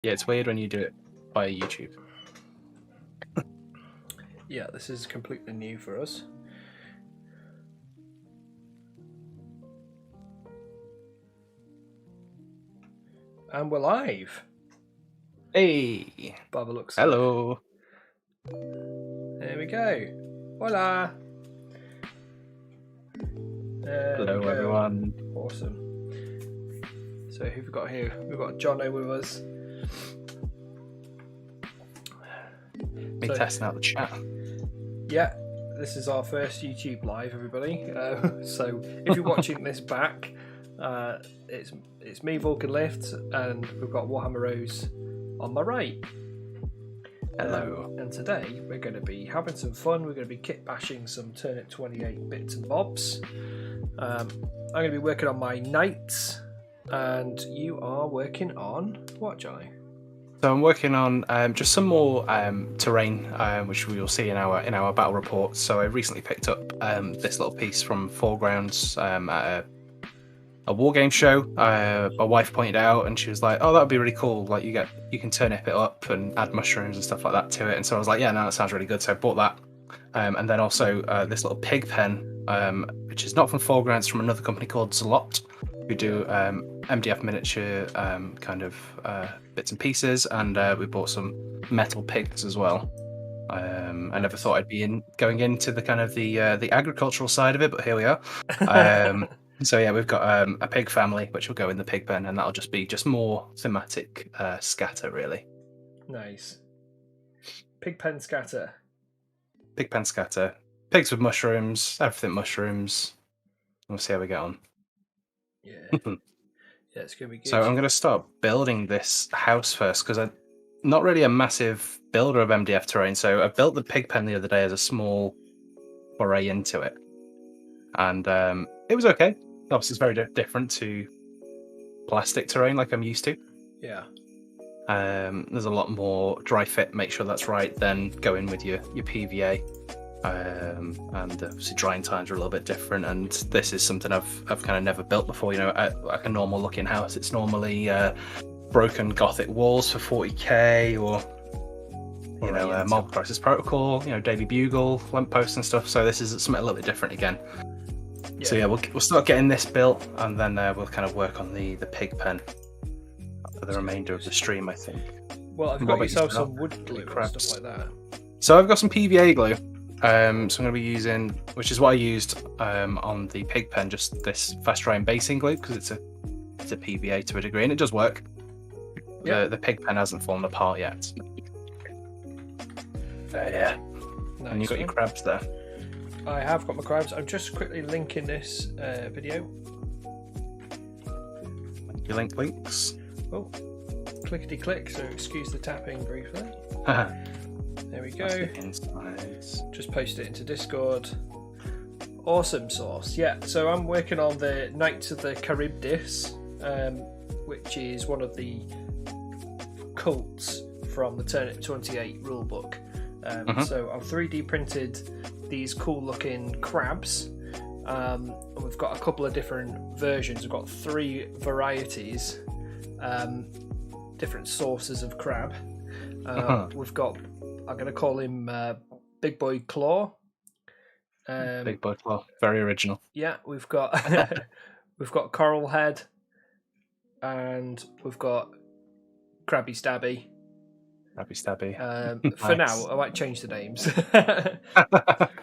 Yeah, it's weird when you do it via YouTube. Yeah, this is completely new for us. And we're live. Hey! By the looks. Hello! There we go. Voila! Hello, everyone. Awesome. So who've we got here? We've got Jono with us. Me testing out the chat. Yeah, this is our first YouTube live, everybody. So if you're watching this back, it's me, VulkanLifts, and we've got Warhammer Rose on my right. Hello. And today we're going to be having some fun. We're going to be kitbashing some Turnip28 bits and bobs. I'm going to be working on my knights, and you are working on what, Johnny? So I'm working on just some more terrain, which we will see in our battle report. So I recently picked up this little piece from Foregrounds at a war game show. My wife pointed it out, and she was like, "Oh, that would be really cool. Like you can turnip it up and add mushrooms and stuff like that to it." And so I was like, "Yeah, no, that sounds really good." So I bought that, and then also this little pig pen, which is not from Foregrounds, from another company called Zalot, who do MDF miniature kind of bits and pieces, and we bought some metal pigs as well. I never thought I'd be going into the kind of the agricultural side of it, but here we are. So yeah, we've got a pig family, which will go in the pig pen, and that'll just be more thematic scatter, really. Nice. Pig pen scatter. Pig pen scatter. Pigs with mushrooms, everything mushrooms. We'll see how we get on. Yeah. Yeah, it's going to be good. So I'm going to start building this house first, because I'm not really a massive builder of MDF terrain. So I built the pig pen the other day as a small foray into it. And it was okay. Obviously, it's very different to plastic terrain like I'm used to. Yeah. There's a lot more dry fit, make sure that's right, then go in with your PVA. And obviously drying times are a little bit different, and this is something I've kind of never built before. You know, like a normal looking house, it's normally broken Gothic walls for 40k, or you know, Marble Crisis Protocol, you know, Daily Bugle, lampposts and stuff. So this is something a little bit different again. Yeah. So yeah, we'll start getting this built, and then we'll kind of work on the pig pen for the remainder of the stream, I think. Well, I've got yourself some wood glue and stuff like that. So I've got some PVA glue. So I'm going to be using, which is what I used on the pig pen, just this fast drying basing glue, because it's a PVA to a degree, and it does work. Yeah. The pig pen hasn't fallen apart yet. Yeah. Nice. And you've got your crabs there. I have got my crabs. I'm just quickly linking this video. Your links. Oh, clickety click. So excuse the tapping briefly. There we go. Just post it into Discord. Awesome sauce. Yeah, so I'm working on the Knights of the Charybdis, which is one of the cults from the Turnip28 rulebook. So I've 3D printed these cool looking crabs. And we've got a couple of different versions. We've got 3 varieties, different sources of crab. We've got, I'm going to call him Big Boy Claw. Big Boy Claw, very original. Yeah, we've got we've got Coral Head, and we've got Krabby Stabby. Krabby Stabby. Nice. For now, I might change the names.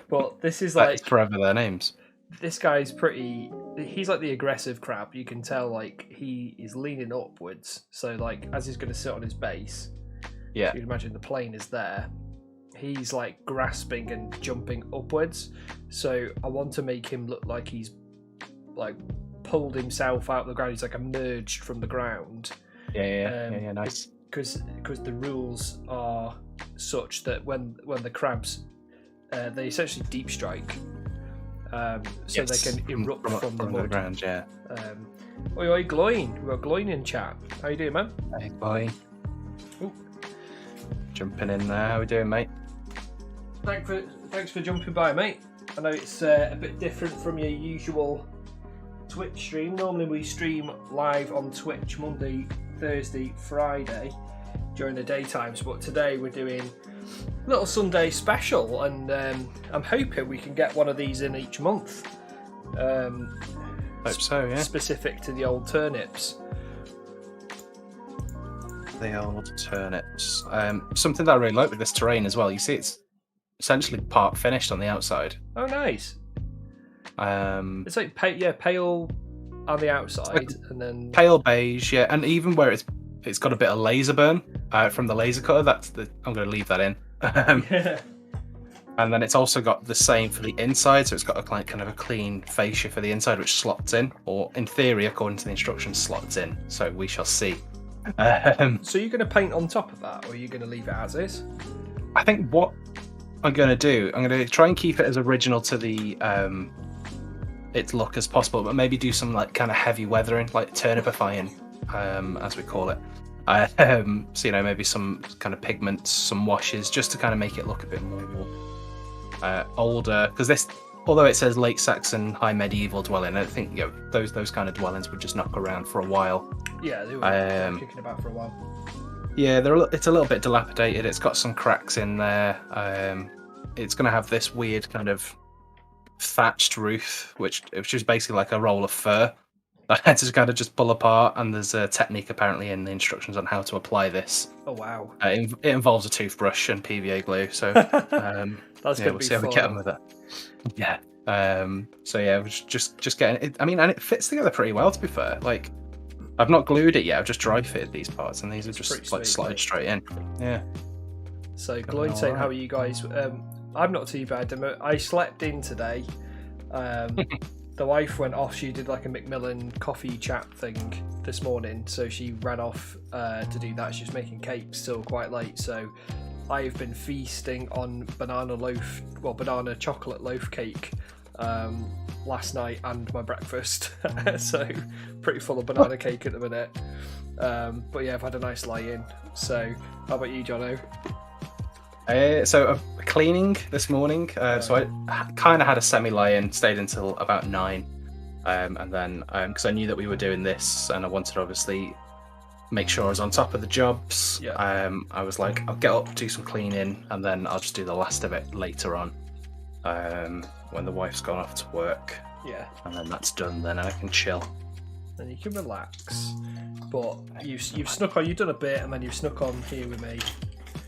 But this is like forever their names. This guy's pretty. He's like the aggressive crab. You can tell, like he is leaning upwards. So like as he's going to sit on his base. Yeah. So you can imagine the plane is there. He's like grasping and jumping upwards. So I want to make him look like he's like pulled himself out of the ground. He's like emerged from the ground. Yeah, nice. Because the rules are such that when the crabs, they essentially deep strike. So they can erupt from the mud. Ground, yeah. Oi, Gloin. We've got Gloin in chat. How you doing, man? Hey, boy. Ooh. Jumping in there. How we doing, mate? Thanks for jumping by, mate. I know it's a bit different from your usual Twitch stream. Normally we stream live on Twitch Monday, Thursday, Friday. during the daytimes, but today we're doing a little Sunday special, and I'm hoping we can get one of these in each month. Hope so, yeah. Specific to the old turnips. The old turnips. Something that I really like with this terrain as well, you see it's essentially part finished on the outside. Oh, nice. It's like pale on the outside, and then pale beige, yeah, and even where it's got a bit of laser burn from the laser cutter. I'm going to leave that in. And then it's also got the same for the inside, so it's got a kind of a clean fascia for the inside, which slots in, or in theory, according to the instructions, slots in. So we shall see. So you're going to paint on top of that, or are you going to leave it as is? I think what I'm going to do, I'm going to try and keep it as original to the its look as possible, but maybe do some like kind of heavy weathering, like turnipifying, as we call it. So maybe some kind of pigments, some washes, just to kind of make it look a bit more older. Because this, although it says late Saxon, high medieval dwelling, I think those kind of dwellings would just knock around for a while. Yeah, they were kicking about for a while. Yeah, it's a little bit dilapidated. It's got some cracks in there. It's going to have this weird kind of thatched roof, which is basically like a roll of fur that I had to kind of just pull apart. And there's a technique apparently in the instructions on how to apply this. Oh wow! It involves a toothbrush and PVA glue. So that's we'll see how we get on with it. Yeah. So yeah, we're just getting it. I mean, and it fits together pretty well, to be fair. Like, I've not glued it yet. I've just dry fitted these parts, and these are just like slotted straight in. Yeah. So, Glointain, how are you guys? I'm not too bad. I slept in today. The wife went off. She did like a Macmillan coffee chat thing this morning, so she ran off to do that. She was making cakes till quite late, so I've been feasting on banana chocolate loaf cake last night and my breakfast. So pretty full of banana cake at the minute. But yeah, I've had a nice lie-in. So how about you, Jono? So cleaning this morning. So I kind of had a semi-lie-in, stayed until about 9. And then, because I knew that we were doing this and I wanted to obviously make sure I was on top of the jobs. Yeah. I was like, I'll get up, do some cleaning, and then I'll just do the last of it later on. When the wife's gone off to work. Yeah. And then that's done, then I can chill. Then you can relax. But you've snuck on, you've done a bit, and then you've snuck on here with me.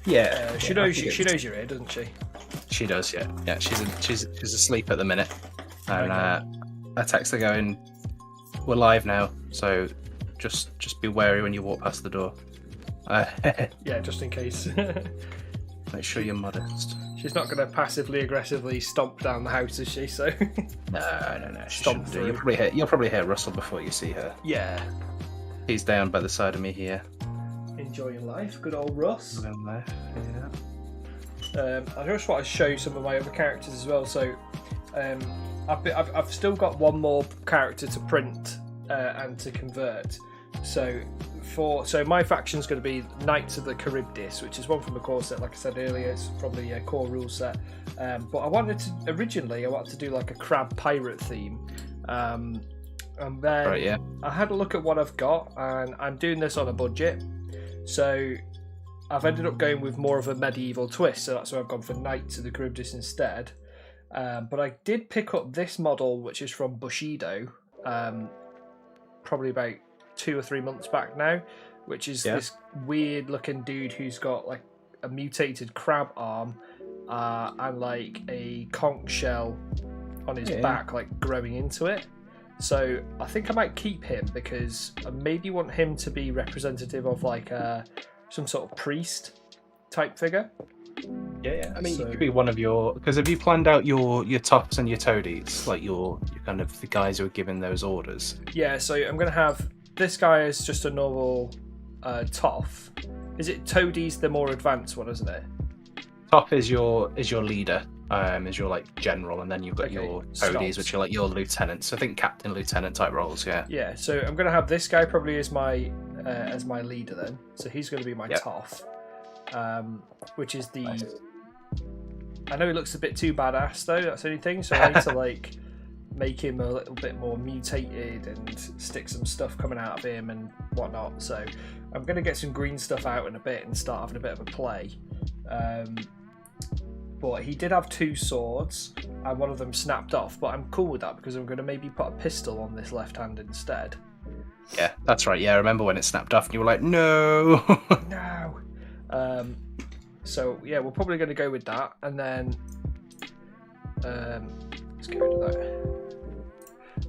Yeah. She knows you're here, doesn't she? She does, yeah. Yeah, she's asleep at the minute. And I text her going, we're live now, so just be wary when you walk past the door. Yeah, just in case. Make sure you're modest. She's not going to passively aggressively stomp down the house, is she? So no. Stomp through. You'll probably hear Russell before you see her. Yeah. He's down by the side of me here. Enjoying life, good old Russ. Yeah. I just want to show some of my other characters as well. So I've still got one more character to print and to convert. So my faction's going to be Knights of the Charybdis, which is one from the core set, like I said earlier. It's from the core rule set. But I wanted to do like a crab pirate theme. And then I had a look at what I've got, and I'm doing this on a budget. So I've ended up going with more of a medieval twist, so that's why I've gone for Knights of the Charybdis instead. But I did pick up this model, which is from Bushido, probably about 2 or 3 months back now, which is this weird looking dude who's got like a mutated crab arm and like a conch shell on his back, like growing into it. So I think I might keep him because I maybe want him to be representative of like some sort of priest type figure. Yeah. I mean, you could be one of your, because have you planned out your tops and your toadies, like your kind of the guys who are giving those orders? Yeah. So I'm gonna have this guy as just a normal toff. Is it toadies the more advanced one, isn't it? Top is your leader. Is your like general, and then you've got your toadies, which are like your lieutenants. So I think captain, lieutenant type roles. Yeah. So I'm gonna have this guy probably as my leader then. So he's gonna be my toff, which is the. Nice. I know he looks a bit too badass though. That's the only thing. So I need to like make him a little bit more mutated and stick some stuff coming out of him and whatnot. So I'm going to get some green stuff out in a bit and start having a bit of a play. But he did have 2 swords and one of them snapped off, but I'm cool with that because I'm going to maybe put a pistol on this left hand instead. Yeah, that's right. Yeah, I remember when it snapped off and you were like, no. No. So yeah, we're probably going to go with that, and then let's get rid of that.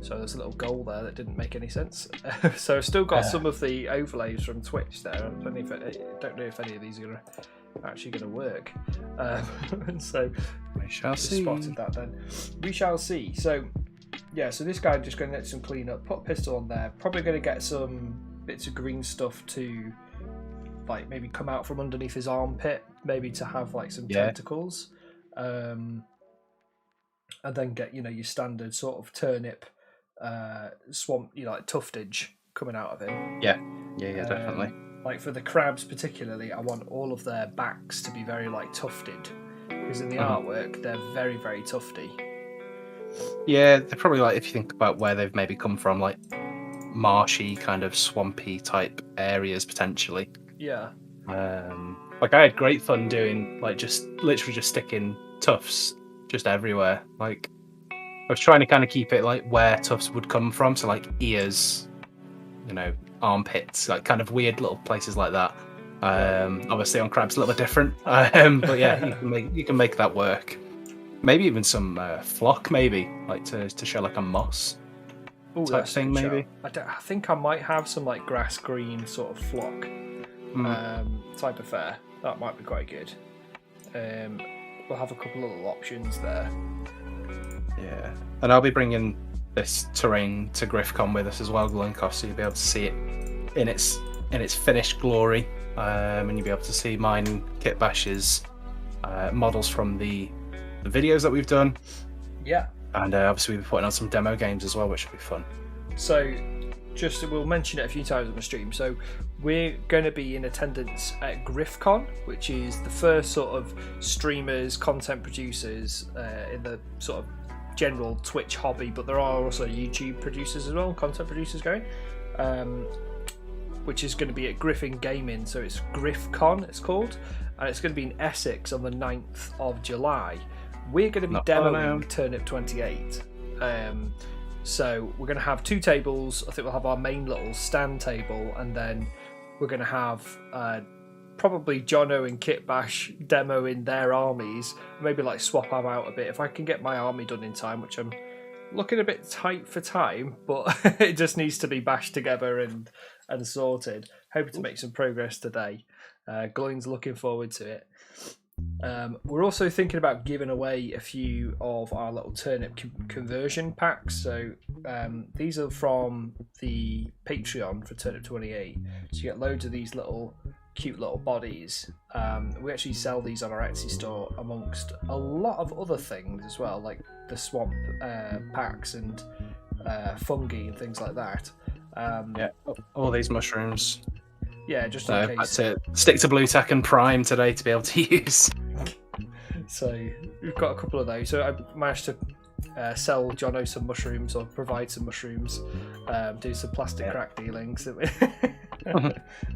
So there's a little goal there that didn't make any sense. So I've still got some of the overlays from Twitch there. I don't know if any of these are actually going to work. So we shall see. Spotted that then. We shall see. So yeah, so this guy just going to let some clean up. Put a pistol on there. Probably going to get some bits of green stuff to like maybe come out from underneath his armpit, maybe to have like some tentacles, and then get your standard sort of turnip swamp, like tuftage coming out of him. Yeah, definitely. Like for the crabs particularly, I want all of their backs to be very like tufted, because in the artwork they're very, very tufty. Yeah, they're probably like, if you think about where they've maybe come from, like marshy kind of swampy type areas potentially. Yeah. Like I had great fun doing like just literally just sticking tufts just everywhere. Like I was trying to kind of keep it like where tufts would come from, so like ears, armpits, like kind of weird little places like that. Obviously on crabs a little bit different, but yeah, you can make that work. Maybe even some flock, maybe like to show like a moss type thing, maybe. I think I might have some like grass green sort of flock type affair. That might be quite good. We'll have a couple of little options there. Yeah, and I'll be bringing this terrain to GriffCon with us as well, Glunkoff, so you'll be able to see it in its finished glory, and you'll be able to see mine and Kitbash's models from the videos that we've done. Yeah. And obviously we'll be putting on some demo games as well, which will be fun. So we'll mention it a few times on the stream. So we're going to be in attendance at GriffCon, which is the first sort of streamers, content producers in the sort of general Twitch hobby, but there are also YouTube producers as well, content producers going, which is going to be at Griffin Gaming. So it's GriffCon, it's called, and it's going to be in Essex on the 9th of July. We're going to be demoing Turnip28. So we're going to have 2 tables. I think we'll have our main little stand table, and then we're going to have probably Jono and Kitbash demoing their armies. Maybe like swap them out a bit. If I can get my army done in time, which I'm looking a bit tight for time, but it just needs to be bashed together and sorted. Hoping to make some progress today. Glenn's looking forward to it. We're also thinking about giving away a few of our little turnip conversion packs. So these are from the Patreon for Turnip28. So you get loads of these cute little bodies. We actually sell these on our Etsy store amongst a lot of other things as well, like the swamp packs and fungi and things like that. All these mushrooms. Yeah, just in case. That's it. Stick to Blue Tack and Prime today to be able to use. So we've got a couple of those. So I managed to sell Jono some mushrooms, or provide some mushrooms, do some plastic crack dealings.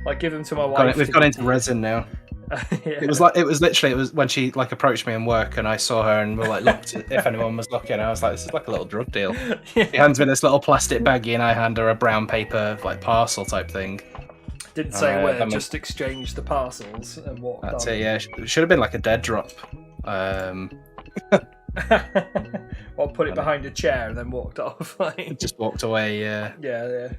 Like give them to my wife. We've gone into resin now. It was literally when she like approached me in work and I saw her and we like looked if anyone was looking. I was like, this is like a little drug deal. She hands me this little plastic baggie and I hand her a brown paper like parcel type thing. Didn't say where, just exchanged the parcels and walked on. That's it, yeah. It should have been like a dead drop. Or put it behind a chair and then walked off. Just walked away, yeah. Yeah.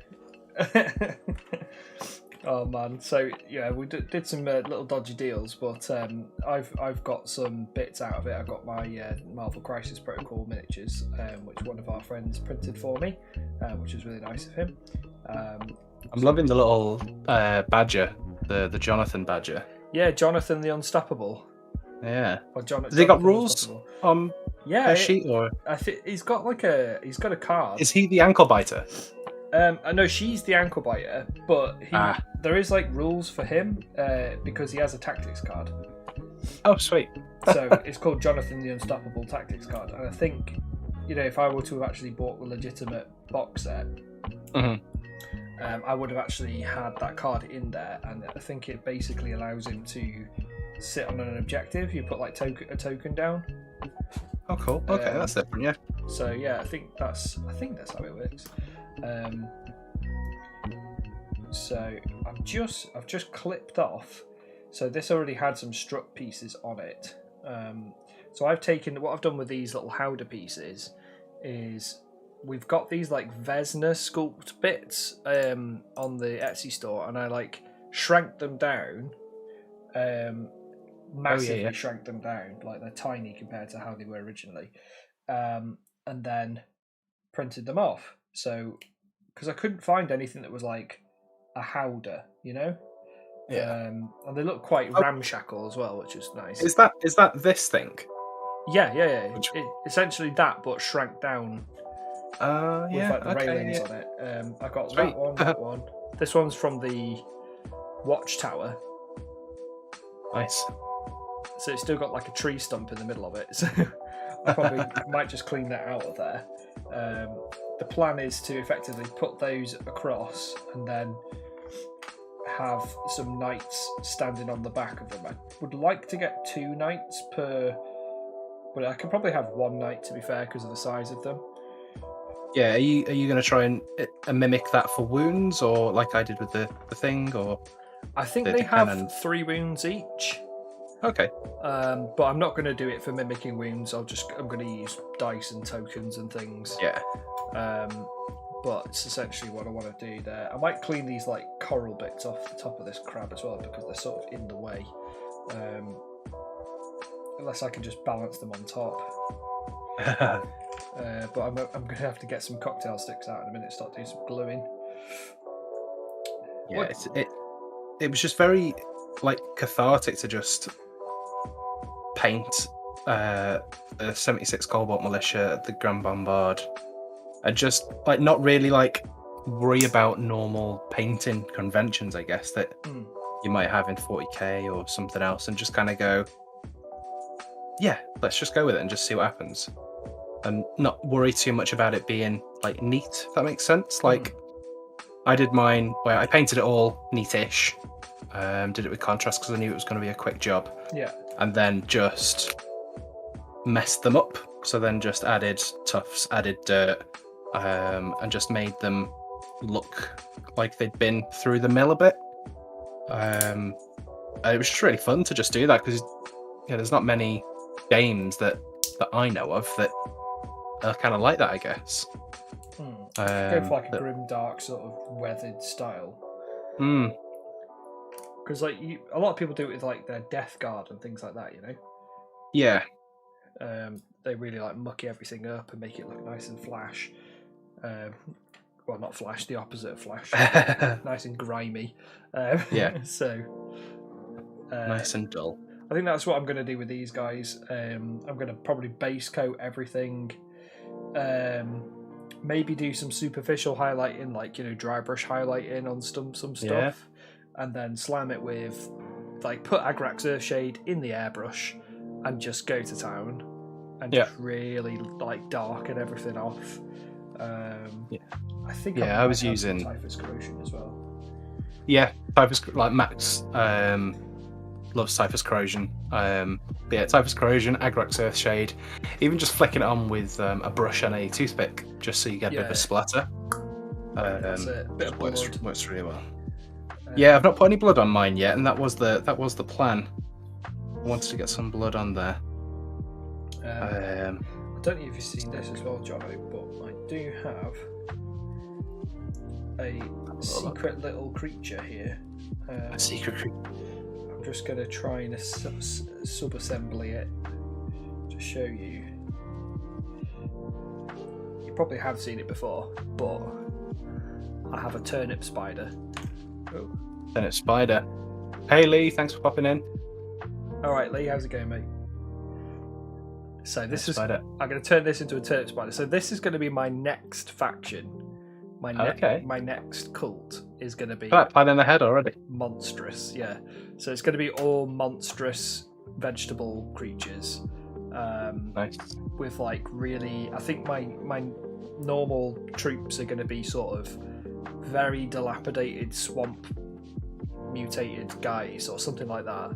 Oh man, so yeah, we did some little dodgy deals, but I've got some bits out of it. I got my Marvel Crisis Protocol miniatures, which one of our friends printed for me, which was really nice of him. I'm loving the little badger, the Jonathan badger. Yeah, Jonathan the Unstoppable. Yeah. Has he got rules on a sheet, or I think he's got a card. Is he the ankle biter? I know she's the ankle biter, but there is like rules for him because he has a tactics card. Oh, sweet. So it's called Jonathan the Unstoppable Tactics card, and I think if I were to have actually bought the legitimate box set, I would have actually had that card in there, and I think it basically allows him to sit on an objective. You put like a token down. Oh, cool. Okay, that's different. Yeah. So yeah, I think that's how it works. So I've just clipped off. So this already had some struck pieces on it. So I've taken what I've done with these little howdah pieces is we've got these like Vesna sculpt bits on the Etsy store, and I like shrank them down, massively shrank them down, like they're tiny compared to how they were originally, and then printed them off. So because I couldn't find anything that was like a howdah, Yeah. And they look quite ramshackle as well, which is nice. Is that this thing? Yeah. Essentially that, but shrank down. With like the railings on it. I got that one. This one's from the Watchtower. Nice. So it's still got like a tree stump in the middle of it. So I probably might just clean that out of there. The plan is to effectively put those across and then have some knights standing on the back of them. I would like to get 2 knights per, but I could probably have 1 knight, to be fair, because of the size of them. Yeah, are you going to try and mimic that for wounds, or like I did with the thing, or? I think they have 3 wounds each. Okay. But I'm not going to do it for mimicking wounds. I'm going to use dice and tokens and things. Yeah. But it's essentially what I want to do there. I might clean these like coral bits off the top of this crab as well, because they're sort of in the way. Unless I can just balance them on top. But I'm going to have to get some cocktail sticks out in a minute, start doing some gluing. Yeah, it was just very like cathartic to just paint the 76 Cobalt Militia, the Grand Bombard, and just like not really like worry about normal painting conventions, I guess, that you might have in 40k or something else, and just kind of go, yeah, let's just go with it and just see what happens, and not worry too much about it being like neat, if that makes sense. Like I did mine where I painted it all neatish, did it with contrast because I knew it was going to be a quick job, and then just messed them up. So then just added tufts, added dirt, and just made them look like they'd been through the mill a bit. And it was just really fun to just do that, because there's not many games that I know of that are kind of like that, I guess. Go for like a grim, dark sort of weathered style. Because like a lot of people do it with like their Death Guard and things like that, Yeah. They really like mucky everything up and make it look nice and flash. Well, not flash, the opposite of flash. Nice and grimy. Yeah. So nice and dull. I think that's what I'm going to do with these guys. I'm going to probably base coat everything. Maybe do some superficial highlighting, like dry brush highlighting on some stuff, and then slam it with like put Agrax Earthshade in the airbrush and just go to town and just really like darken everything off. I think I was using Typhus Corrosion as well. Yeah, Typhus, like Max loves Typhus Corrosion. But yeah, Typhus Corrosion, Agrax Earthshade, even just flicking it on with a brush and a toothpick, just so you get a bit of a splatter. That's it. Bit of blood. Works really well. Yeah, I've not put any blood on mine yet, and that was the plan. I wanted to get some blood on there. I don't know if you've seen this as well, Jono, but I do have a secret little creature here. A secret creature. I'm just going to try and sub-assembly it to show you. You probably have seen it before, but I have a turnip spider. Oh. Turnip spider. Hey Lee, thanks for popping in. Alright Lee, how's it going, mate? So this is, I'm going to turn this into a turnip spider. So this is going to be my next faction. My next cult is going to be... Plan in the head already. Monstrous, yeah. So it's going to be all monstrous vegetable creatures. Nice. With like really, I think my normal troops are going to be sort of very dilapidated swamp mutated guys or something like that.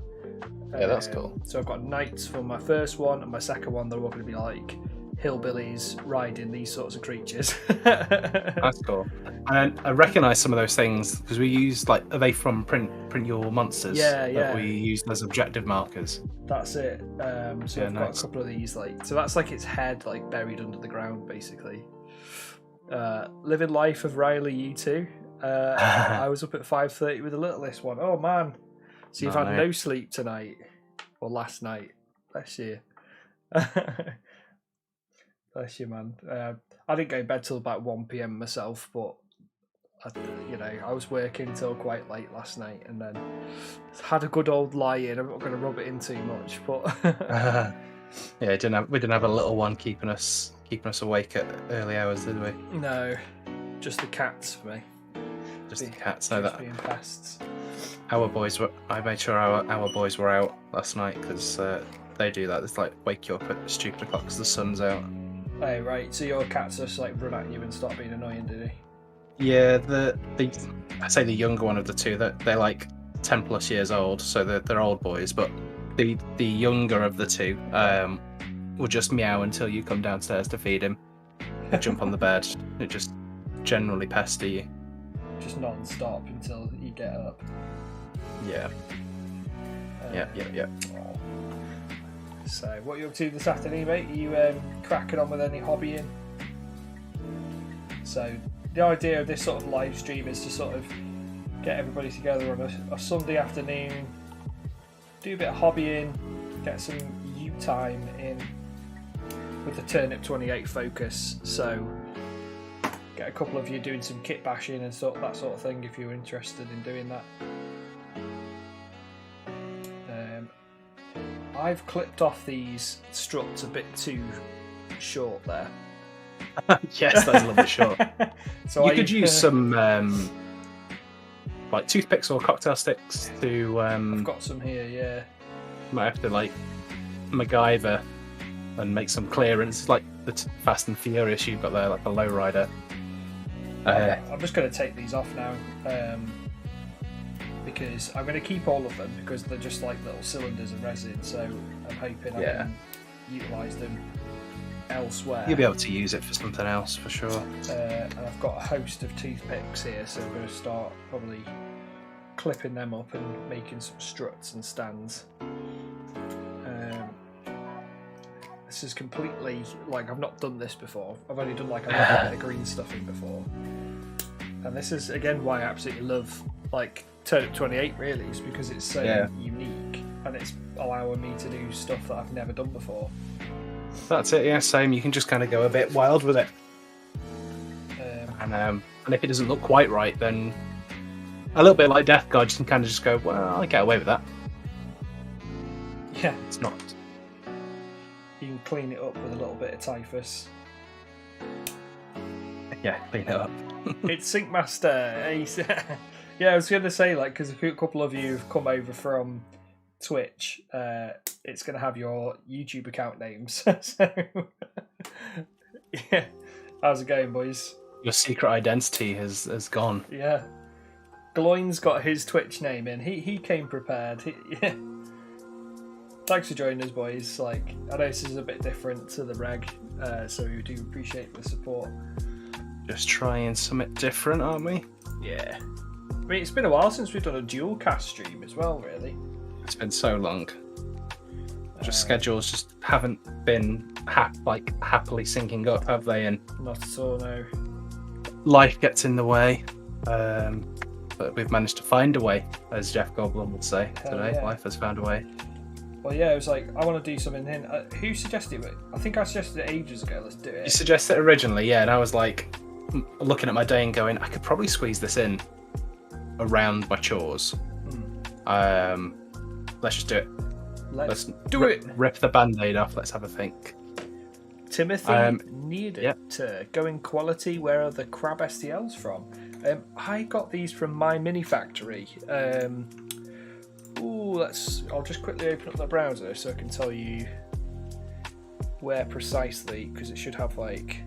Yeah, that's cool. So I've got knights for my first one, and my second one they're all going to be like hillbillies riding these sorts of creatures. That's cool. And I recognise some of those things because we used are they from print your monsters? Yeah. That we used as objective markers. That's it. So I've got nice. a couple of these so that's like its head buried under the ground basically. Living life of Riley U2. I was up at 5:30 with the littlest one. Oh man. So you've had no sleep tonight or last night. Bless you. Bless you, man. I didn't go to bed till about 1 p.m. myself, but I was working till quite late last night, and then had a good old lie in. I'm not going to rub it in too much, but yeah, we didn't have a little one keeping us awake at early hours, did we? No, just the cats for me. Just the cats. No, that being pests. I made sure our boys were out last night because they do that. It's wake you up at stupid o'clock because the sun's out. Oh right, so your cats just run at you and start being annoying, do they? Yeah, I say the younger one of the two, that they're 10 plus years old, so they're old boys. But the younger of the two will just meow until you come downstairs to feed him. He'll jump on the bed. It just generally pester you. Just non-stop until you get up. Yeah. Yeah. Oh. So, what are you up to this afternoon, mate? Are you cracking on with any hobbying? So, the idea of this sort of live stream is to sort of get everybody together on a Sunday afternoon, do a bit of hobbying, get some you time in with the Turnip28 focus. So, get a couple of you doing some kit bashing and that sort of thing if you're interested in doing that. I've clipped off these struts a bit too short there. Yes, that's a little bit short. So you could use some toothpicks or cocktail sticks to. I've got some here, yeah. Might have to MacGyver and make some clearance, like the Fast and Furious you've got there, like the lowrider. I'm just going to take these off now. Because I'm going to keep all of them because they're just like little cylinders of resin, so I'm hoping I can utilise them elsewhere. You'll be able to use it for something else for sure. And I've got a host of toothpicks here, so I'm going to start probably clipping them up and making some struts and stands. This is completely I've not done this before. I've only done a little bit of green stuffing before, and this is again why I absolutely love Turnip28 really, is because it's so unique and it's allowing me to do stuff that I've never done before. That's it, yeah, same. You can just kind of go a bit wild with it. And if it doesn't look quite right, then a little bit like Death Guard, you can kind of just go, well, I get away with that. Yeah. It's not. You can clean it up with a little bit of typhus. Yeah, clean it up. It's Syncmaster. Yeah, I was going to say, because a couple of you have come over from Twitch, it's going to have your YouTube account names. So, yeah. How's it going, boys? Your secret identity has gone. Yeah. Gloin's got his Twitch name in. He came prepared. Yeah. Thanks for joining us, boys. I know this is a bit different to the reg, so we do appreciate the support. Just trying something different, aren't we? Yeah. I mean, it's been a while since we've done a dual cast stream as well, really. It's been so long. Schedules just haven't been happily syncing up, have they? And not at all, no. Life gets in the way, but we've managed to find a way, as Jeff Goldblum would say today. Yeah. Life has found a way. Well, yeah, it was I want to do something then. Who suggested it? I think I suggested it ages ago. Let's do it. You suggested it originally, yeah, and I was looking at my day and going, I could probably squeeze this in around my chores. Let's just do it. Let's do it. Rip the band-aid off. Let's have a think. Timothy needed to going quality. Where are the crab STLs from? I got these from my mini factory. I'll just quickly open up the browser so I can tell you where precisely, because it should have like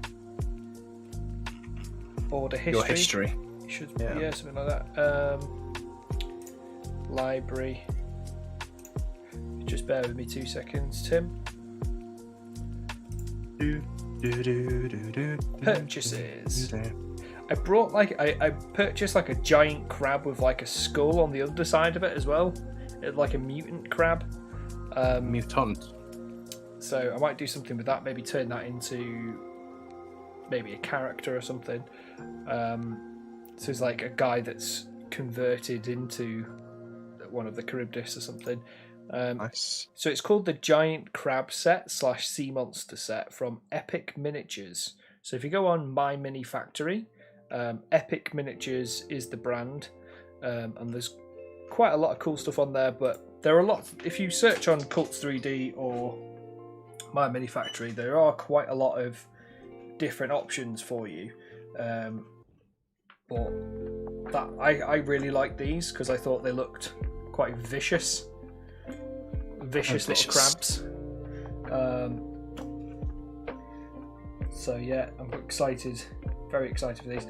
order history. Your history. It should, yeah, something like that. Library. Just bear with me 2 seconds, Tim. Purchases. I brought I purchased like a giant crab with like a skull on the underside of it as well, like a mutant crab. Mutant. So I might do something with that. Maybe turn that into maybe a character or something. So it's like a guy that's converted into one of the Charybdis or something. Nice. So it's called the Giant Crab Set / Sea Monster Set from Epic Miniatures. So if you go on My Mini Factory, Epic Miniatures is the brand, and there's quite a lot of cool stuff on there. But there are a lot. If you search on Cults 3D or My Mini Factory, there are quite a lot of different options for you. But that I really like these because I thought they looked quite vicious. Vicious little crabs. So yeah, I'm excited, very excited for these.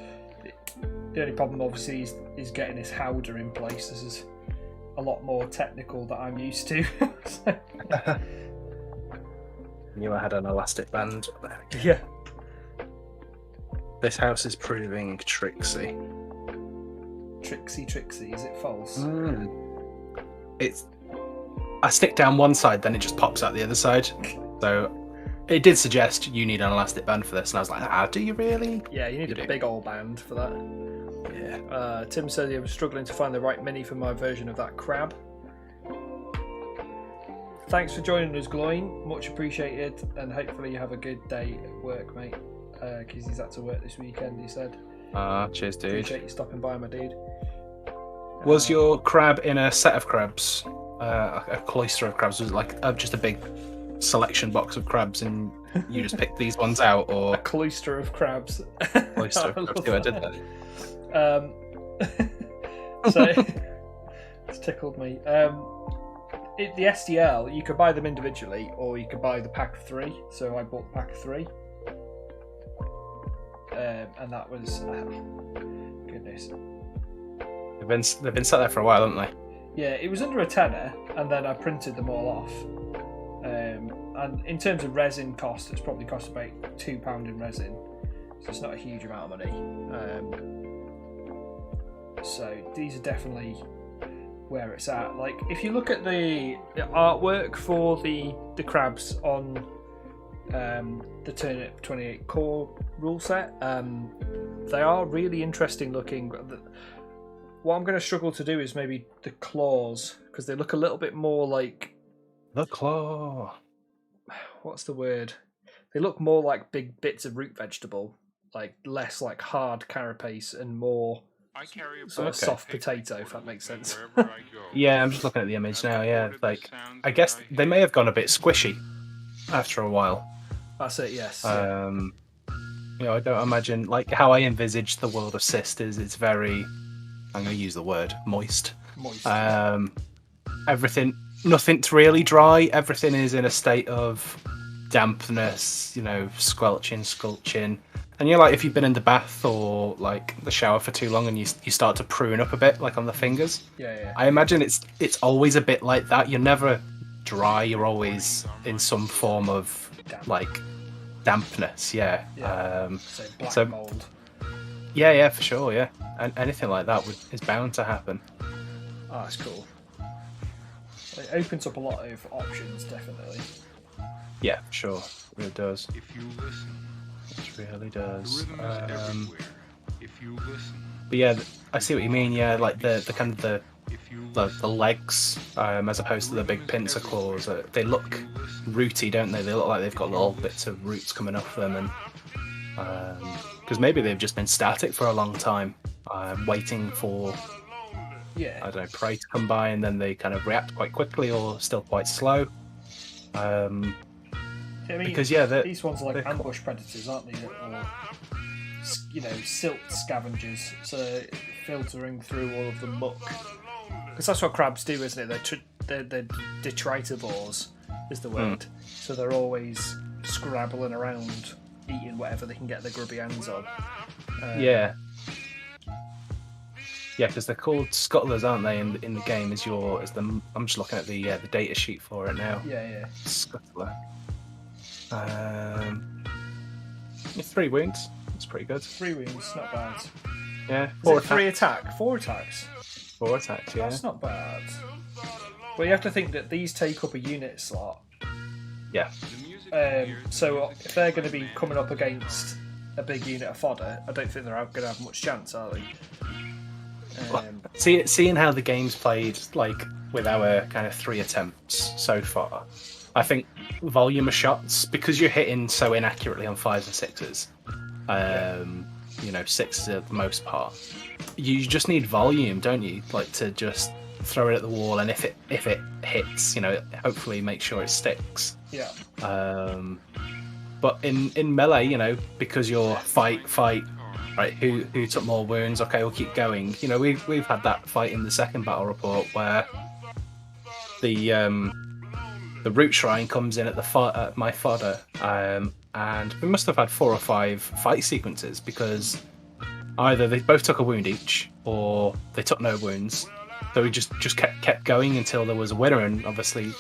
The only problem obviously is getting this howdah in place. This is a lot more technical than I'm used to. Knew I had an elastic band. Yeah. This house is proving tricksy. Tricksy, is it false? It's. I stick down one side, then it just pops out the other side. So it did suggest you need an elastic band for this, and I was like, do you really? Yeah, you need a big old band for that. Yeah. Tim said he was struggling to find the right mini for my version of that crab. Thanks for joining us, Gloin. Much appreciated, and hopefully you have a good day at work, mate. Because he's had to work this weekend, he said. Cheers, dude. Appreciate you stopping by, my dude. Was your crab in a set of crabs? A cloister of crabs? Was it like just a big selection box of crabs and you just picked these ones out? Or a cloister of crabs? Cloister of crabs, I did that. So, it's tickled me. The STL, you could buy them individually or you could buy the pack of 3. So I bought the pack of 3. And that was goodness. They've been sat there for a while, haven't they? Yeah, it was under a tenner, and then I printed them all off. And in terms of resin cost, it's probably cost about £2 in resin, so it's not a huge amount of money. So these are definitely where it's at. Like if you look at the artwork for the crabs on the Turnip28 core rule set, they are really interesting looking. What I'm going to struggle to do is maybe the claws, because they look a little bit more like... The claw. What's the word? They look more like big bits of root vegetable, like less like hard carapace and more sort of soft potato, if that makes sense. Yeah, I'm just looking at the image now, yeah. Like, I guess they may have gone a bit squishy after a while. That's it, yes. You know, I don't imagine, like, how I envisage the world of Cyst is it's very... I'm going to use the word moist. Everything, nothing's really dry. Everything is in a state of dampness, you know, squelching, sculpting. And you're like, if you've been in the bath or like the shower for too long and you start to prune up a bit, like on the fingers. Yeah. I imagine it's always a bit like that. You're never dry. You're always in some form of like dampness. Yeah. So black mold. Yeah, for sure. Yeah, and anything like that is bound to happen. Oh, that's cool. It opens up a lot of options, definitely. Yeah, sure, it really does. If you listen, it really does. the rhythm is everywhere. If you listen, but yeah, I see what you mean. Yeah, like the kind of the legs, as opposed to the big pincer claws. They look rooty, don't they? They look like they've got little bits of roots coming off them, and because maybe they've just been static for a long time, waiting for I don't know, prey to come by, and then they kind of react quite quickly or still quite slow. I mean, because these ones are like ambush predators, aren't they? Or, you know, silt scavengers, so filtering through all of the muck. Because that's what crabs do, isn't it? They're detritivores, is the word. So they're always scrabbling around, eating whatever they can get their grubby hands on. Yeah, because they're called scuttlers, aren't they? In the game, I'm just looking at the data sheet for it now. Yeah. Scuttler. 3 wounds. That's pretty good. 3 wounds, not bad. Yeah. 3 attack? 4 attacks. 4 attacks. Yeah. That's not bad. But you have to think that these take up a unit slot. Yeah. So if they're going to be coming up against a big unit of fodder, I don't think they're going to have much chance, are they? Seeing how the game's played, like with our kind of 3 attempts so far, I think volume of shots, because you're hitting so inaccurately on 5s and 6s, 6s at the most part, you just need volume, don't you? Like to just throw it at the wall, and if it hits, hopefully make sure it sticks. Yeah. But in melee, because you're fight, right? Who took more wounds? Okay, we'll keep going. We've had that fight in the second battle report where the root shrine comes in at my fodder, and we must have had 4 or 5 fight sequences because either they both took a wound each, or they took no wounds. So we just kept going until there was a winner, and obviously,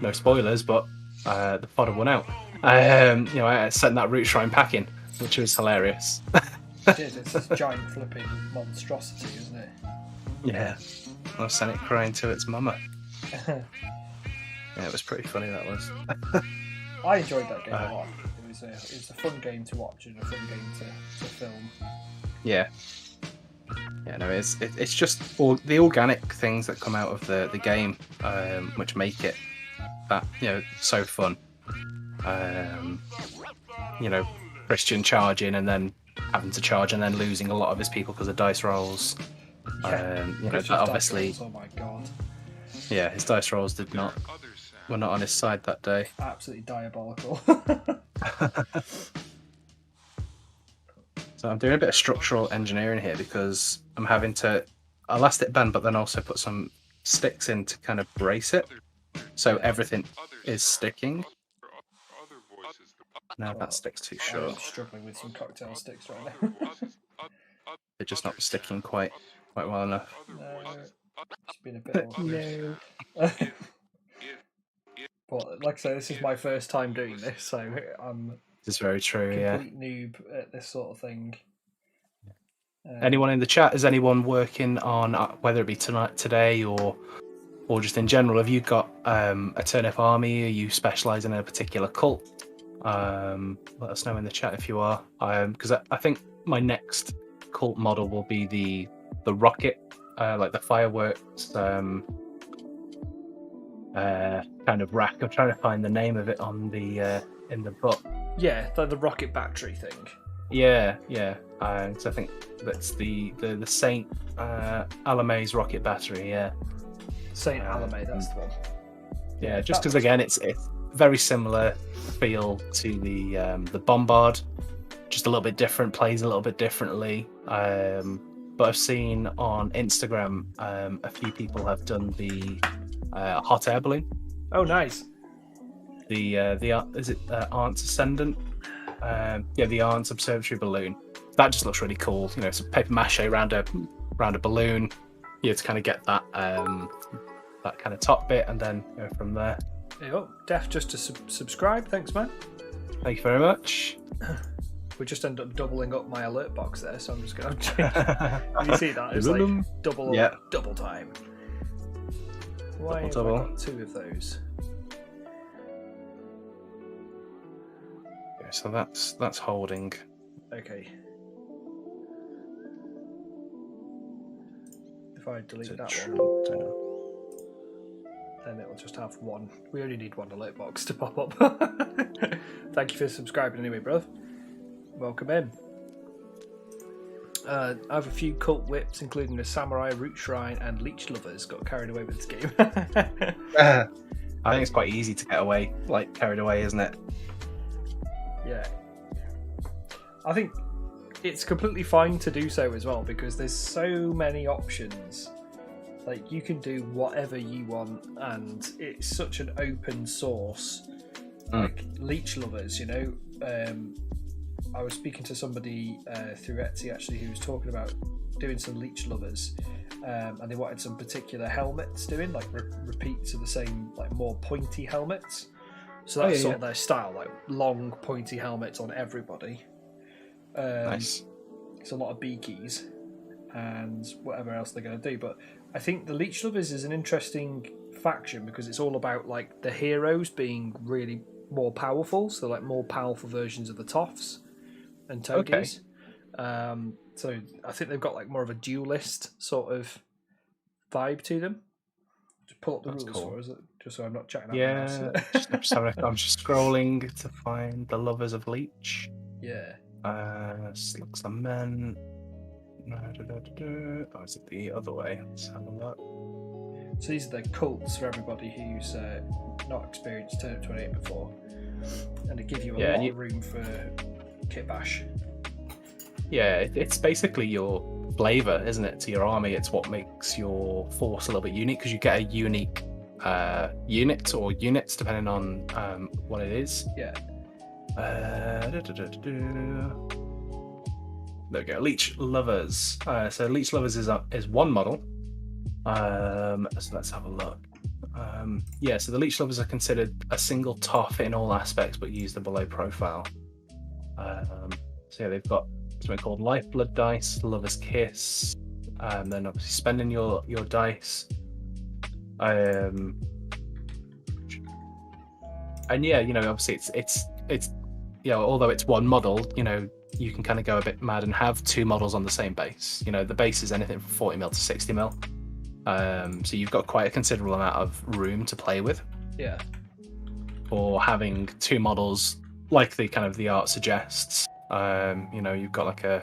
no spoilers, but the fodder won out. I sent that root shrine packing, which was hilarious. It is. It's this giant flipping monstrosity, isn't it? Yeah. I sent it crying to its mama. Yeah, it was pretty funny, that was. I enjoyed that game a lot. It was a fun game to watch and a fun game to film. Yeah. Yeah, no, it's just all the organic things that come out of the game, which make it that so fun. Christian charging and then having to charge and then losing a lot of his people because of dice rolls. That obviously. Oh my god. Yeah, his dice rolls were not on his side that day. Absolutely diabolical. So I'm doing a bit of structural engineering here because I'm having to elastic band, but then also put some sticks in to kind of brace it, so everything is sticking. No, that stick's too short. I'm struggling with some cocktail sticks right now. They're just not sticking quite well enough. No, it's been a bit awkward. No. But like I say, this is my first time doing this, so I'm This is very true, complete noob at this sort of thing. Anyone in the chat, is anyone working on, whether it be today or just in general, have you got a turnip army? Are you specialise in a particular cult? Let us know in the chat if you are, because I think my next cult model will be the rocket, like the fireworks kind of rack. I'm trying to find the name of it on the in the book. Yeah, the rocket battery thing. Yeah. So I think that's the Saint Alame's rocket battery. Yeah, Saint Alame, that's the one. Yeah, just because again, it's very similar feel to the Bombard, just a little bit different, plays a little bit differently. But I've seen on Instagram a few people have done the hot air balloon. Oh, nice. The is it Aunt's Ascendant? The Aunt's Observatory balloon. That just looks really cool. It's a paper mache around a balloon. To kind of get that that kind of top bit, and then go from there. Oh, Def just to subscribe. Thanks, man. Thank you very much. We just ended up doubling up my alert box there, so I'm just going to change. You see that? It's like double time. Why have I got 2 of those? Okay, so that's holding. Okay. If I delete that one, then it will just have 1. We only need 1 alert box to pop up. Thank you for subscribing anyway, bruv. Welcome in. I have a few cult whips, including the Samurai, Root Shrine, and Leech Lovers. Got carried away with this game. I think it's quite easy to get carried away, isn't it? Yeah. I think it's completely fine to do so as well, because there's so many options. Like, you can do whatever you want, and it's such an open source like leech lovers, you know. I was speaking to somebody through Etsy actually who was talking about doing some leech lovers, and they wanted some particular helmets doing, like repeats of the same, like more pointy helmets. So that's sort of their style, like long pointy helmets on everybody. Nice. It's a lot of beakies and whatever else they're going to do. But I think the leech lovers is an interesting faction because it's all about like the heroes being really more powerful, so like more powerful versions of the toffs and toadies. So I think they've got like more of a duelist sort of vibe to them. Just pull up the rules for us, just so I'm not chatting out. Yeah, I'm just scrolling to find the lovers of leech. Yeah. Slugs are men. Oh, is it the other way? Let's have a look. So these are the cults for everybody who's not experienced Turnip28 before, and they give you a lot of room for kitbash. Yeah, it's basically your flavour, isn't it, to your army? It's what makes your force a little bit unique, because you get a unique unit or units depending on what it is. Yeah. There we go. Leech lovers. So leech lovers is one model. So let's have a look. So the leech lovers are considered a single toff in all aspects, but use the below profile. So yeah, they've got something called lifeblood dice, lover's kiss, and then obviously spending your dice. And yeah, you know, obviously it's you know, although it's one model, you know, you can kind of go a bit mad and have two models on the same base. You know, the base is anything from 40 mil to 60 mil. So you've got quite a considerable amount of room to play with. Yeah. For having two models, like the kind of the art suggests. You know, you've got like a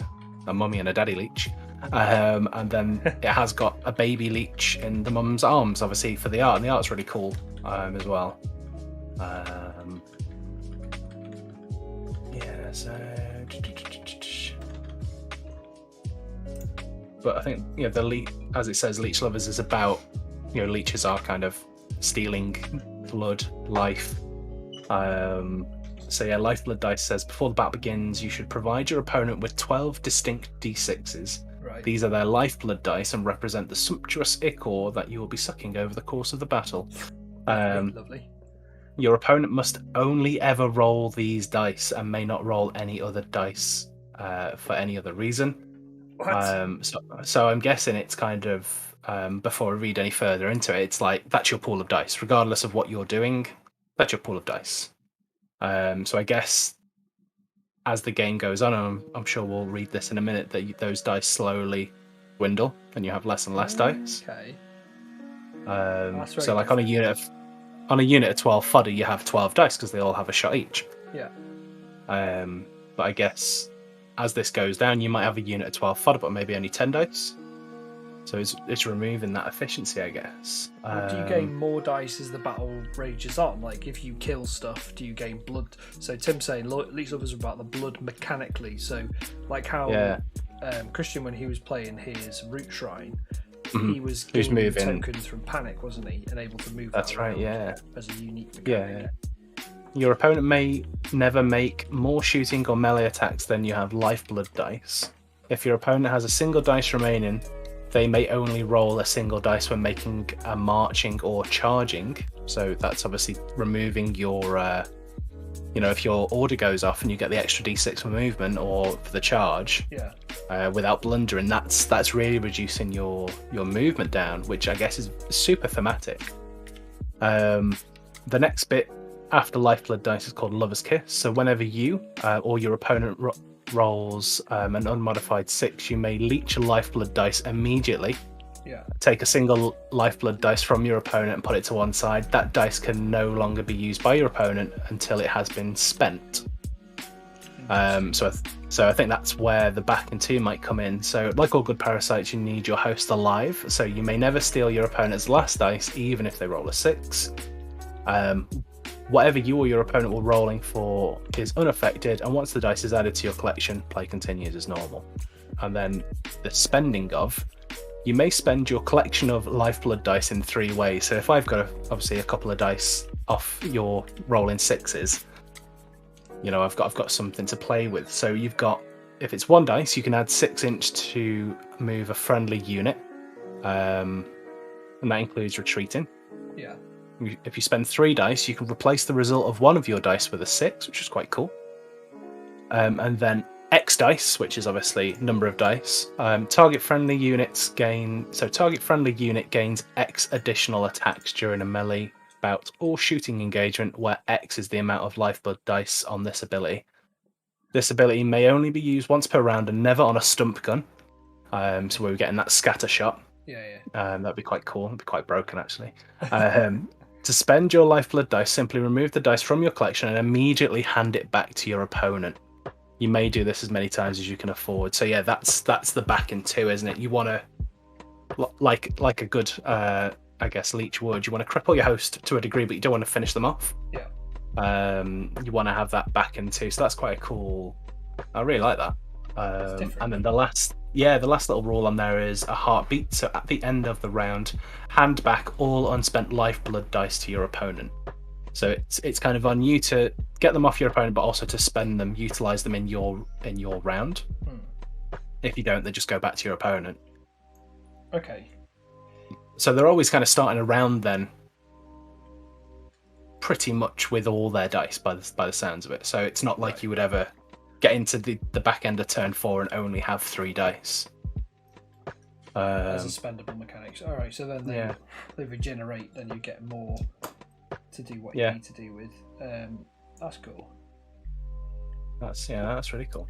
mummy and a daddy leech. And then it has got a baby leech in the mum's arms, obviously, for the art. And the art's really cool as well. Yeah, so... But I think, you know, as it says, leech lovers is about, you know, leeches are kind of stealing blood, life. So yeah, lifeblood dice says before the battle begins, you should provide your opponent with 12 distinct d6s. Right. These are their lifeblood dice and represent the sumptuous ichor that you will be sucking over the course of the battle. Lovely. Your opponent must only ever roll these dice and may not roll any other dice for any other reason. What? So I'm guessing it's kind of, before I read any further into it, it's like, that's your pool of dice. Regardless of what you're doing, that's your pool of dice. So I guess as the game goes on, I'm sure we'll read this in a minute, that those dice slowly dwindle and you have less and less dice. Okay. So like on a unit of 12 fodder, you have 12 dice because they all have a shot each. Yeah. But I guess as this goes down, you might have a unit of 12 fodder, but maybe only 10 dice. So it's removing that efficiency, I guess. Do you gain more dice as the battle rages on? Like, if you kill stuff, do you gain blood? So Tim's saying leech lovers are about the blood mechanically. So, like how Christian, when he was playing his root shrine, he was gaining tokens from panic, wasn't he? And able to move. That's right. Yeah. As a unique mechanic. Yeah. Your opponent may never make more shooting or melee attacks than you have lifeblood dice. If your opponent has a single dice remaining, they may only roll a single dice when making a marching or charging. So that's obviously removing your, you know, if your order goes off and you get the extra d6 for movement or for the charge, without blundering, that's really reducing your movement down, which I guess is super thematic. The next bit after lifeblood dice is called Lover's Kiss. So whenever you or your opponent rolls an unmodified 6, you may leech a lifeblood dice immediately. Take a single lifeblood dice from your opponent and put it to one side. That dice can no longer be used by your opponent until it has been spent. So I think that's where the back and two might come in. So like all good parasites, you need your host alive. So you may never steal your opponent's last dice, even if they roll a 6. Whatever you or your opponent were rolling for is unaffected, and once the dice is added to your collection, play continues as normal. And then the spending of You may spend your collection of lifeblood dice in 3 ways. So if I've got obviously a couple of dice off your rolling 6s, I've got something to play with. So you've got, if it's 1 dice, you can add 6 inch to move a friendly unit, and that includes retreating. Yeah. If you spend 3 dice, you can replace the result of one of your dice with a 6, which is quite cool. And then X dice, which is obviously number of dice. Target friendly unit gains X additional attacks during a melee bout or shooting engagement, where X is the amount of lifeblood dice on this ability. This ability may only be used once per round and never on a stump gun. So we're getting that scatter shot. Yeah. That'd be quite cool. It'd be quite broken, actually. To spend your lifeblood dice, simply remove the dice from your collection and immediately hand it back to your opponent. You may do this as many times as you can afford. So yeah, that's the back end too, isn't it? You want to, like a good, I guess, leech would. You want to cripple your host to a degree, but you don't want to finish them off. Yeah. You want to have that back end too. So that's quite a cool. I really like that. And then the last little rule on there is a heartbeat. So at the end of the round, hand back all unspent lifeblood dice to your opponent. So it's kind of on you to get them off your opponent, but also to spend them, utilize them in your round. If you don't, they just go back to your opponent. Okay. So they're always kind of starting a round then, pretty much with all their dice by the sounds of it. So it's not like you would ever get into the back end of turn 4 and only have 3 dice. As a spendable mechanics. All right, so then they regenerate, then you get more to do what you need to do with. That's cool. That's really cool.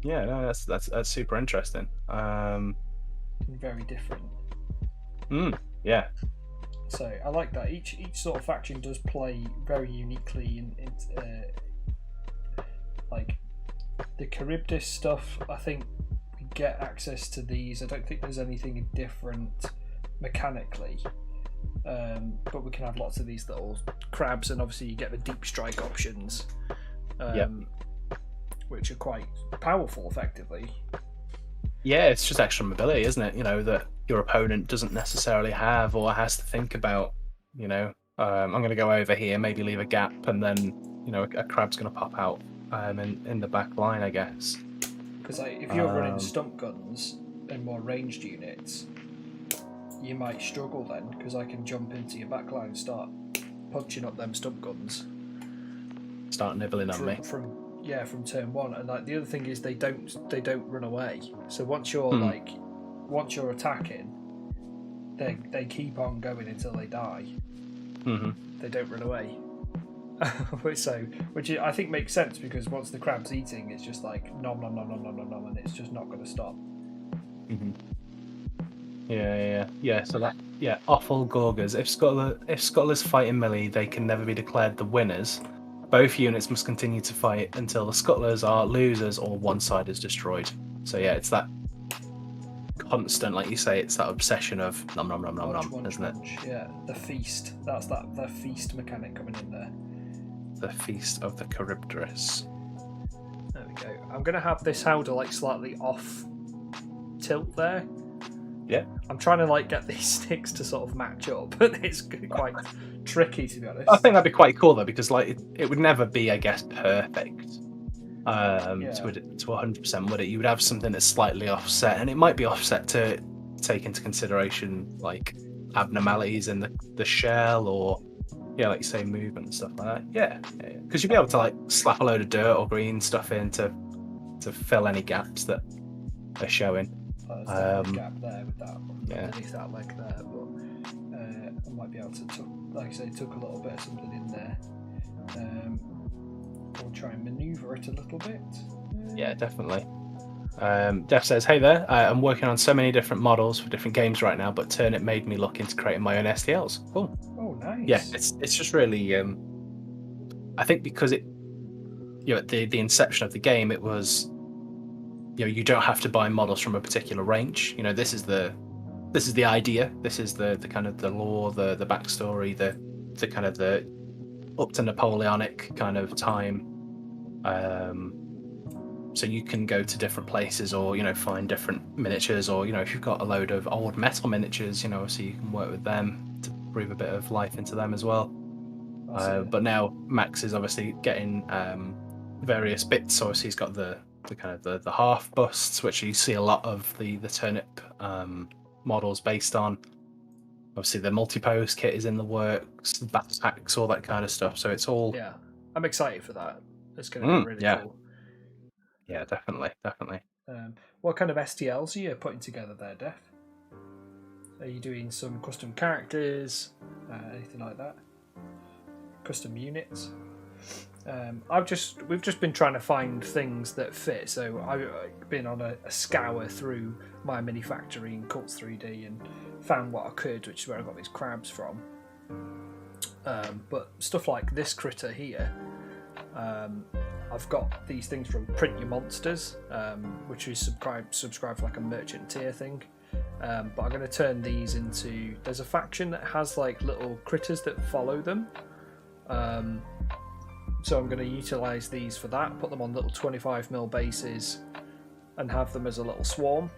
That's super interesting. Very different. Yeah. So I like that. Each sort of faction does play very uniquely in like the Charybdis stuff. I think we get access to these. I don't think there's anything different mechanically. But we can have lots of these little crabs, and obviously you get the deep strike options, which are quite powerful effectively. Yeah, it's just extra mobility, isn't it? That your opponent doesn't necessarily have or has to think about. I'm going to go over here, maybe leave a gap, and then a crab's going to pop out in the back line, I guess. Because if you're running stump guns and more ranged units, you might struggle then, because I can jump into your backline and start punching up them stump guns. Start nibbling on me. From turn 1. And the other thing is they don't run away. So once you're attacking, they keep on going until they die. Mm-hmm. They don't run away. Which I think makes sense, because once the crab's eating, it's just like nom nom nom nom nom nom nom, and it's just not going to stop. Mm-hmm. Yeah. So awful Gorgas. If Scuttlers fight in melee, they can never be declared the winners. Both units must continue to fight until the Scuttlers are losers or one side is destroyed. So yeah, it's that constant, like you say, it's that obsession of nom nom nom nom nom, isn't it? Yeah, the feast. That's the feast mechanic coming in there. The feast of the Charybdis. There we go. I'm gonna have this howler slightly off tilt there. Yeah. I'm trying to get these sticks to sort of match up, but it's quite tricky, to be honest. I think that'd be quite cool though, because it would never be, I guess, perfect. To 100%, would it? You would have something that's slightly offset, and it might be offset to take into consideration abnormalities in the shell, or like you say, movement and stuff like that. Yeah. Because you'd be able to slap a load of dirt or green stuff in to fill any gaps that they're showing. There's definitely a gap there with that underneath that leg there, but I might be able to tuck a little bit of something in there. We'll try and manoeuvre it a little bit. Yeah, definitely. Def says, hey there, I'm working on so many different models for different games right now, but Turnip made me look into creating my own STLs. Cool. Oh, nice. Yeah, it's just really, I think because at the inception of the game, it was, you don't have to buy models from a particular range. This is the idea. This is the kind of the lore, the backstory, the kind of the up to Napoleonic kind of time. So you can go to different places, or find different miniatures, or if you've got a load of old metal miniatures, so you can work with them to breathe a bit of life into them as well. But now Max is obviously getting various bits. So obviously he's got the kind of the half busts, which you see a lot of the turnip models based on. Obviously the multi-pose kit is in the works, the backpacks, all that kind of stuff. So it's all... Yeah, I'm excited for that. It's going to be really cool. Yeah, definitely. What kind of STLs are you putting together there, Def? Are you doing some custom characters, anything like that? Custom units? We've just been trying to find things that fit. So I've been on a scour through my mini factory in Cults 3D and found what I could, which is where I got these crabs from. But stuff like this critter here, I've got these things from Print Your Monsters, which is subscribe for like a merchant tier thing. But I'm going to turn these into... There's a faction that has like little critters that follow them. So I'm going to utilise these for that, put them on little 25mm bases and have them as a little swarm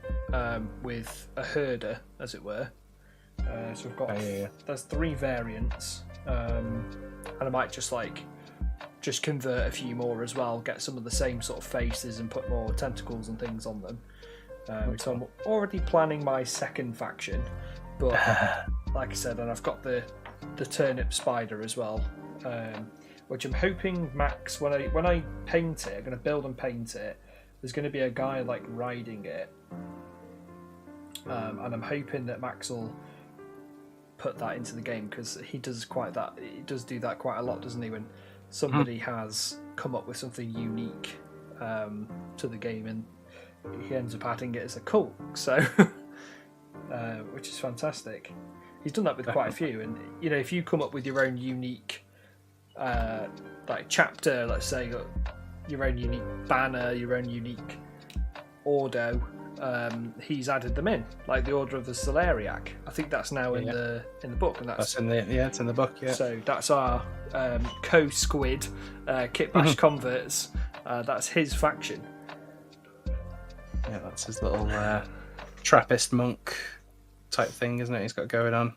with a herder, as it were. So we've got... There's 3 variants. And I might just convert a few more as well, get some of the same sort of faces and put more tentacles and things on them. So I'm already planning my second faction, but like I said, and I've got the turnip spider as well, which I'm hoping Max, when I paint it, I'm going to build and paint it, there's going to be a guy like riding it, and I'm hoping that Max will put that into the game, because he does do that quite a lot, doesn't he, when somebody has come up with something unique to the game and he ends up adding it as a cult, so which is fantastic. He's done that with quite a few, and if you come up with your own unique like chapter, let's say, your own unique banner, your own unique ordo, he's added them in, like the Order of the Solariac. I think that's now in the book, and that's in the it's in the book. Yeah. So that's our co-squid Kitbash converts. That's his faction. Yeah, that's his little Trappist monk type thing, isn't it? He's got going on.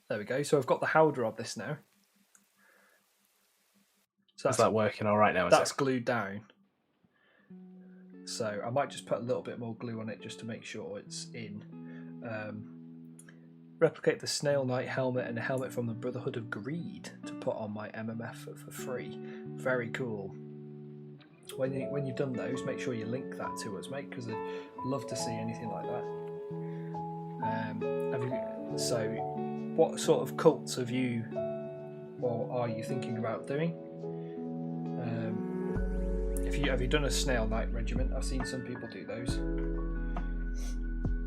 There we go. So I've got the Howder of this now. So is that working all right now? That's glued down. So I might just put a little bit more glue on it just to make sure it's in. Replicate the Snail Knight helmet and a helmet from the Brotherhood of Greed to put on my MMF for free. Very cool. When you've done those, make sure you link that to us, mate, because I'd love to see anything like that. So what sort of cults have you, or are you thinking about doing? Have you done a Snail Knight regiment? I've seen some people do those.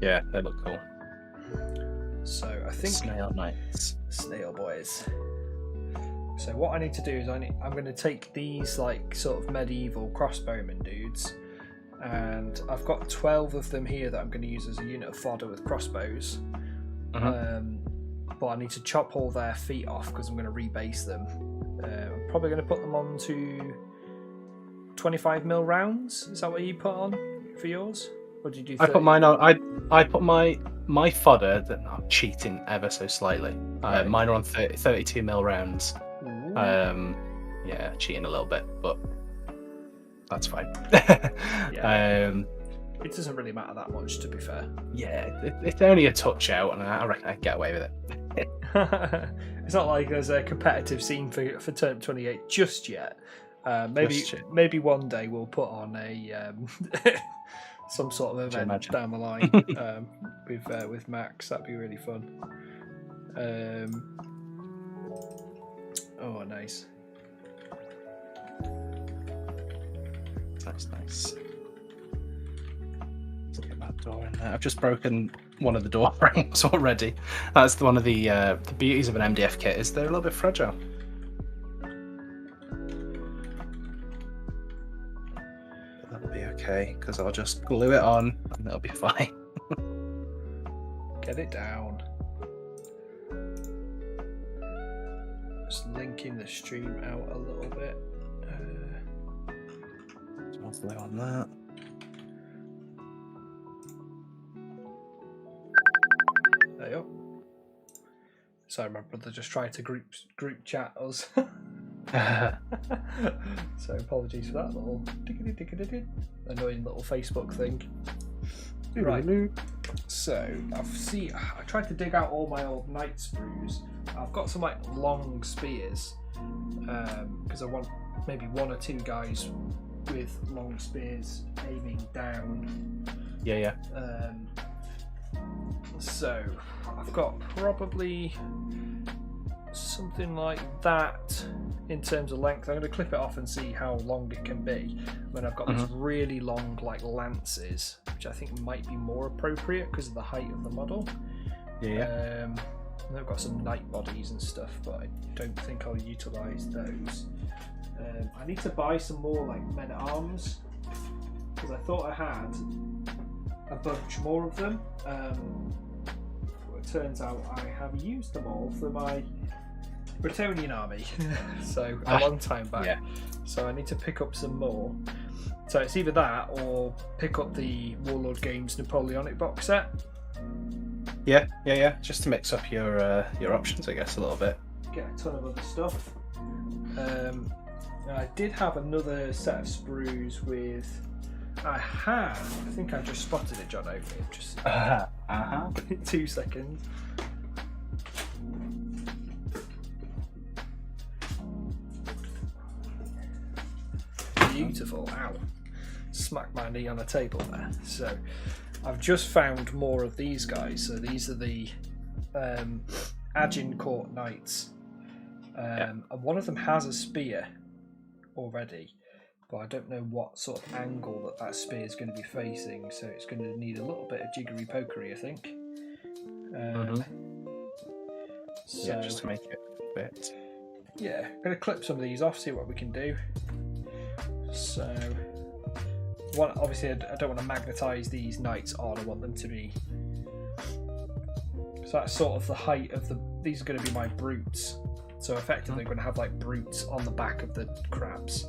Yeah, they look cool. So I think Snail Knights, Snail Boys. So what I need to do is I'm going to take these like sort of medieval crossbowmen dudes, and I've got 12 of them here that I'm going to use as a unit of fodder with crossbows. But I need to chop all their feet off because I'm going to rebase them. I'm probably going to put them onto 25mm rounds. Is that what you put on for yours? Or did you do 30? I put mine on. I put my fodder, that I'm cheating ever so slightly. Right. Mine are on 32mm rounds. Yeah, cheating a little bit, but that's fine. It doesn't really matter that much, to be fair. Yeah, it's only a touch out, and I reckon I can get away with it. It's not like there's a competitive scene for Turnip28 just yet. Maybe one day we'll put on a some sort of event down the line with Max. That'd be really fun. Oh, nice. Nice. Look at that door in there. I've just broken one of the door frames already. That's one of the beauties of an MDF kit, is they're a little bit fragile. But that'll be okay, because I'll just glue it on and it'll be fine. Get it down. Just linking the stream out a little bit. So we'll Slow on that. There you go. Sorry, my brother just tried to group chat us. So apologies for that little annoying little Facebook thing. Right. So I tried to dig out all my old knight sprues. I've got some like long spears because I want maybe one or two guys with long spears aiming down. Yeah. So I've got probably something like that in terms of length. I'm going to clip it off and see how long it can be. When I've got these really long like lances, which I think might be more appropriate because of the height of the model. Yeah. And I've got some knight bodies and stuff, but I don't think I'll utilise those. I need to buy some more like men at arms because I thought I had a bunch more of them. It turns out I have used them all for my Bretonian army, so a long time back. Yeah. So I need to pick up some more. So it's either that or pick up the Warlord Games Napoleonic box set. Yeah. Just to mix up your options, I guess, a little bit. Get a ton of other stuff. I did have another set of sprues with. I think I just spotted it, John. Just 2 seconds. Beautiful. Ow. Smacked my knee on the table there. So I've just found more of these guys. So these are the Agincourt Knights. And one of them has a spear already, but I don't know what sort of angle that spear is going to be facing, so it's going to need a little bit of jiggery pokery, I think. So, just to make it a bit. Yeah, I'm going to clip some of these off, see what we can do. So, obviously I don't want to magnetise these knights on, I want them to be... So that's sort of the height of these are going to be my brutes. So effectively I'm going to have like brutes on the back of the crabs.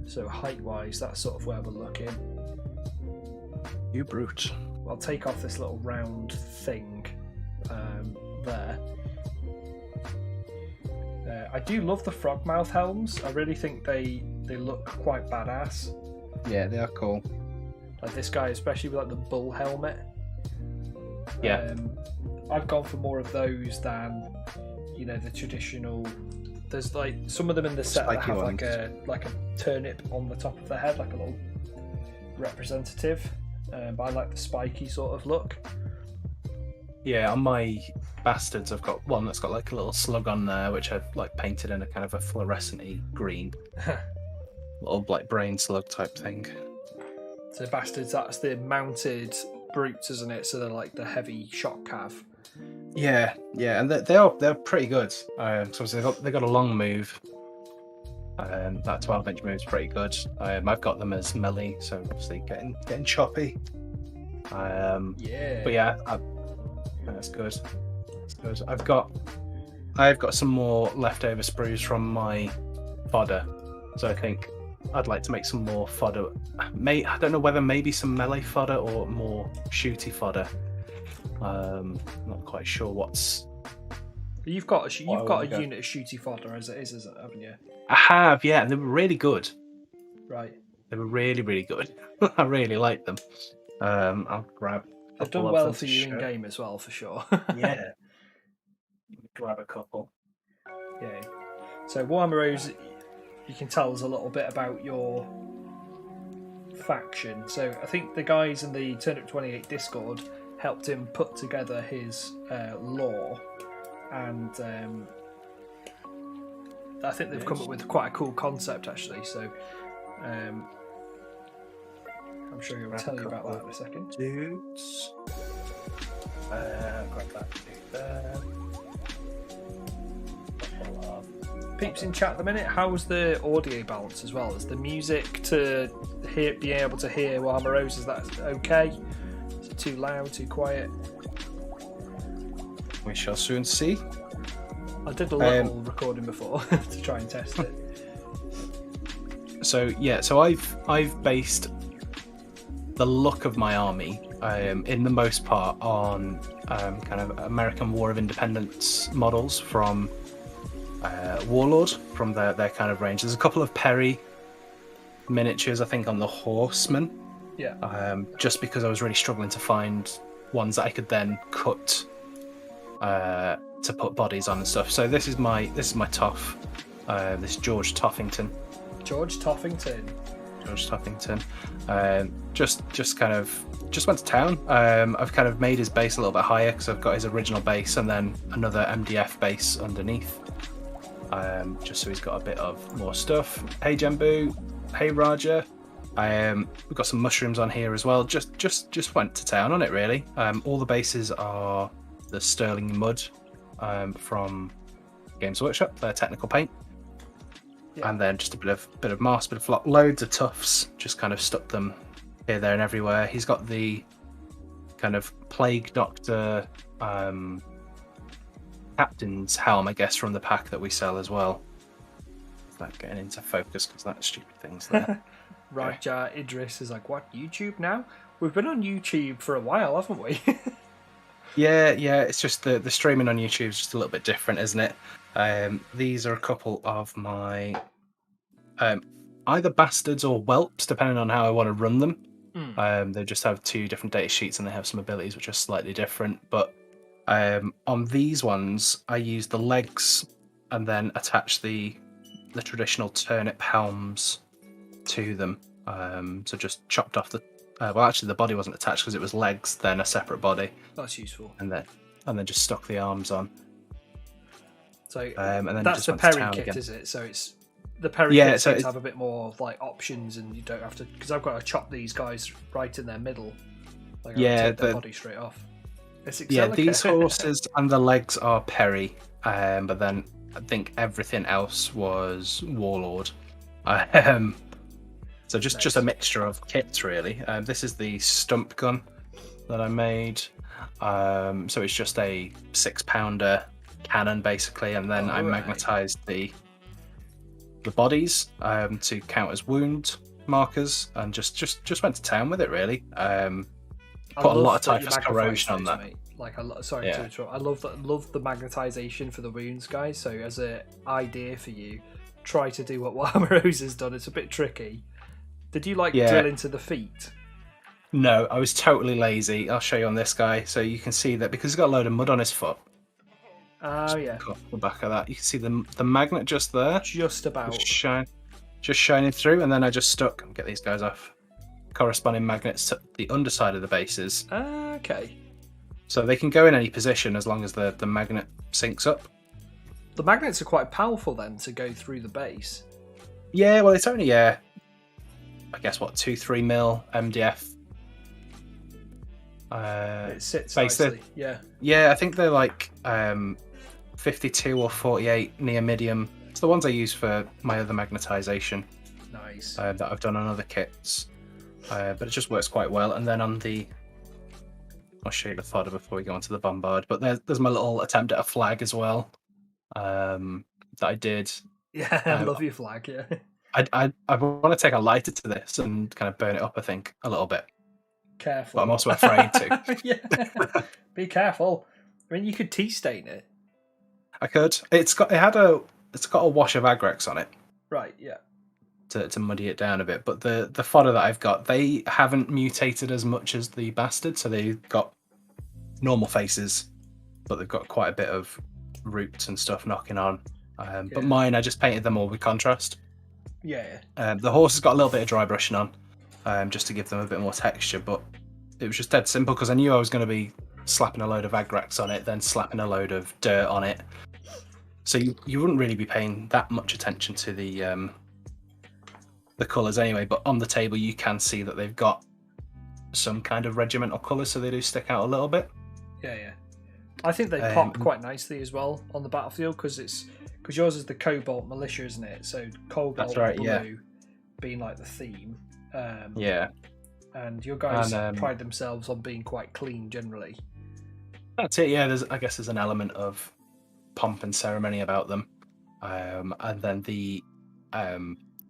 So height-wise, that's sort of where we're looking. You brute. I'll take off this little round thing there. I do love the frogmouth helms. I really think they look quite badass. Yeah, they are cool. Like this guy, especially with like the bull helmet. Yeah. I've gone for more of those than, the traditional. There's like some of them in the set that have like a turnip on the top of the head, like a little representative. But I like the spiky sort of look. Yeah, on my bastards, I've got one that's got like a little slug on there, which I've like painted in a kind of a fluorescent-y green, little like brain slug type thing. So bastards, that's the mounted brutes, isn't it? So they're like the heavy shock cav. Yeah, and they're pretty good. So they got a long move. That 12-inch move is pretty good. I've got them as melee, so obviously getting choppy. But yeah, that's good. That's good. I've got some more leftover sprues from my fodder, so I think I'd like to make some more fodder. I don't know whether maybe some melee fodder or more shooty fodder. Not quite sure what's. You've got a unit of shooty fodder as it is, haven't you? I have, yeah, and they were really good. Right. They were really, really good. I really like them. I'll grab. They've done well for you in game as well, for sure. Yeah. Grab a couple. Yeah. So Warhammer Rose, you can tell us a little bit about your faction. So I think the guys in the Turnip28 Discord helped him put together his lore, and I think they've come up with quite a cool concept actually. So I'm sure he'll tell you about that in a second. Dudes. Grab that dude there. Peeps in chat at the minute, how's the audio balance as well? Is the music to being able to hear Warhammer Rose, is that okay? Is it too loud, too quiet? We shall soon see. I did a little recording before to try and test it. So I've based the look of my army, in the most part, on kind of American War of Independence models from Warlord, from their kind of range. There's a couple of Perry miniatures, I think, on the Horseman. Yeah. Just because I was really struggling to find ones that I could then cut to put bodies on and stuff. So this is my Toff. This George Toffington. George Toffington. Just went to town. I've kind of made his base a little bit higher because I've got his original base and then another MDF base underneath. Just so he's got a bit of more stuff. Hey Jambu, hey Raja. We've got some mushrooms on here as well. Just went to town on it really. All the bases are the Sterling Mud from Games Workshop, their technical paint. Yeah. And then just a bit of moss, bit of flock, loads of tufts, just kind of stuck them here, there, and everywhere. He's got the kind of Plague Doctor captain's helm, I guess, from the pack that we sell as well. Is that getting into focus because that stupid thing's there? Raja Idris is like, what, YouTube now? We've been on YouTube for a while, haven't we? Yeah, it's just the streaming on YouTube is just a little bit different, isn't it? These are a couple of my either bastards or whelps, depending on how I want to run them. They just have two different data sheets and they have some abilities which are slightly different. But on these ones, I use the legs and then attach the traditional turnip helms to them. So just chopped off the. Well, actually, the body wasn't attached because it was legs, then a separate body. That's useful. And then just stuck the arms on. So and then that's just the Perry kit, again. is it? So it's the Perry kit seems to have a bit more like options, and you don't have to, because I've got to chop these guys right in their middle. Like, take the body straight off. These horses and the legs are Perry, but then I think everything else was Warlord. So just a mixture of kits really. This is the stump gun that I made. So it's just a 6-pounder cannon basically, and then I magnetized the bodies to count as wound markers, and just went to town with it really. Put a lot of typhus corrosion on that. Like, sorry to interrupt. I love the magnetization for the wounds, guys. So as an idea for you, try to do what Warhammer Rose has done. It's a bit tricky. Did you drill into the feet? No, I was totally lazy. I'll show you on this guy, so you can see that because he's got a load of mud on his foot. Oh yeah. Cut the back of that. You can see the magnet just there. Just about. Just shining through, and then I just stuck. Get these guys off. Corresponding magnets to the underside of the bases. Okay. So they can go in any position as long as the magnet syncs up. The magnets are quite powerful then to go through the base. Yeah, well, it's only I guess 2-3 mil MDF. It sits nicely. Yeah, I think they're like 52 or 48 neomidium. It's the ones I use for my other magnetization. Nice. That I've done on other kits. But it just works quite well. And then on the, I'll show you the fodder before we go on to the bombard. But there's my little attempt at a flag as well that I did. Yeah, I love your flag. Yeah. I want to take a lighter to this and kind of burn it up, I think, a little bit. Careful. But I'm also afraid to. Yeah. Be careful. I mean, you could tea stain it. I could. It's got a wash of Agrex on it. Right. Yeah. To muddy it down a bit, but the fodder that I've got, they haven't mutated as much as the bastard, so they've got normal faces, but they've got quite a bit of roots and stuff knocking on. But mine, I just painted them all with contrast. Yeah. The horse has got a little bit of dry brushing on, just to give them a bit more texture, but it was just dead simple because I knew I was going to be slapping a load of Agrex on it, then slapping a load of dirt on it. So you wouldn't really be paying that much attention to the colours anyway, but on the table you can see that they've got some kind of regimental colours, so they do stick out a little bit. Yeah. I think they pop quite nicely as well on the battlefield because yours is the Cobalt Militia, isn't it? So Cobalt and Blue being like the theme. And your guys pride themselves on being quite clean generally. That's it. Yeah, I guess there's an element of pomp and ceremony about them, and then the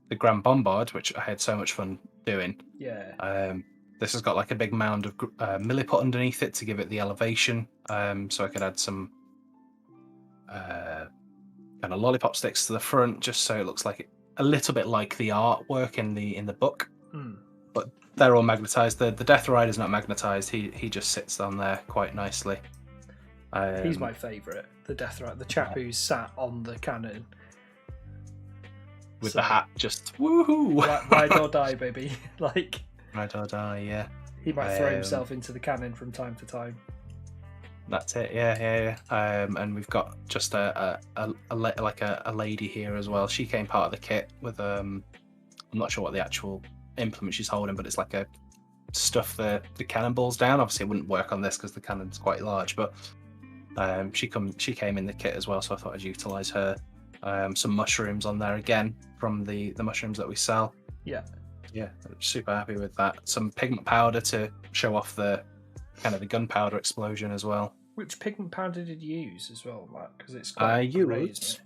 the Grand Bombard, which I had so much fun doing. Yeah. This has got like a big mound of milliput underneath it to give it the elevation, so I could add some kind of lollipop sticks to the front, just so it looks like a little bit like the artwork in the book. But they're all magnetized. The Death Rider's not magnetized. He just sits on there quite nicely. He's my favourite, the Death Rider, the chap who's sat on the cannon with the hat, just woohoo! Ride or die, baby. Like ride or die, yeah. He might throw himself into the cannon from time to time. That's it, yeah. And we've got just a lady here as well. She came part of the kit with I'm not sure what the actual implement she's holding, but it's like a stuff the cannonballs down. Obviously, it wouldn't work on this because the cannon's quite large, but she came in the kit as well, so I thought I'd utilise her. Some mushrooms on there again from the mushrooms that we sell. Yeah, I'm super happy with that. Some pigment powder to show off the kind of the gunpowder explosion as well. Which pigment powder did you use as well, Matt? Because it's quite grey, isn't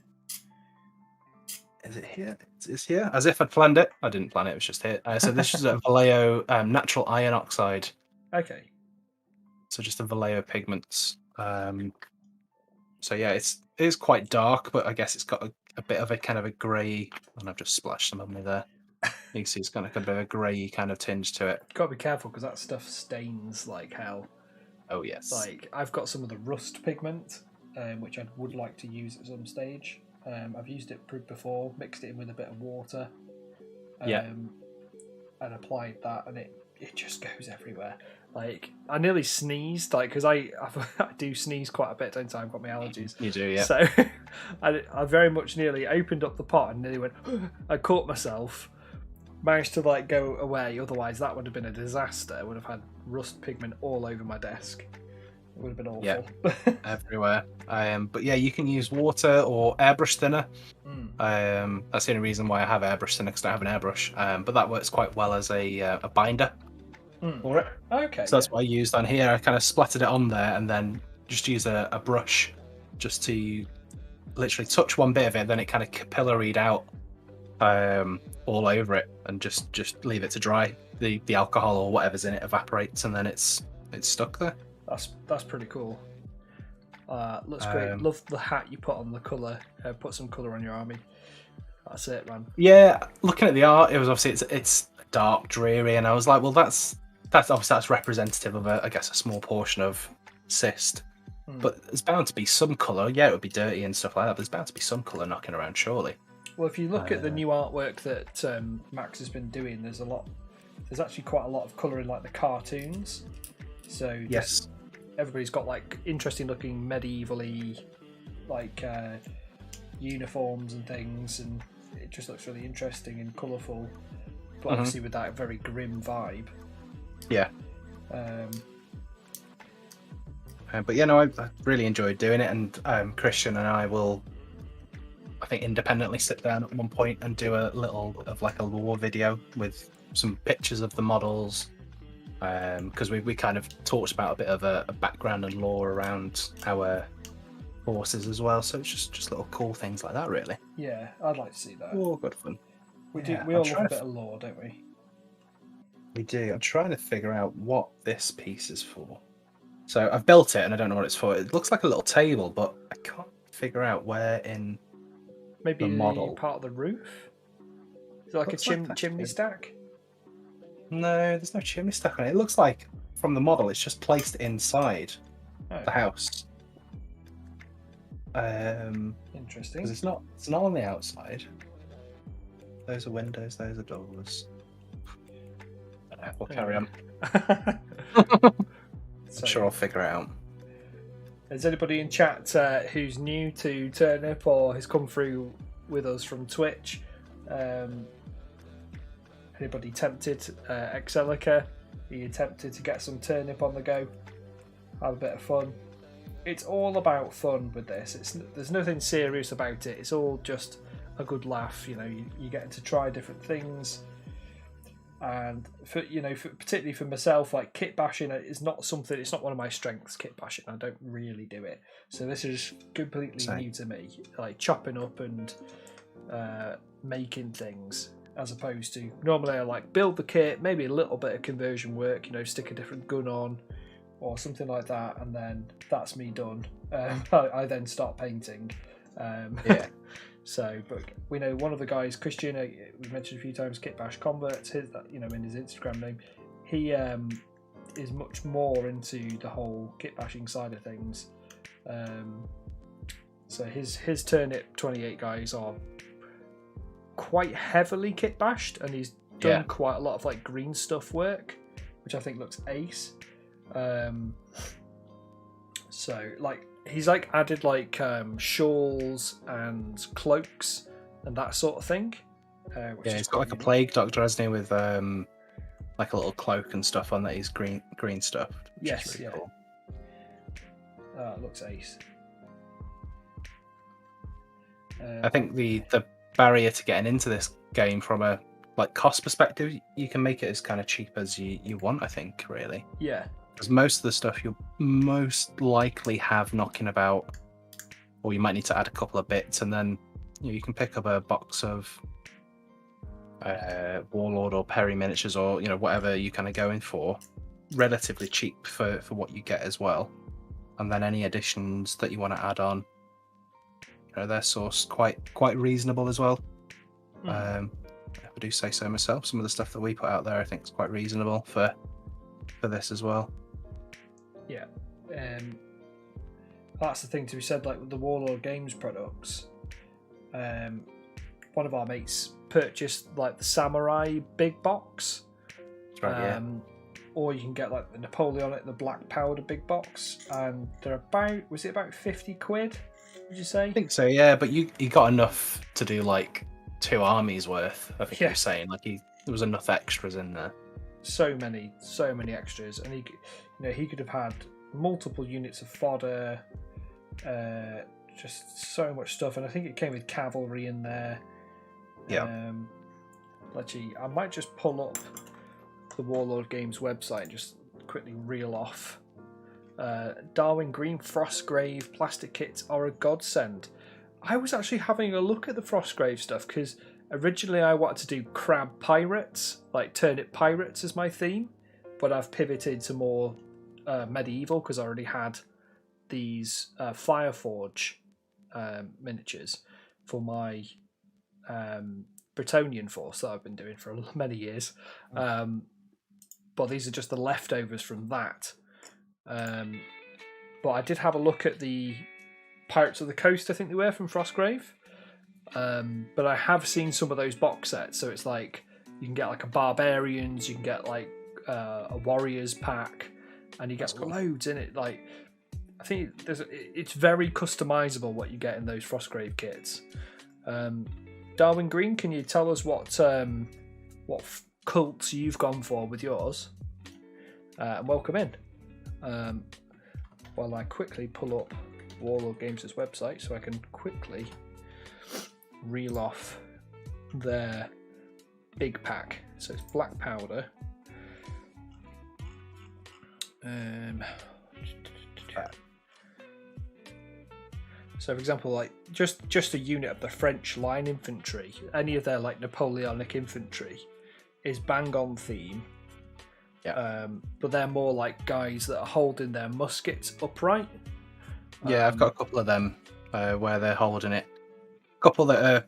it? Is it here? It's here. As if I'd planned it. I didn't plan it. It was just here. So this is a Vallejo natural iron oxide. Okay. So just a Vallejo pigments. So yeah, it is quite dark, but I guess it's got a bit of a kind of a grey. And I've just splashed some on me there. You can see it's got a bit of a grey kind of tinge to it. Got to be careful because that stuff stains like hell. Oh yes. Like I've got some of the rust pigment, which I would like to use at some stage. I've used it before, mixed it in with a bit of water, and applied that, and it just goes everywhere. Like I nearly sneezed, like because I do sneeze quite a bit, don't I? I've got my allergies. You do, yeah. So I very much nearly opened up the pot and nearly went. I caught myself. Managed to like go away, otherwise that would have been a disaster. I would have had rust pigment all over my desk. It would have been awful. Yeah, everywhere. But yeah, you can use water or airbrush thinner. That's the only reason why I have airbrush thinner, because I don't have an airbrush. But that works quite well as a binder for it. Okay. So that's what I used on here. I kind of splattered it on there and then just use a brush just to literally touch one bit of it, then it kind of capillaried out all over it, and just leave it to dry. The alcohol or whatever's in it evaporates, and then it's stuck there. That's pretty cool. Looks great. Love the hat you put on the colour. Put some colour on your army. That's it, man. Yeah, looking at the art, it was obviously it's dark, dreary, and I was like, well, that's obviously that's representative of I guess a small portion of Cyst. But there's bound to be some colour. Yeah, it would be dirty and stuff like that, but there's bound to be some colour knocking around, surely. Well, if you look at the new artwork that Max has been doing, there's actually quite a lot of colour in like the cartoons. So yes, everybody's got like interesting looking medievally like uniforms and things, and it just looks really interesting and colourful, but obviously with that very grim vibe. Yeah. But yeah, no, I really enjoyed doing it, and Christian and I will, I think, independently sit down at one point and do a little of like a lore video with some pictures of the models, because we kind of talked about a bit of a background and lore around our horses as well. So it's just little cool things like that, really. Yeah, I'd like to see that. Oh, good fun. We all love a bit of lore, don't we? We do. I'm trying to figure out what this piece is for. So I've built it and I don't know what it's for. It looks like a little table, but I can't figure out where in maybe the model. Part of the roof? Is it like a chimney stack? No, there's no chimney stack on it. It looks like from the model it's just placed inside the house. Interesting. Because it's not on the outside. Those are windows, those are doors. We'll carry on. I'm sure I'll figure it out. Is anybody in chat who's new to Turnip or has come through with us from Twitch? Anybody tempted? Exelica, are you tempted to get some Turnip on the go? Have a bit of fun. It's all about fun with this. There's nothing serious about it. It's all just a good laugh. You know, you get to try different things. And particularly for myself, like kit bashing is not something. It's not one of my strengths. Kit bashing, I don't really do it. So this is completely new to me. Like chopping up and making things. as opposed to normally I like build the kit, maybe a little bit of conversion work, stick a different gun on or something like that, and then that's me done. I then start painting. Yeah. So, but we know one of the guys, Christian, we mentioned a few times, Kitbash Converts, his, in his Instagram name, he is much more into the whole kit bashing side of things. So his Turnip28 guys are quite heavily kit bashed, and he's done quite a lot of like green stuff work, which I think looks ace. So like he's like added like shawls and cloaks and that sort of thing. He's got like a plague doctor, hasn't he, with like a little cloak and stuff on that. He's green stuff. Yes, really cool. It looks ace. I think the barrier to getting into this game from a like cost perspective, you can make it as kind of cheap as you want, I think, really. Yeah. Because most of the stuff you'll most likely have knocking about, or you might need to add a couple of bits, and then you can pick up a box of Warlord or Perry miniatures, or whatever you kind of going for, relatively cheap for what you get as well. And then any additions that you want to add on, they're sourced quite reasonable as well. If I do say so myself, some of the stuff that we put out there I think is quite reasonable for this as well. Yeah, that's the thing to be said. Like with the Warlord Games products, one of our mates purchased like the Samurai big box. That's right, or you can get like the Napoleonic, the black powder big box, and they're about 50 quid? Would you say? I think so, yeah. But you got enough to do like 2 armies worth. I think you were saying like there was enough extras in there. So many extras, and he could have had multiple units of fodder, just so much stuff. And I think it came with cavalry in there. Yeah. Actually, I might just pull up the Warlord Games website and just quickly reel off. Darwin Green Frostgrave plastic kits are a godsend. I was actually having a look at the Frostgrave stuff because originally I wanted to do crab pirates, like turnip pirates as my theme, but I've pivoted to more medieval because I already had these Fireforge miniatures for my Bretonnian force that I've been doing for many years. But these are just the leftovers from that. But I did have a look at the Pirates of the Coast, I think they were, from Frostgrave. But I have seen some of those box sets, so it's like you can get like a Barbarians, you can get like a Warriors pack, and you get loads in it. Like I think it's very customizable what you get in those Frostgrave kits. Darwin Green, can you tell us what cults you've gone for with yours? And welcome in. While I quickly pull up Warlord Games' website so I can quickly reel off their big pack. So it's black powder. So for example, like just a unit of the French line infantry, any of their like Napoleonic infantry is bang on theme. Yeah. But they're more like guys that are holding their muskets upright. Yeah, I've got a couple of them where they're holding it. A couple that are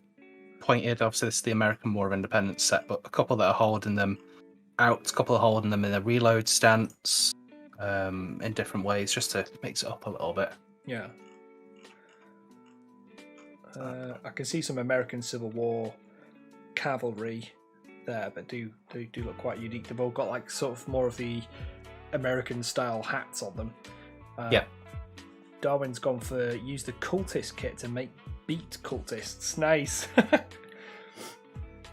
pointed. Obviously, this is the American War of Independence set, but a couple that are holding them out. A couple are holding them in a reload stance in different ways, just to mix it up a little bit. Yeah. I can see some American Civil War cavalry there, but do look quite unique. They've all got like sort of more of the American style hats on them. Yeah. Darwin's gone for use the cultist kit to make beet cultists. Nice.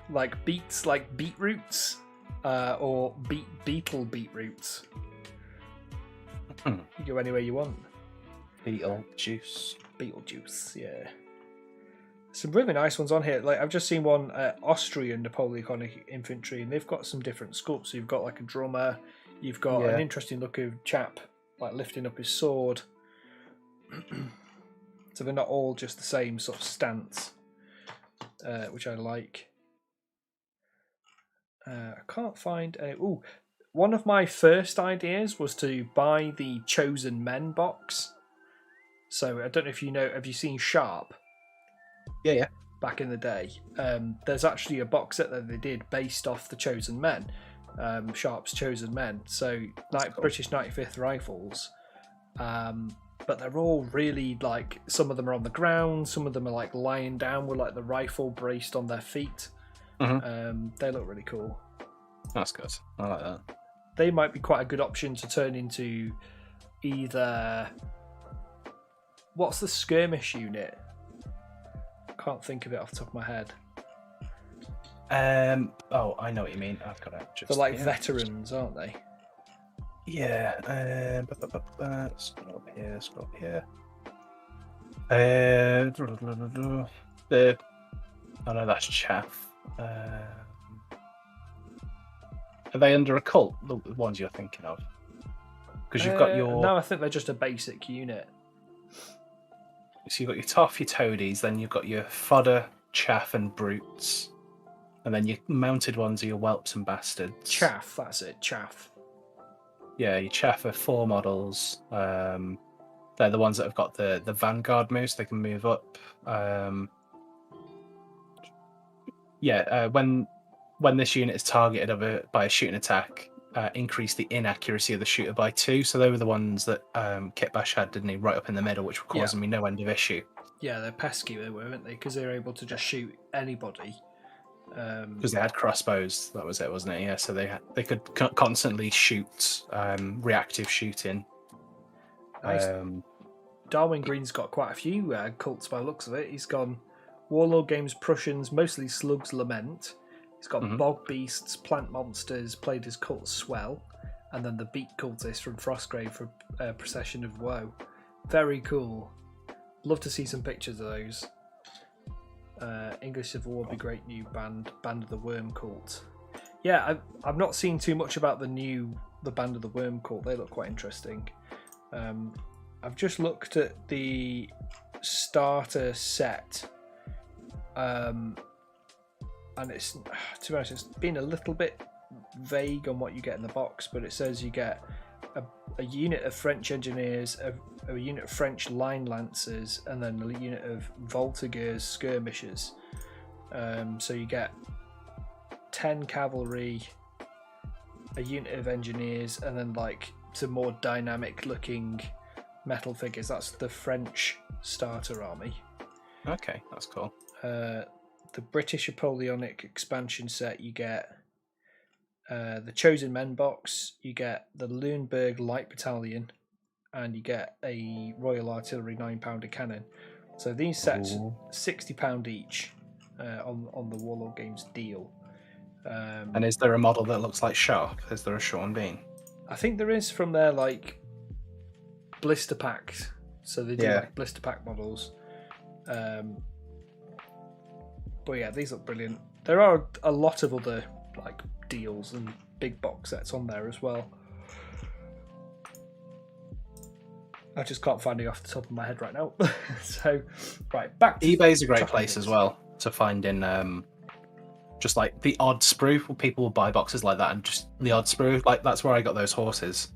Like beets, like beetroots, or beetle beetroots. You go anywhere you want. Beetlejuice, yeah. Some really nice ones on here. Like I've just seen one Austrian Napoleonic infantry, and they've got some different sculpts. So you've got like a drummer, you've got an interesting looking chap like lifting up his sword. So they're not all just the same sort of stance, which I like. I can't find any. Ooh, one of my first ideas was to buy the Chosen Men box. So I don't know if you know. Have you seen Sharp? Yeah. Back in the day, there's actually a box set that they did based off the Chosen Men, Sharp's Chosen Men. So like cool. British 95th rifles, but they're all really like, some of them are on the ground, some of them are like lying down with like the rifle braced on their feet. They look really cool. That's good. I like that. They might be quite a good option to turn into either. What's the skirmish unit? Can't think of it off the top of my head. Oh, I know what you mean. I've got it. They're like veterans, aren't they? Yeah. Scroll up here. Scroll up here. Oh no, that's chaff. Are they under a cult? The ones you're thinking of? Because you've got your. No, I think they're just a basic unit. So you've got your toff, your toadies, then you've got your fodder, chaff, and brutes. And then your mounted ones are your whelps and bastards. Chaff, that's it, chaff. Yeah, your chaff are 4 models. They're the ones that have got the vanguard moves, they can move up. When this unit is targeted by a shooting attack, increase the inaccuracy of the shooter by 2. So they were the ones that Kitbash had, didn't he? Right up in the middle, which were causing me no end of issue. Yeah, they're pesky, weren't they? Because they were able to just shoot anybody. Because they had crossbows, that was it, wasn't it? Yeah, so they could constantly shoot, reactive shooting. Nice. Darwin Green's got quite a few cults by the looks of it. He's gone Warlord Games, Prussians, mostly Slugs Lament. He's got Bog Beasts, Plant Monsters, played as Cult Swell, and then the Beat Cultist from Frostgrave for Procession of Woe. Very cool. Love to see some pictures of those. English Civil War would be great new Band of the Worm Cult. Yeah, I've not seen too much about the Band of the Worm Cult. They look quite interesting. I've just looked at the starter set. And it's, to be honest, it's been a little bit vague on what you get in the box, but it says you get a unit of French engineers, a unit of French line lancers, and then a unit of Voltigeurs skirmishers. So you get 10 cavalry, a unit of engineers, and then like some more dynamic looking metal figures. That's the French starter army. Okay, that's cool. The British Napoleonic expansion set, you get the Chosen Men box, you get the Lüneburg Light Battalion, and you get a Royal Artillery 9-pounder cannon. So these sets, £60 each on the Warlord Games deal. And is there a model that looks like Sharp? Is there a Sean Bean? I think there is from their like blister packs. So they do like blister pack models. But yeah, these look brilliant. There are a lot of other like deals and big box sets on there as well. I just can't find it off the top of my head right now. So, right, back to eBay's a great place as well to find in just like the odd sprue. People will buy boxes like that and just the odd sprue. Like that's where I got those horses.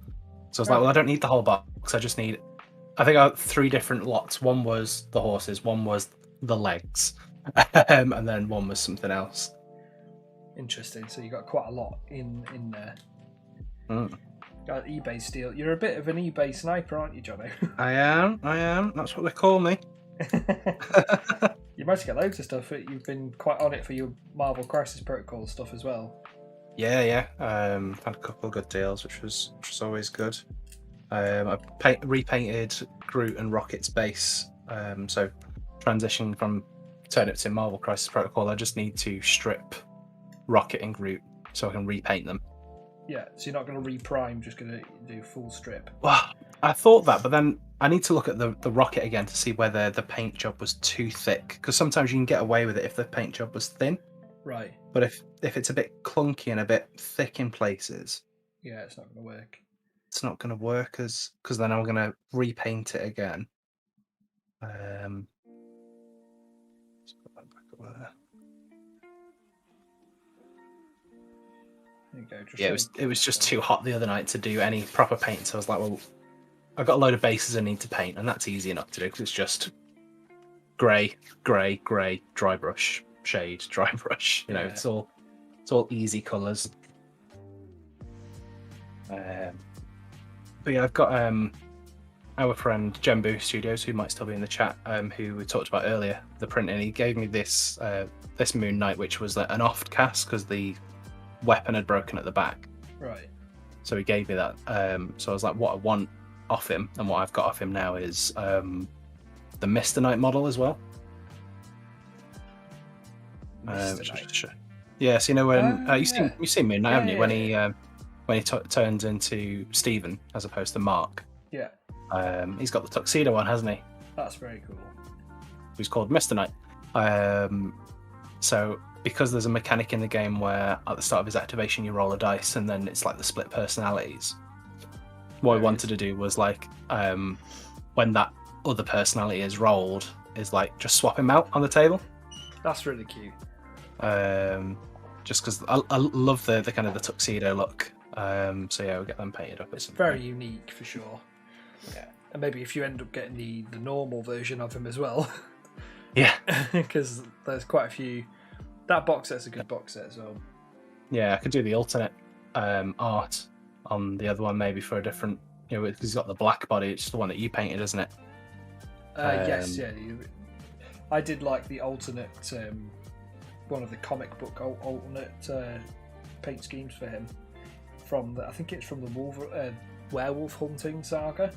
So I was like, well, I don't need the whole box. I just need. I think I got 3 different lots. One was the horses, one was the legs, and then one was something else. Interesting. So you got quite a lot in there. Mm. Got eBay steal. You're a bit of an eBay sniper, aren't you, Jono? I am. That's what they call me. You managed to get loads of stuff. You've been quite on it for your Marvel Crisis Protocol stuff as well. Yeah. Had a couple of good deals, which was always good. I repainted Groot and Rocket's base. So transitioning from Turnip to Marvel Crisis Protocol, I just need to strip Rocket and Groot so I can repaint them. Yeah, so you're not going to reprime, just going to do full strip. Well, I thought that, but then I need to look at the Rocket again to see whether the paint job was too thick, because sometimes you can get away with it if the paint job was thin. Right. But if it's a bit clunky and a bit thick in places, yeah, it's not going to work. It's not going to work because then I'm going to repaint it again. Let's put that back up there. There you go. Yeah, it was just too hot the other night to do any proper paint. So I was like, well, I've got a load of bases I need to paint, and that's easy enough to do because it's just grey, grey, grey, dry brush, shade, dry brush. You know, it's all easy colours. But yeah, I've got our friend Jembu Studios, who might still be in the chat, who we talked about earlier, the printing. He gave me this this Moon Knight, which was an oft cast because the weapon had broken at the back. Right. So he gave me that. So I was like, what I want off him and what I've got off him now is the Mr. Knight model as well. Yeah, so you know when you've seen Moon Knight, haven't you? When he turns into Stephen as opposed to Mark. Yeah. He's got the tuxedo on, hasn't he? That's very cool. Who's called Mr. Knight. So because there's a mechanic in the game where at the start of his activation you roll a dice and then it's like the split personalities. What I wanted to do was like when that other personality is rolled, is like just swap him out on the table. That's really cute. Just because I love the kind of the tuxedo look. So yeah, we'll get them painted up. It's very unique for sure. Yeah. And maybe if you end up getting the normal version of him as well. Yeah. Because there's quite a few. That box set's a good box set as well. Yeah, I could do the alternate art on the other one maybe for a different, you know, because he's got the black body. It's the one that you painted, isn't it? Yes, yeah. I did like the alternate, one of the comic book alternate paint schemes for him. I think it's from the werewolf hunting saga.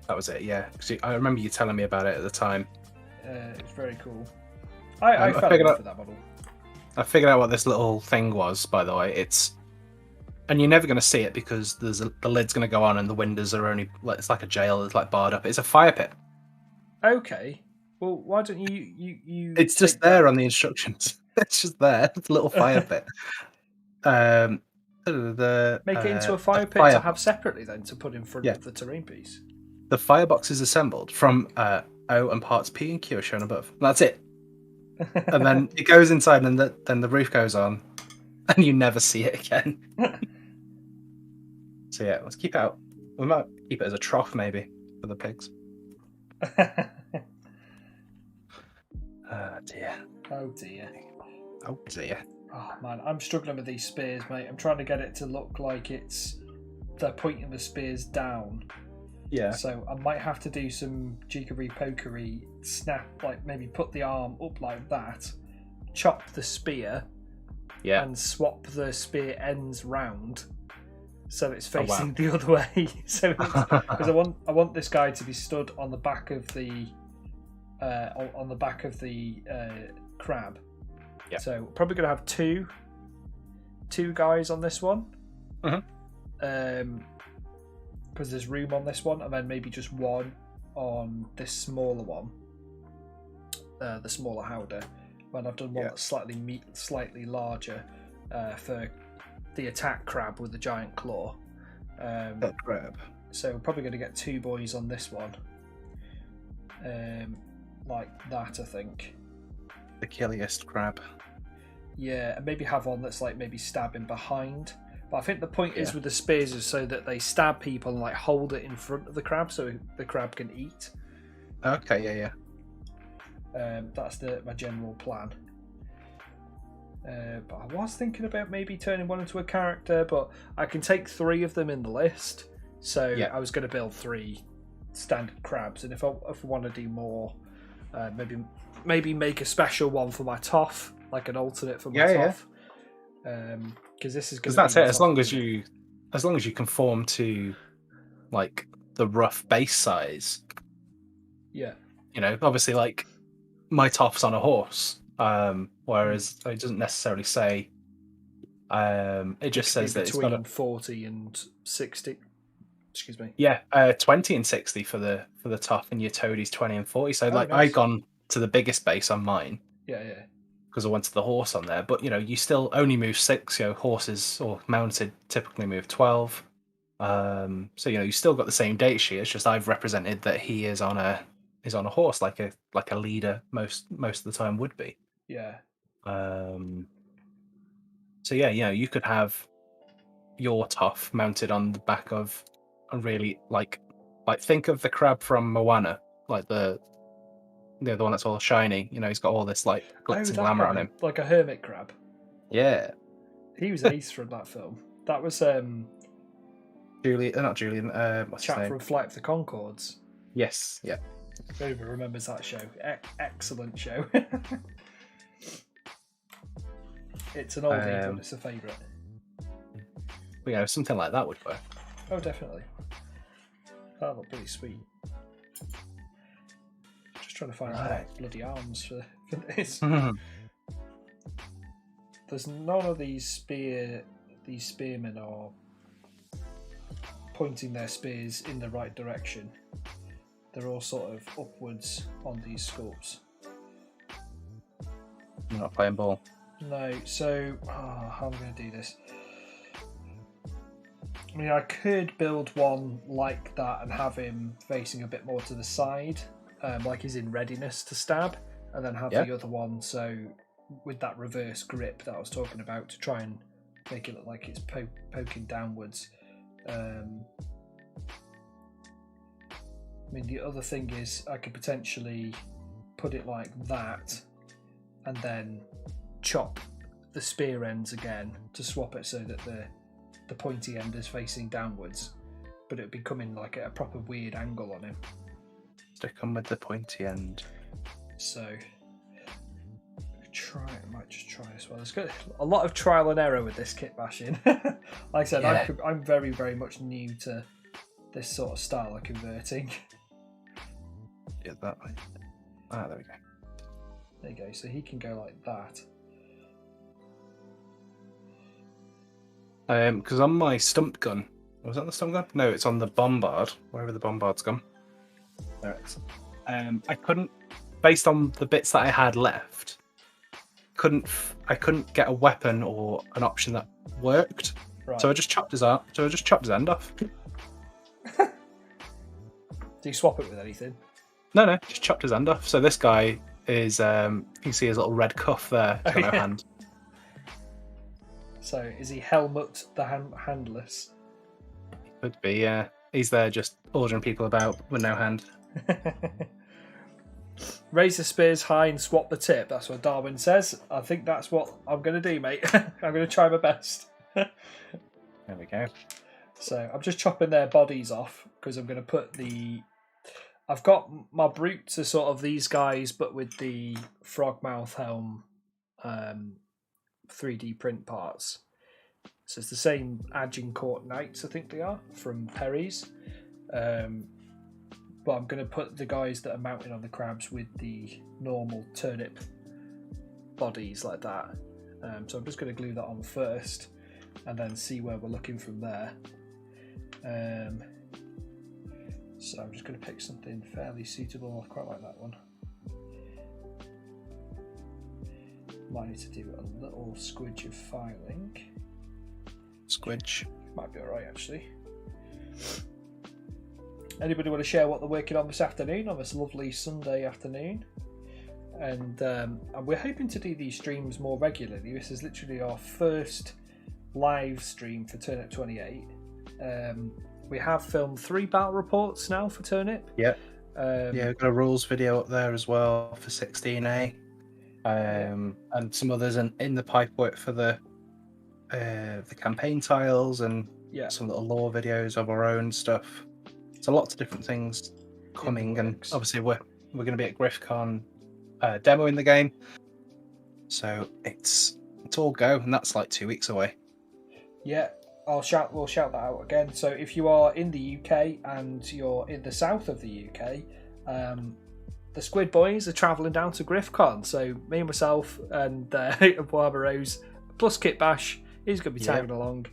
That was it, yeah. I remember you telling me about it at the time. It's very cool. I fell in love with that model. I figured out what this little thing was, by the way. And you're never going to see it because the lid's going to go on and the windows are only, it's like a jail, it's like barred up. It's a fire pit. Okay. Well, why don't you It's just there on the instructions. It's just there. It's a little fire pit. Make it into a fire pit to have separately then to put in front of the terrain piece. The firebox is assembled from O and parts P and Q are shown above. That's it. And then it goes inside and then the roof goes on and you never see it again. So yeah, let's keep it out. We might keep it as a trough maybe for the pigs. Oh dear. Oh dear. Oh dear. Oh man, I'm struggling with these spears, mate. I'm trying to get it to look like they're pointing the spears down. Yeah. So I might have to do some jiggery pokery, snap, like maybe put the arm up like that, chop the spear, and swap the spear ends round, so it's facing the other way. So because I want this guy to be stood on the back of the crab. Yeah. So probably gonna have two guys on this one. Because there's room on this one, and then maybe just one on this smaller one, the smaller howdah. When I've done one that's slightly larger for the attack crab with the giant claw. That crab. So we're probably going to get two boys on this one, like that, I think. The killiest crab. Yeah, and maybe have one that's like maybe stabbing behind. But I think the point is with the spears is so that they stab people and like hold it in front of the crab so the crab can eat. Okay, yeah. That's my general plan. But I was thinking about maybe turning one into a character, but I can take 3 of them in the list. So I was going to build 3 standard crabs, and if I want to do more, maybe make a special one for my Toff, like an alternate for my Toff. Because this is because that's it. As long as you conform to like the rough base size. Yeah. You know, obviously, like my Toff's on a horse, whereas it doesn't necessarily say. It just says that it's got 40 and 60. Excuse me. Yeah, 20 and 60 for the Toff, and your Toadie's 20 and 40. So nice. I've gone to the biggest base on mine. Yeah. Because I wanted the horse on there, but you know, you still only move 6. You know, horses or mounted typically move 12. So you know, you still got the same data sheet. It's just I've represented that he is on a horse, like a leader most of the time would be. Yeah. So yeah, you know, you could have your toff mounted on the back of a really like think of the crab from Moana, like the one that's all shiny. You know, he's got all this like glitz and glamour on him. Like a hermit crab. Yeah. He was ace from that film. That was Not Julian. What's his chap name? from Flight of the Conchords. Yes. Yeah. Everybody remembers that show. Excellent show. It's an oldie, but it's a favourite. You know, something like that would work. Oh, definitely. That looked pretty sweet. Just trying to find bloody arms for this. There's none of these spearmen are pointing their spears in the right direction. They're all sort of upwards on these sculpts. You're not playing ball. No, so how am I going to do this? I mean, I could build one like that and have him facing a bit more to the side, like he's in readiness to stab, and then have the other one so with that reverse grip that I was talking about to try and make it look like it's poking downwards. I mean, the other thing is I could potentially put it like that and then chop the spear ends again to swap it so that the pointy end is facing downwards, but it would be coming like at a proper weird angle on him. Stick on with the pointy end. So I might just try this one. There's got a lot of trial and error with this kit bashing. Like I said, I'm very, very much new to this sort of style of converting. Yeah, that way. There we go. There you go. So he can go like that. Because on my stump gun, was that the stump gun? No, it's on the bombard. Wherever the bombard's gone. There it is. I couldn't, based on the bits that I had left, I couldn't get a weapon or an option that worked. Right. So I just chopped his arm. So I just chopped his end off. Do you swap it with anything? No, just chopped his hand off. So this guy is, you can see his little red cuff there. He's got no hand. So is he Helmut the handless? Could be, yeah. He's there just ordering people about with no hand. Raise the spears high and swap the tip. That's what Darwin says. I think that's what I'm going to do, mate. I'm going to try my best. There we go. So I'm just chopping their bodies off because I'm going to put I've got my brutes are sort of these guys, but with the frogmouth helm 3D print parts. So it's the same Agincourt Knights, I think they are, from Perry's. But I'm going to put the guys that are mounted on the crabs with the normal turnip bodies like that. So I'm just going to glue that on first and then see where we're looking from there. So I'm just going to pick something fairly suitable. I quite like that one. Might need to do a little squidge of filing. Squidge. Might be alright actually. Anybody want to share what they're working on this afternoon, on this lovely Sunday afternoon? And we're hoping to do these streams more regularly. This is literally our first live stream for Turnip28. We have filmed 3 battle reports now for Turnip. Yeah. We've got a rules video up there as well for 16A. And some others in the pipe work for the campaign tiles and some little lore videos of our own stuff. So lots of different things coming, and obviously we're going to be at GriffCon demoing the game. So it's all go, and that's like 2 weeks away. Yeah, we'll shout that out again. So if you are in the UK and you're in the south of the UK, the Squid Boys are travelling down to GriffCon. So me and myself and Boaba Rose plus Kitbash, he's going to be tagging along.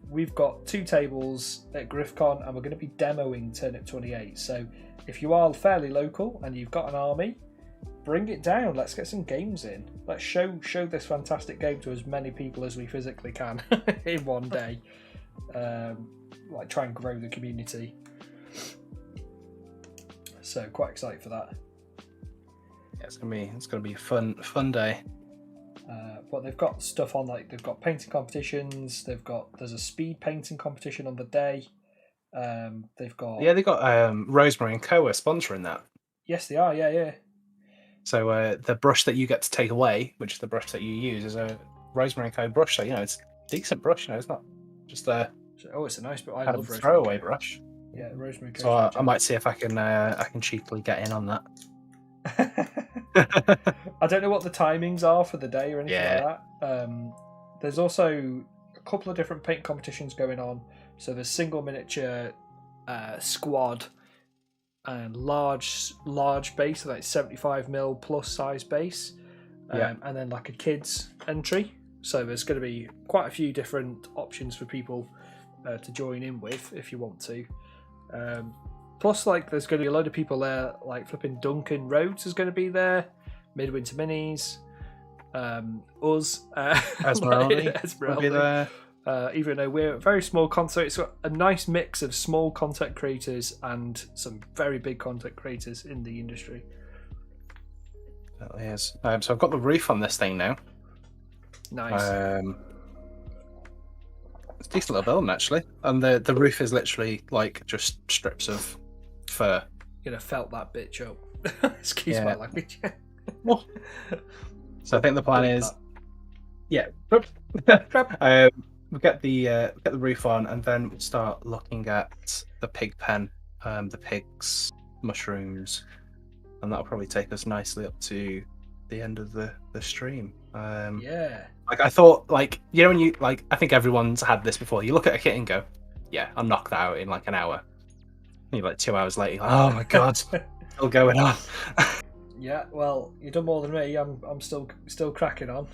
We've got 2 tables at GriffCon and we're going to be demoing Turnip28. So if you are fairly local and you've got an army, bring it down. Let's get some games in. Let's show this fantastic game to as many people as we physically can in one day. Like try and grow the community. So quite excited for that. Yeah, it's gonna be a fun day. But they've got stuff on, like they've got painting competitions. There's a speed painting competition on the day. They've got Rosemary and Co are sponsoring that. Yes, they are. Yeah. So the brush that you get to take away, which is the brush that you use, is a Rosemary and Co brush. So it's a decent brush. It's not just a it's a nice, but I kind love of throwaway brush. Yeah, Rosemary. So I might see if I can cheaply get in on that. I don't know what the timings are for the day or anything like that. There's also a couple of different paint competitions going on. So there's single miniature, squad, and large base, so like 75mm plus size base, and then like a kids entry. So there's going to be quite a few different options for people to join in with if you want to. Plus, like, there's going to be a load of people there, like flipping Duncan Rhodes is going to be there, Midwinter Minis, us, Esmeralda will be there. Even though we're a very small content, it's got a nice mix of small content creators and some very big content creators in the industry. That is. So I've got the roof on this thing now. Nice. It's a decent little building actually, and the roof is literally like just strips of fur. You're gonna felt that bitch up. Excuse my language. So I think the plan is, we'll get the roof on, and then we'll start looking at the pig pen, the pigs, mushrooms, and that'll probably take us nicely up to the end of the stream. Like I thought, like when you like, I think everyone's had this before. You look at a kit and go, "Yeah, I'll knock that out in like an hour." And you're like 2 hours later, you're like, "Oh my god, still going on." Yeah, well, you've done more than me. I'm still cracking on.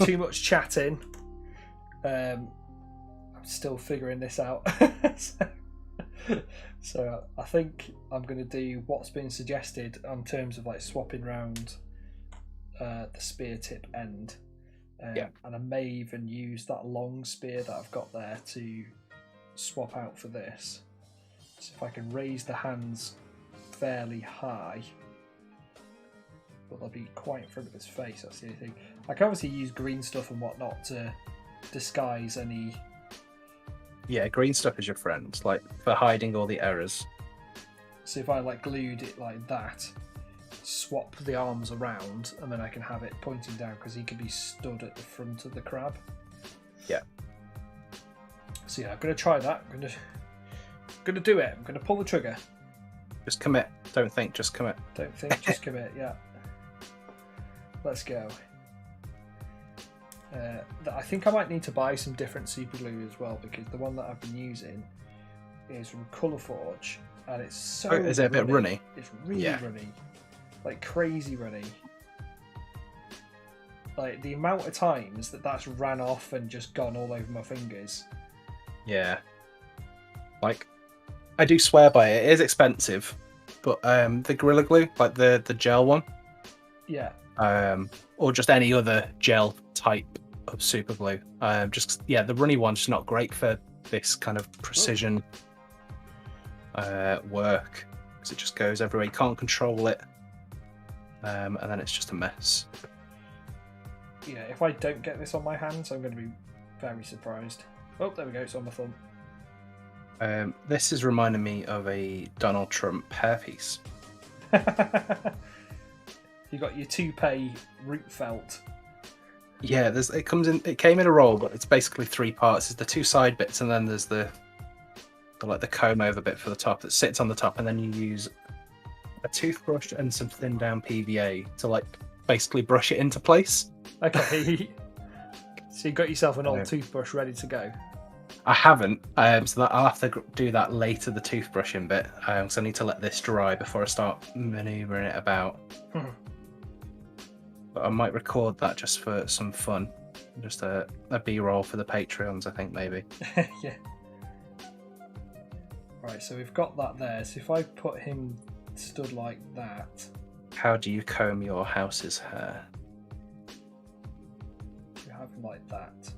Too much chatting. I'm still figuring this out. So I think I'm going to do what's been suggested in terms of like swapping round the spear tip end. And I may even use that long spear that I've got there to swap out for this. So if I can raise the hands fairly high, but they'll be quite in front of his face, that's the only thing. I can obviously use green stuff and whatnot to disguise any... Yeah, green stuff is your friend, like for hiding all the errors. So if I like glued it like that, swap the arms around, and then I can have it pointing down because he can be stood at the front of the crab. Yeah. So yeah, I'm going to try that. I'm going to do it. I'm going to pull the trigger. Just commit. Don't think, just commit. Don't think, just commit, yeah. Let's go. I think I might need to buy some different super glue as well, because the one that I've been using is from Colourforge, and it's so is it a bit runny? It's really runny. Like crazy runny. Like the amount of times that's ran off and just gone all over my fingers. Yeah. Like, I do swear by it. It is expensive, but the Gorilla Glue, like the gel one. Yeah. Or just any other gel type of super glue. The runny one's just not great for this kind of precision work, because it just goes everywhere. You can't control it, and then it's just a mess. Yeah, if I don't get this on my hands, I'm going to be very surprised. Oh, there we go. It's on my thumb. This is reminding me of a Donald Trump hairpiece. You got your toupee root felt. Yeah, it came in a roll, but it's basically 3 parts. There's the 2 side bits, and then there's the comb over bit for the top that sits on the top, and then you use a toothbrush and some thin down PVA to like basically brush it into place. Okay. So you got yourself an old toothbrush ready to go. I haven't, so that I'll have to do that later, the toothbrushing bit, because I need to let this dry before I start manoeuvring it about. But I might record that just for some fun, just a B-roll for the Patreons, I think, maybe. Yeah. Right, so we've got that there. So if I put him stood like that... How do you comb your house's hair? You have him like that,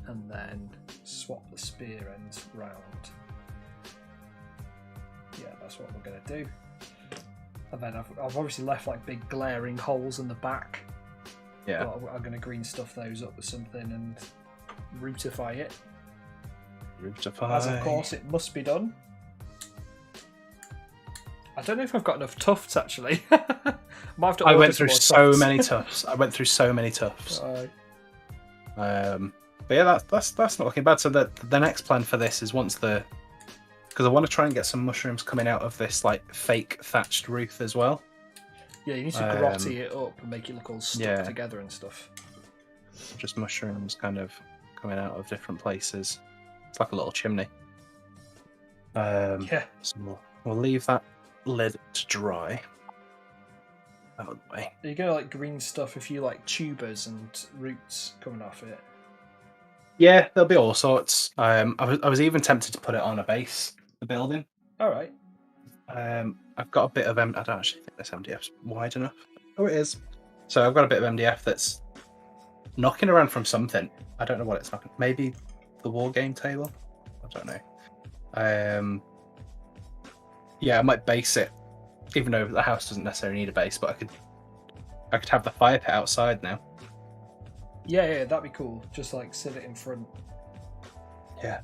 and then swap the spear ends round. Yeah, that's what we're going to do. And then I've obviously left like big glaring holes in the back Yeah. But I'm going to green stuff those up with something and rootify it. As of course it must be done. I don't know if I've got enough tufts actually. I went through so many tufts. But yeah, that's not looking bad. So the next plan for this is because I want to try and get some mushrooms coming out of this like fake thatched roof as well. Yeah, you need to grotty it up and make it look all stuck together and stuff. Just mushrooms kind of coming out of different places. It's like a little chimney. Yeah. So we'll leave that lid to dry. Out of the way. Are you going to like green stuff if you like tubers and roots coming off it? Yeah, there'll be all sorts. I was even tempted to put it on a base, the building. All right. I've got a bit of I don't actually think this MDF's wide enough. Oh, it is. So I've got a bit of MDF that's knocking around from something. I don't know what it's knocking. Maybe the war game table. I don't know. Yeah, I might base it, even though the house doesn't necessarily need a base. But I could have the fire pit outside now. Yeah, that'd be cool. Just like sit it in front. Yeah.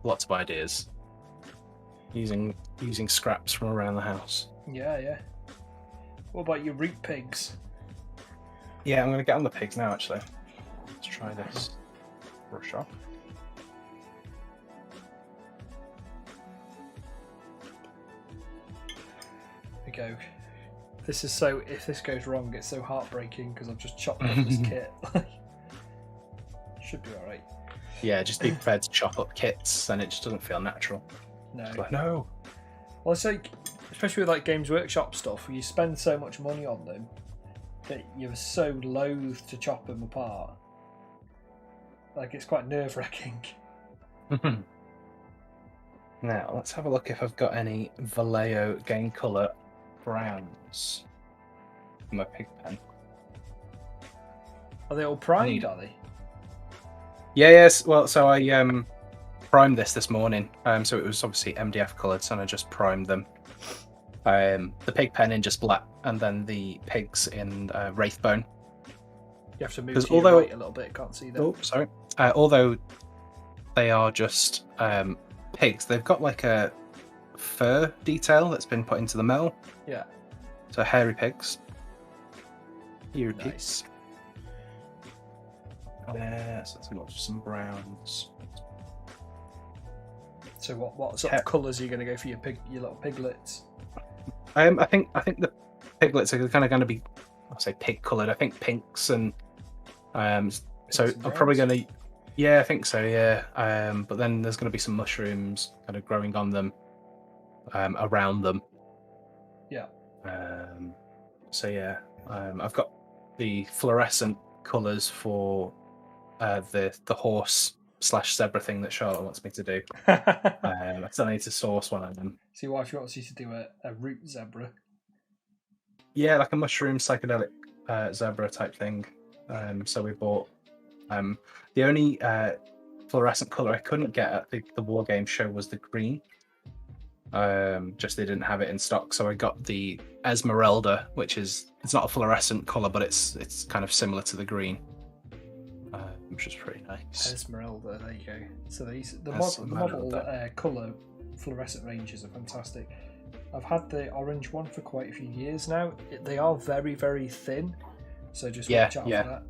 Lots of ideas. Using scraps from around the house. Yeah. What about your root pigs? Yeah, I'm going to get on the pigs now, actually. Let's try this brush off. There we go. If this goes wrong, it's so heartbreaking because I've just chopped up this kit. Should be alright. Yeah, just be prepared to chop up kits and it just doesn't feel natural. No. Just like, no. Well, it's like, especially with like Games Workshop stuff, where you spend so much money on them that you're so loath to chop them apart. Like, it's quite nerve-wracking. Now, let's have a look if I've got any Vallejo Gain Colour browns in my pig pen. Are they all primed, are they? Yeah, yes. Well, so I primed this morning. So it was obviously MDF coloured, and I just primed them. The pig pen in just black, and then the pigs in Wraithbone. You have to move to your right a little bit, can't see them. Oh, sorry. Although they are just pigs, they've got like a fur detail that's been put into the metal. Yeah. So hairy pigs. Ear Nice. pigs. So let's go for some browns. So what sort of colours are you going to go for your little piglets? I think the piglets are kind of going to be, I'll say pig coloured. I think pinks and so I'm probably going to, yeah, I think so, yeah. But then there's going to be some mushrooms kind of growing on them, around them. Yeah. So yeah, I've got the fluorescent colours for the horse / zebra thing that Charlotte wants me to do. I still need to source one of them. So your wife wants you to do a root zebra. Yeah, like a mushroom psychedelic zebra type thing. So we bought the only fluorescent colour I couldn't get at the war game show was the green. Just they didn't have it in stock, so I got the Esmeralda, it's not a fluorescent colour, but it's kind of similar to the green, which is pretty nice. Esmeralda, there you go. So the model colour fluorescent ranges are fantastic. I've had the orange one for quite a few years now. They are very, very thin, so just watch out for that.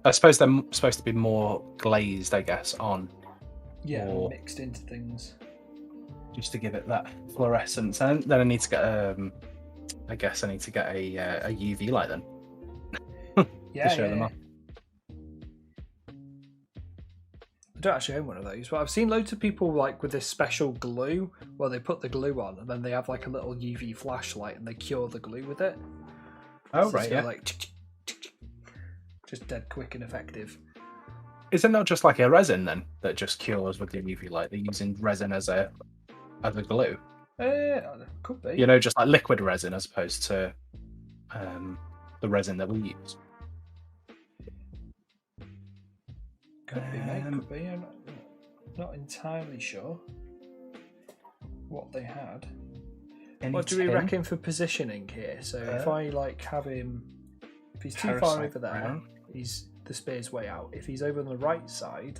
I suppose they're supposed to be more glazed, I guess, on. Yeah, mixed into things. Just to give it that fluorescence. And then I need to get I guess I need to get a UV light then. To show them off. I don't actually own one of those, but I've seen loads of people like with this special glue where they put the glue on and then they have like a little UV flashlight and they cure the glue with it. Oh, so right, yeah. Like, just dead quick and effective. Is it not just like a resin then that just cures with the UV light? They're using resin as a glue? Could be. You know, just like liquid resin as opposed to the resin that we use. Could be, mate. Could be. I'm not entirely sure what they had. What do we reckon for positioning here? So if I like have him If he's too far over there, the spear's way out. If he's over on the right side,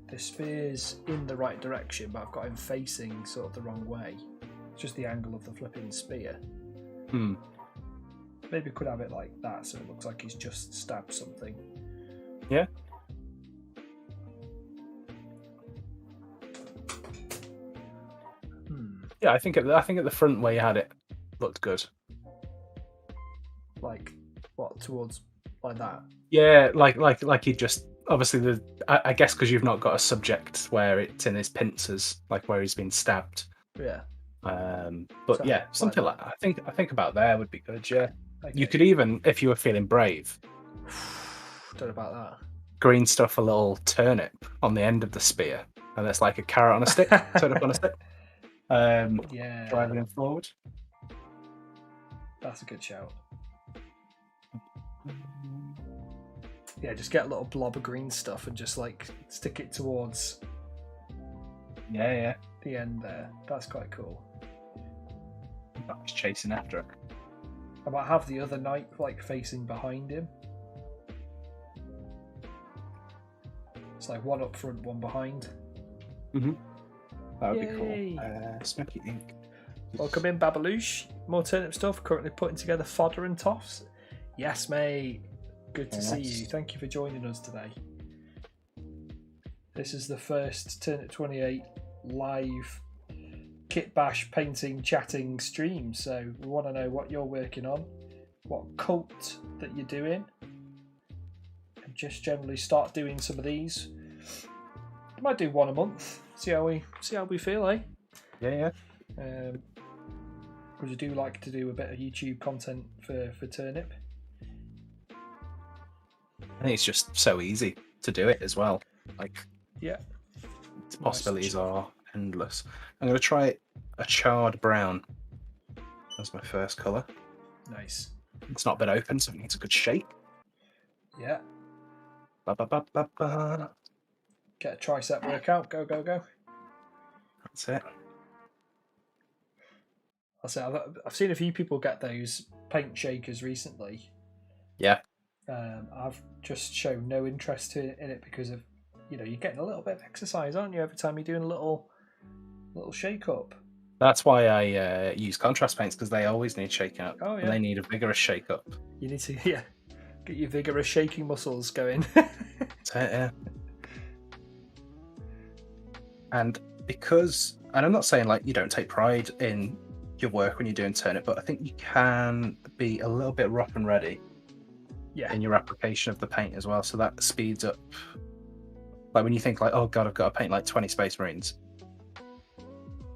the spear's in the right direction, but I've got him facing sort of the wrong way. It's just the angle of the flipping spear. Maybe we could have it like that, so it looks like he's just stabbed something. Yeah. Yeah, I think at the front where you had it looked good. Like what, towards like that? Yeah, like he just obviously I guess because you've not got a subject where it's in his pincers, like where he's been stabbed. Yeah. But So, yeah, something like that. I think about there would be good. Yeah. Okay. You could even, if you were feeling brave, don't know about that. green stuff a little turnip on the end of the spear, and it's like a carrot on a stick, turnip on a stick. Yeah. Driving him forward. That's a good shout. Yeah, just get a little blob of green stuff and just like stick it towards Yeah. the end there. That's quite cool. He's chasing after it. I might have the other knight like facing behind him. It's like one up front, one behind. That would be cool. Smoky ink. Welcome in, Babaloosh. More turnip stuff. Currently putting together fodder and toffs. Yes, mate. Good to see you. Thank you for joining us today. This is the first Turnip28 live kit bash painting chatting stream, so we want to know what you're working on, what cult that you're doing, and just generally start doing some of these. I might do one a month. See how we feel, eh? Yeah. Would you do like to do a bit of YouTube content for Turnip? I think it's just so easy to do it as well. Like, yeah, the possibilities are endless. I'm going to try a charred brown as my first colour. Nice. It's not been open, so it needs a good shake. Yeah. Ba-ba-ba-ba-ba. Get a tricep workout. Go. That's it. I'll say I've seen a few people get those paint shakers recently. Yeah. I've just shown no interest in it because of, you're getting a little bit of exercise, aren't you, every time you're doing a little shake up. That's why I use contrast paints, because they always need shaking up. Oh, yeah. And they need a vigorous shake up. You need to, get your vigorous shaking muscles going. That's it, yeah. And I'm not saying like you don't take pride in your work when you're doing Turnip, but I think you can be a little bit rough and ready in your application of the paint as well. So that speeds up. Like when you think like, oh god, I've got to paint like 20 Space Marines.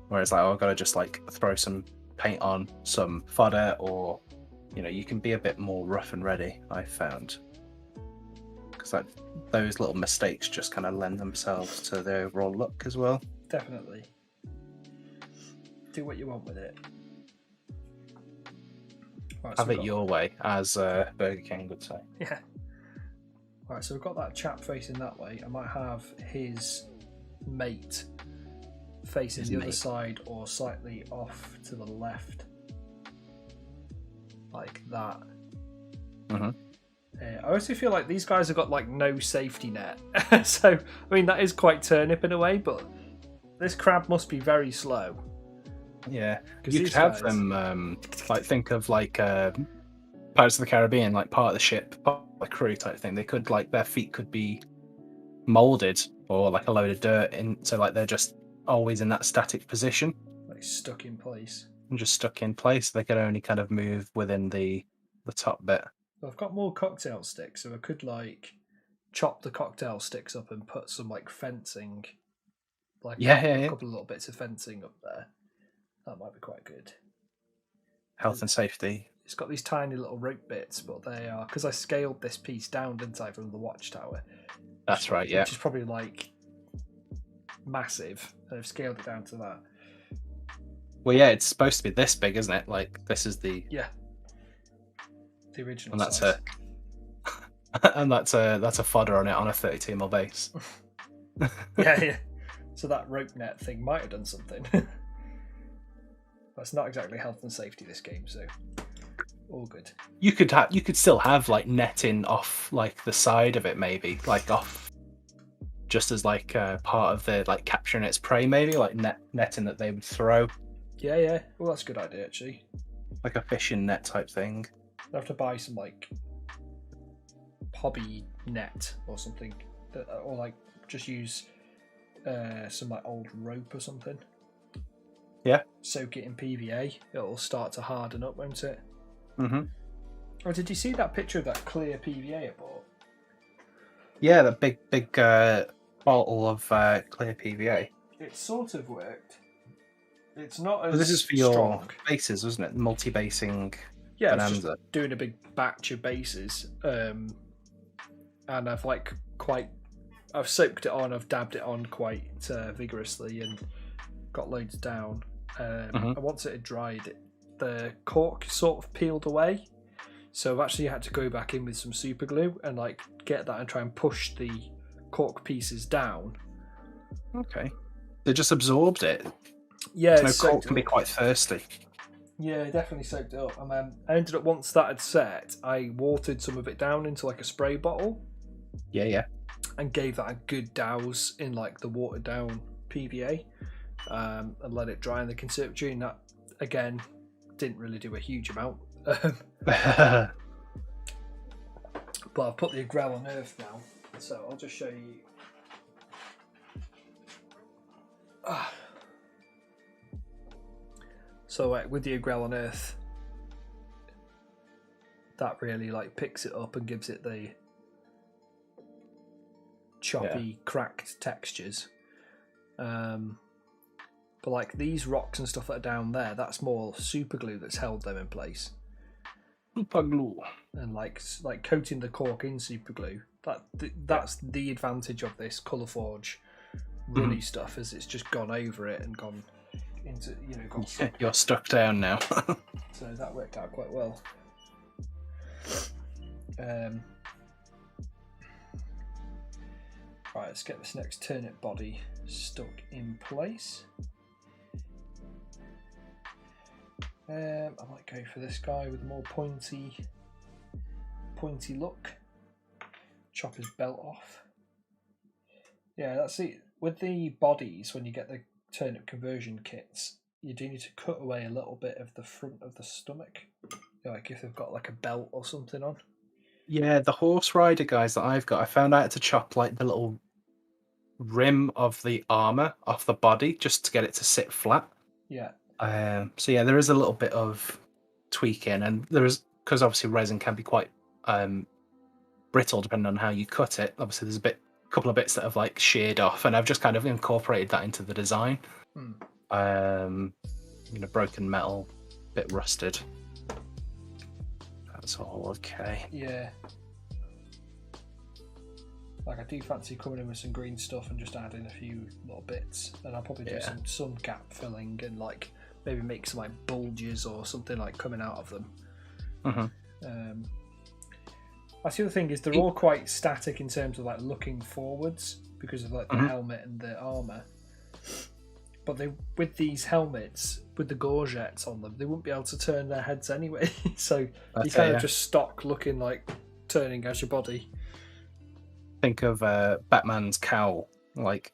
Whereas like, oh, I've got to just like throw some paint on some fodder, or you can be a bit more rough and ready, I've found. Because like those little mistakes just kind of lend themselves to the overall look as well. Definitely. Do what you want with it. Right, Have it your way, as Burger King would say. Yeah. Alright, so we've got that chap facing that way. I might have his mate facing the other side, or slightly off to the left. Like that. I honestly feel like these guys have got like no safety net. So, I mean, that is quite Turnip in a way, but this crab must be very slow. Yeah, you could have them, like think of like Pirates of the Caribbean, like part of the ship, part of the crew type thing. They could like, their feet could be molded, or like a load of dirt in, so like they're just always in that static position. Like stuck in place. And just stuck in place. They could only kind of move within the top bit. Well, I've got more cocktail sticks, so I could like chop the cocktail sticks up and put some like fencing, like a couple of little bits of fencing up there. That might be quite good. Health and safety. It's got these tiny little rope bits, but they are, because I scaled this piece down, didn't I, from the watchtower? That's right, yeah. Which is probably like massive. And I've scaled it down to that. Well, yeah, it's supposed to be this big, isn't it? Like this is the the original. And that's size. that's a fodder on it on a 32mm base. Yeah. So that rope net thing might have done something. That's not exactly health and safety, this game, so all good. You could still have like netting off like the side of it, maybe like off, just as like part of the like capturing its prey, maybe like netting that they would throw. Yeah. Well, that's a good idea actually. Like a fishing net type thing. I have to buy some like hobby net or something, or like just use some like old rope or something. Yeah. Soak it in PVA. It'll start to harden up, won't it? Mm-hmm. Oh, did you see that picture of that clear PVA I bought? Yeah, that big bottle of clear PVA. It sort of worked. It's not as This is for strong. your bases, wasn't it? Multi-basing Yeah, bonanza. it's just doing a big batch of bases, and I've I've soaked it on, I've dabbed it on quite vigorously, and got loads down. And once it had dried, the cork sort of peeled away, so I've actually had to go back in with some super glue and like get that and try and push the cork pieces down. Okay, they just absorbed it. Yeah, cork can be quite thirsty. Yeah, definitely soaked it up. And then I ended up, once that had set, I watered some of it down into like a spray bottle. Yeah. And gave that a good douse in like the watered down PVA, and let it dry in the conservatory. And that again didn't really do a huge amount. But I've put the Agrel on Earth now, so I'll just show you. So with the Agrel on Earth, that really like picks it up and gives it the choppy, cracked textures. But like these rocks and stuff that are down there, that's more super glue that's held them in place. Super glue. And like coating the cork in super glue. That's the advantage of this Colourforge runny stuff, is it's just gone over it and gone into, You're stuck down now. So that worked out quite well. Right, let's get this next turnip body stuck in place. I might go for this guy with a more pointy look. Chop his belt off. Yeah, that's it. With the bodies, when you get the turnip conversion kits, you do need to cut away a little bit of the front of the stomach, like if they've got like a belt or something on. Yeah, the horse rider guys that I've got, I found I had to chop like the little rim of the armor off the body just to get it to sit flat. Yeah. So yeah, there is a little bit of tweaking, and there is, because obviously resin can be quite brittle depending on how you cut it. Obviously, there's a couple of bits that have like sheared off, and I've just kind of incorporated that into the design. Broken metal, bit rusted. That's all okay. Yeah. Like, I do fancy coming in with some green stuff and just adding a few little bits, and I'll probably do some gap filling and like maybe make some like bulges or something like coming out of them. That's the other thing, is they're all quite static in terms of like looking forwards because of like the helmet and the armor. But with these helmets, with the gorgets on them, they wouldn't be able to turn their heads anyway. So you kind of just stock looking like turning as your body. Think of Batman's cowl, like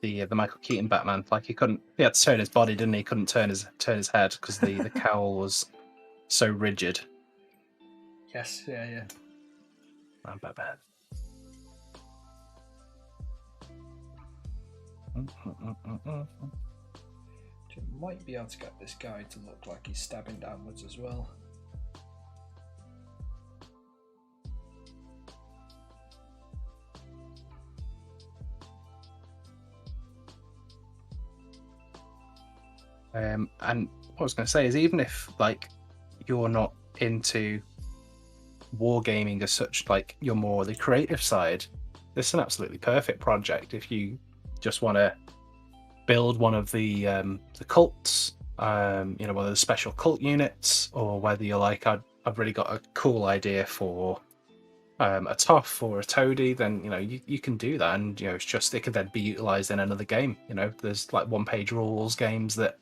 the Michael Keaton Batman. Like he had to turn his body, didn't he? He couldn't turn his head because the cowl was so rigid. Yes, yeah. I'm Batman. You might be able to get this guy to look like he's stabbing downwards as well. And what I was going to say is, even if like you're not into wargaming as such, like you're more the creative side, this is an absolutely perfect project if you just want to build one of the cults, one of the special cult units, or whether you're like, I've really got a cool idea for a Toff or a Toady, then you can do that, and it's just, it could then be utilized in another game. There's like one-page rules games that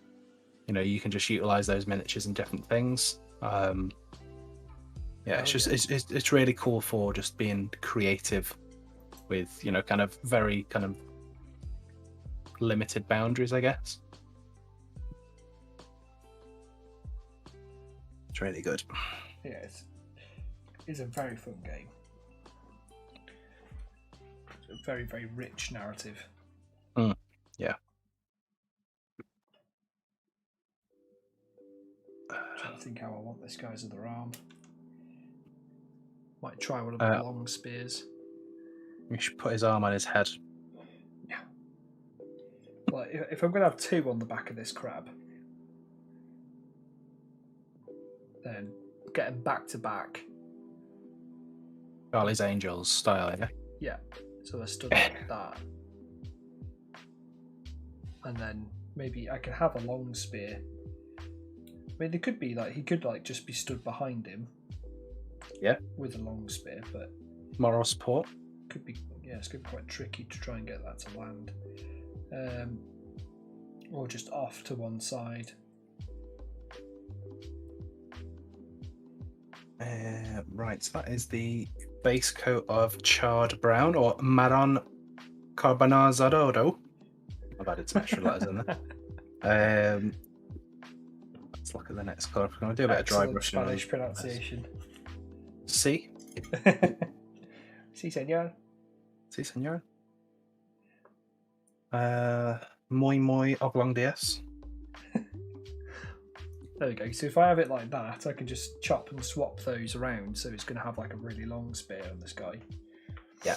you can just utilize those miniatures in different things. Yeah, it's just it's really cool for just being creative with, you know, kind of very kind of limited boundaries, I guess. It's really good. Yeah, it's a very fun game. It's a very, very rich narrative. Yeah. I'm trying to think how I want this guy's other arm. Might try one of the long spears. You should put his arm on his head. Yeah. Like, if I'm going to have two on the back of this crab, then get them back to back. Charlie's Angels style, yeah? Yeah. So they're stood like that. And then maybe I could have a long spear. I mean, they could be like, he could like just be stood behind him. Yeah. With a long spear, but moral support. Could be, yeah, it's going to be quite tricky to try and get that to land. Or just off to one side. Right, so that is the base coat of charred brown or marron carbonazado. I've added some extra letters in there. Let's look at the next colour. I'm going to do a bit of dry brushing. Spanish pronunciation. Sí. Sí, señor. Sí, señor. Muy oblong días. There we go. So if I have it like that, I can just chop and swap those around. So it's going to have like a really long spear on this guy. Yeah.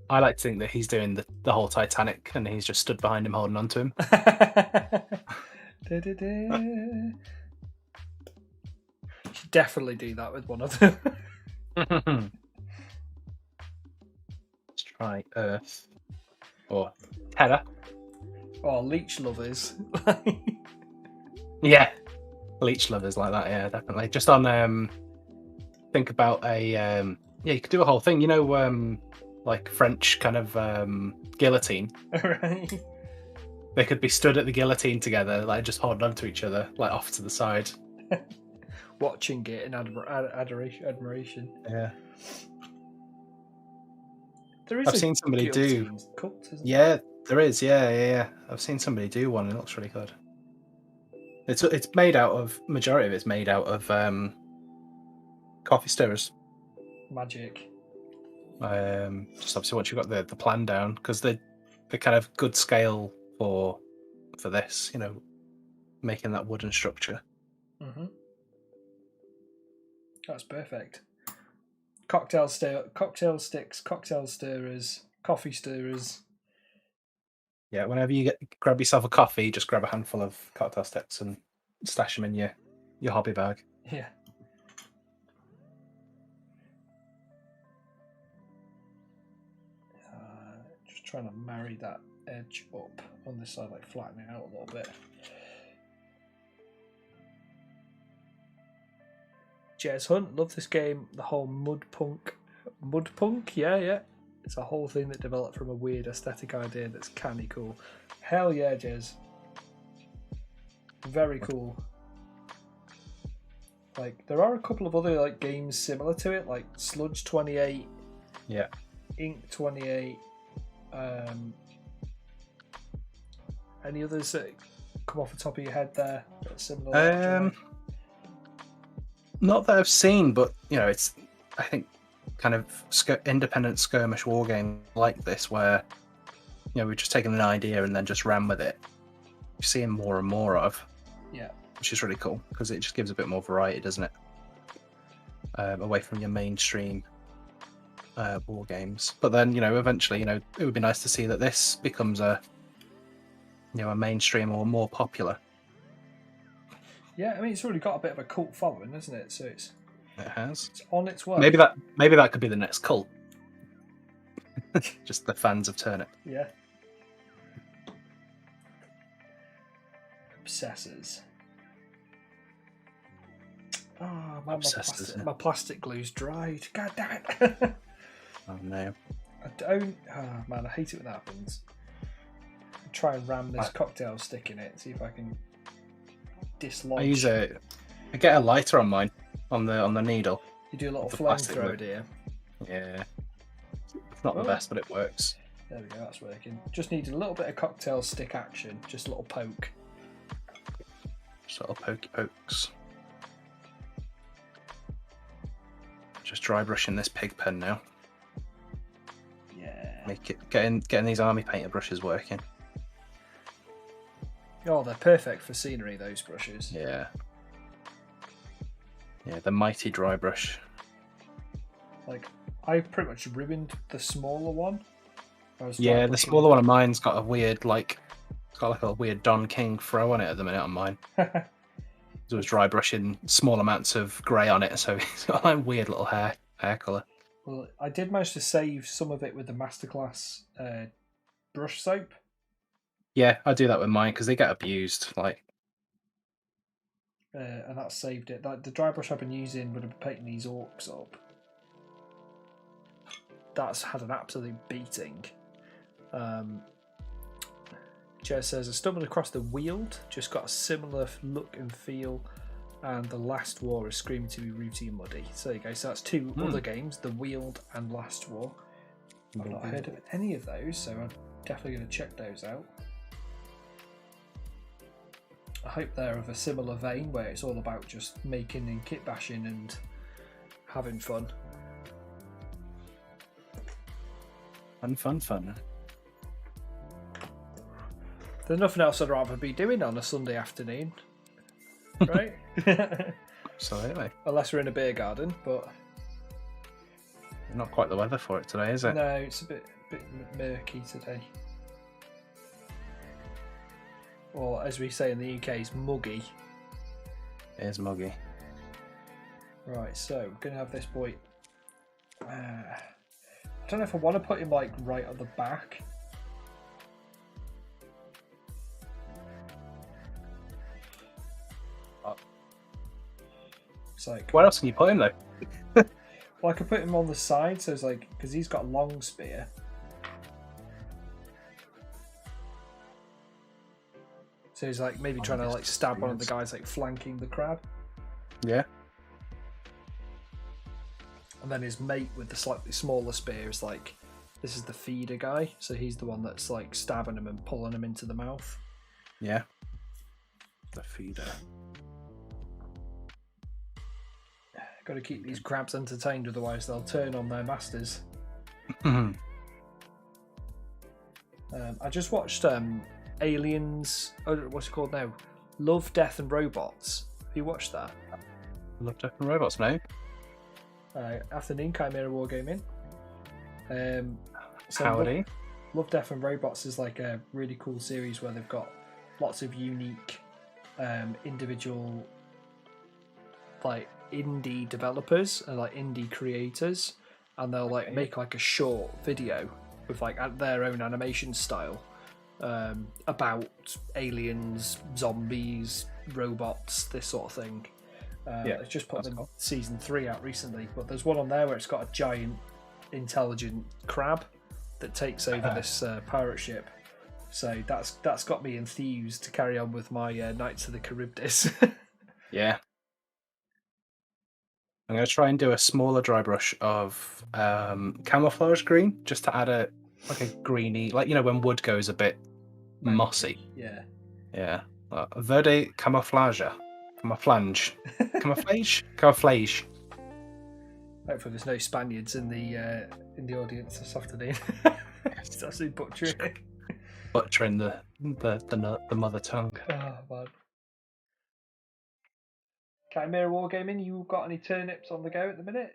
I like to think that he's doing the whole Titanic and he's just stood behind him holding on to him. Should definitely do that with one of them. Let's try Earth or Terra. Oh, leech lovers. Yeah, leech lovers like that. Yeah, definitely. Just on think about a yeah, you could do a whole thing. You know, like French kind of guillotine. Right. They could be stood at the guillotine together, like just holding on to each other, like off to the side. Watching it in admiration. Yeah. I've seen somebody do. Cult, yeah, there is. Yeah. I've seen somebody do one. It looks really good. It's made out of, majority of it's made out of coffee stirrers. Magic. Just obviously once you've got the plan down, because they're kind of good scale for this, you know, making that wooden structure. Mm-hmm. That's perfect. Cocktail sticks, cocktail stirrers, coffee stirrers. Yeah, whenever you grab yourself a coffee, just grab a handful of cocktail sticks and stash them in your hobby bag. Yeah. Just trying to marry that edge up on this side, like flatten it out a little bit. Jez Hunt, love this game. The whole mud punk, yeah. It's a whole thing that developed from a weird aesthetic idea that's canny cool. Hell yeah, Jez. Very cool. Like, there are a couple of other like games similar to it, like Sludge 28. Yeah. Ink 28. Any others that come off the top of your head there that's similar? Not that I've seen, but you know, it's, I think, kind of independent skirmish war game like this, where, you know, we've just taken an idea and then just ran with it. You're seeing more and more of. Yeah. Which is really cool because it just gives a bit more variety, doesn't it? Away from your mainstream war games. But then, you know, eventually, you know, it would be nice to see that this becomes a mainstream or more popular. Yeah, I mean, it's already got a bit of a cult following, hasn't it? So it has. It's on its way. Maybe that could be the next cult. Just the fans of Turnip. Yeah. Obsessors. Oh, man, my plastic glue's dried. God damn it. Oh no. I don't. Oh man, I hate it when that happens. I'll try and ram this cocktail stick in it, see if I can dislodge. I get a lighter on mine, on the needle. You do a little The plastic flamethrower, one. do you? Yeah. It's not the Oh. best, but it works. There we go, that's working. Just need a little bit of cocktail stick action, just a little poke. Just little pokey pokes. Just dry brushing this pig pen now. Yeah. Getting these army painter brushes working. Oh, they're perfect for scenery, those brushes. Yeah. Yeah, the mighty dry brush. Like, I pretty much ruined the smaller one. Yeah, the smaller one of mine's got a weird, like, it's got like a weird Don King throw on it at the minute on mine. So I was dry brushing small amounts of grey on it, so it's got like weird little hair colour. Well, I did manage to save some of it with the Masterclass brush soap. Yeah, I do that with mine because they get abused. Like, and that saved it. Like, the dry brush I've been using would have been painting these orcs up. That's had an absolute beating. Jez says, I stumbled across the Wield, just got a similar look and feel, and the Last War is screaming to be rooty and muddy. So there you go. So that's two other games, the Wield and Last War. I've not heard of any of those, so I'm definitely going to check those out. I hope they're of a similar vein where it's all about just making and kit bashing and having fun. Fun. There's nothing else I'd rather be doing on a Sunday afternoon, right? Absolutely. Unless we're in a beer garden, but Not quite the weather for it today, is it? no, it's a bit murky today. Or as we say in the UK, it's muggy. It is muggy. Right, so we're going to have this boy. I don't know if I want to put him like right at the back. It's like, Where else can you put him though? well, I could put him on the side, so it's like, because he's got a long spear. So he's like maybe trying to like stab one of the guys like flanking the crab. Yeah. And then his mate with the slightly smaller spear is like, this is the feeder guy, so he's the one that's like stabbing him and pulling him into the mouth. Yeah. The feeder. Got to keep these crabs entertained, otherwise they'll turn on their masters. I just watched Aliens. Oh, what's it called now? Love, Death and Robots. Have you watched that? Love, Death and Robots, no? Afternoon Chimera Wargaming. So Howdy. Love, Death and Robots is like a really cool series where they've got lots of unique individual like indie developers and like indie creators, and they'll like make like a short video with like their own animation style about aliens, zombies, robots, this sort of thing. It's just put them season 3 out recently, but there's one on there where it's got a giant intelligent crab that takes over this pirate ship. So that's got me enthused to carry on with my Knights of the Charybdis. Yeah. I'm going to try and do a smaller dry brush of camouflage green, just to add a greeny, like, you know, when wood goes a bit mossy. Yeah. Yeah. Verde camouflage. Camouflage. Camouflage. Hopefully there's no Spaniards in the audience this afternoon. It's actually butchering it. Butchering the mother tongue. Oh man. Chimera Wargaming, you got any turnips on the go at the minute?